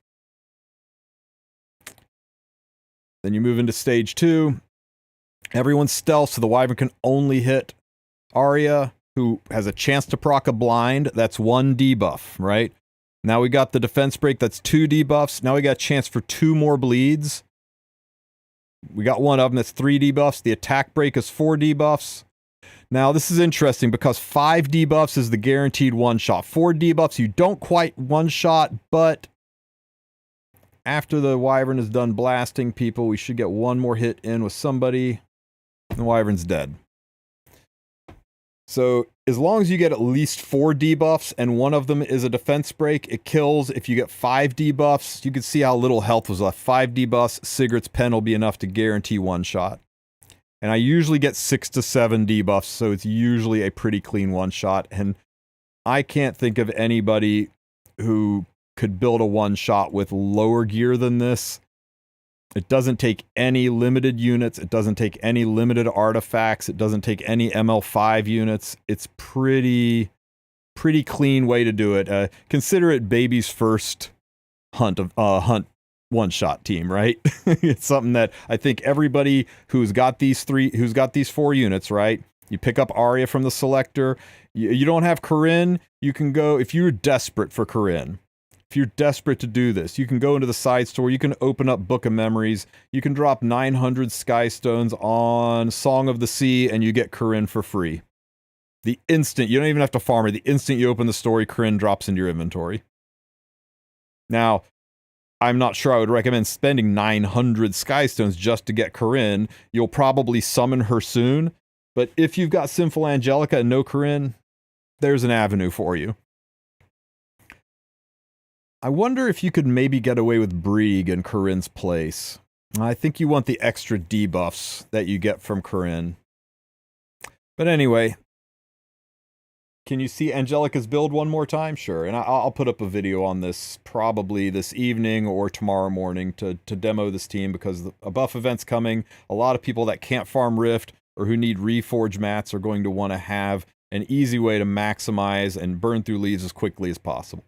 Then you move into stage 2. Everyone's stealth, so the Wyvern can only hit Arya, who has a chance to proc a blind. That's 1 debuff, right? Now we got the defense break, that's 2 debuffs. Now we got a chance for 2 more bleeds. We got one of them that's 3 debuffs. The attack break is 4 debuffs. Now this is interesting because 5 debuffs is the guaranteed one-shot. 4 debuffs you don't quite one-shot, but after the Wyvern is done blasting people, we should get one more hit in with somebody, and the Wyvern's dead. So as long as you get at least 4 debuffs and one of them is a defense break, it kills. If you get 5 debuffs, you can see how little health was left. 5 debuffs, Sigrid's pen will be enough to guarantee one shot. And I usually get 6 to 7 debuffs, so it's usually a pretty clean one shot. And I can't think of anybody who could build a one shot with lower gear than this. It doesn't take any limited units. It doesn't take any limited artifacts. It doesn't take any ML5 units. It's pretty clean way to do it. Consider it baby's first hunt one-shot team, right? It's something that I think everybody who's got these 4 units, right? You pick up Arya from the selector. You don't have Corinne. You can go, if you're desperate for Corinne, if you're desperate to do this, you can go into the side store. You can open up Book of Memories. You can drop 900 Sky Stones on Song of the Sea, and you get Corinne for free. The instant, you don't even have to farm her. The instant you open the story, Corinne drops into your inventory. Now, I'm not sure I would recommend spending 900 Sky Stones just to get Corinne. You'll probably summon her soon. But if you've got Sinful Angelica and no Corinne, there's an avenue for you. I wonder if you could maybe get away with Brieg in Corinne's place. I think you want the extra debuffs that you get from Corinne. But anyway, can you see Angelica's build one more time? Sure, and I'll put up a video on this probably this evening or tomorrow morning to demo this team, because a buff event's coming. A lot of people that can't farm Rift or who need Reforge mats are going to want to have an easy way to maximize and burn through leaves as quickly as possible.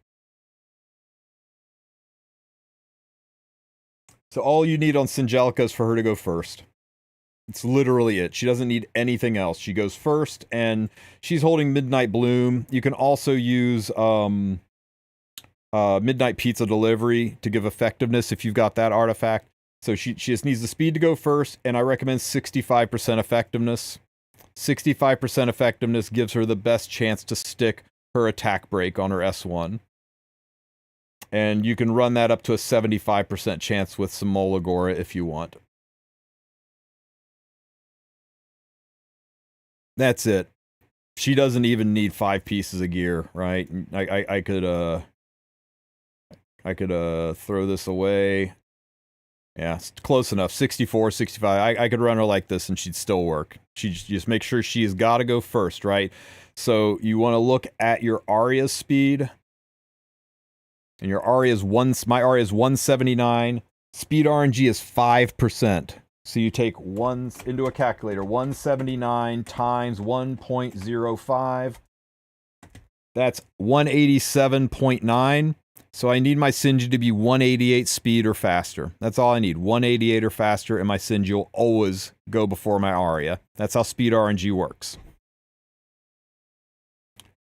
So all you need on Singelica is for her to go first. It's literally it. She doesn't need anything else. She goes first, and she's holding Midnight Bloom. You can also use Midnight Pizza Delivery to give effectiveness if you've got that artifact. So she just needs the speed to go first, and I recommend 65% effectiveness. 65% effectiveness gives her the best chance to stick her attack break on her S1. And you can run that up to a 75% chance with some Molagora if you want. That's it. She doesn't even need 5 pieces of gear, right? I could throw this away. Yeah, it's close enough. 64, 65. I could run her like this and she'd still work. She just make sure she's got to go first, right? So you want to look at your Arya's speed. And your Arya's my Arya is 179. Speed RNG is 5%. So you take into a calculator, 179 times 1.05. That's 187.9. So I need my Sinji to be 188 speed or faster. That's all I need, 188 or faster, and my Sinji will always go before my Arya. That's how speed RNG works.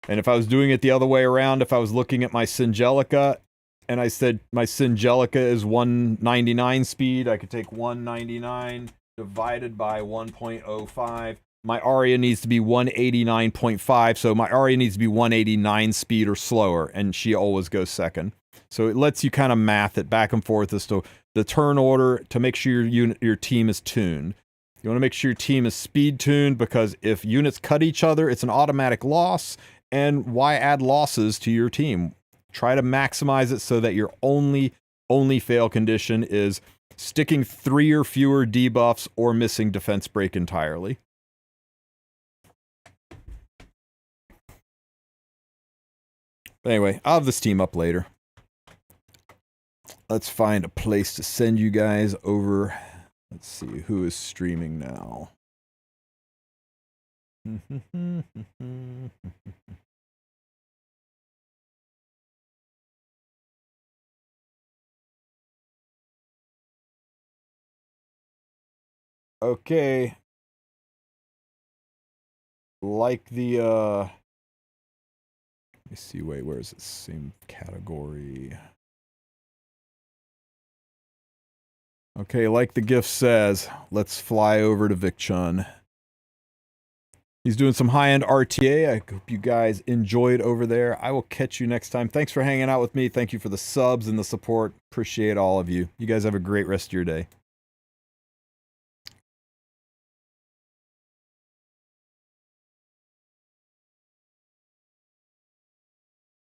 And if I was doing it the other way around, if I was looking at my Singelica, and I said my Singelica is 199 speed, I could take 199 divided by 1.05. My Arya needs to be 189.5, so my Arya needs to be 189 speed or slower, and she always goes second. So it lets you kind of math it back and forth as to the turn order to make sure your team is tuned. You want to make sure your team is speed tuned, because if units cut each other, it's an automatic loss, and why add losses to your team? Try to maximize it so that your only fail condition is sticking 3 or fewer debuffs or missing defense break entirely. But anyway, I'll have this team up later. Let's find a place to send you guys over. Let's see who is streaming now. Okay. Like the, let me see, wait, where is it? Same category. Okay, like the gift says, let's fly over to Vic Chun. He's doing some high-end RTA. I hope you guys enjoyed over there. I will catch you next time. Thanks for hanging out with me. Thank you for the subs and the support. Appreciate all of you. You guys have a great rest of your day.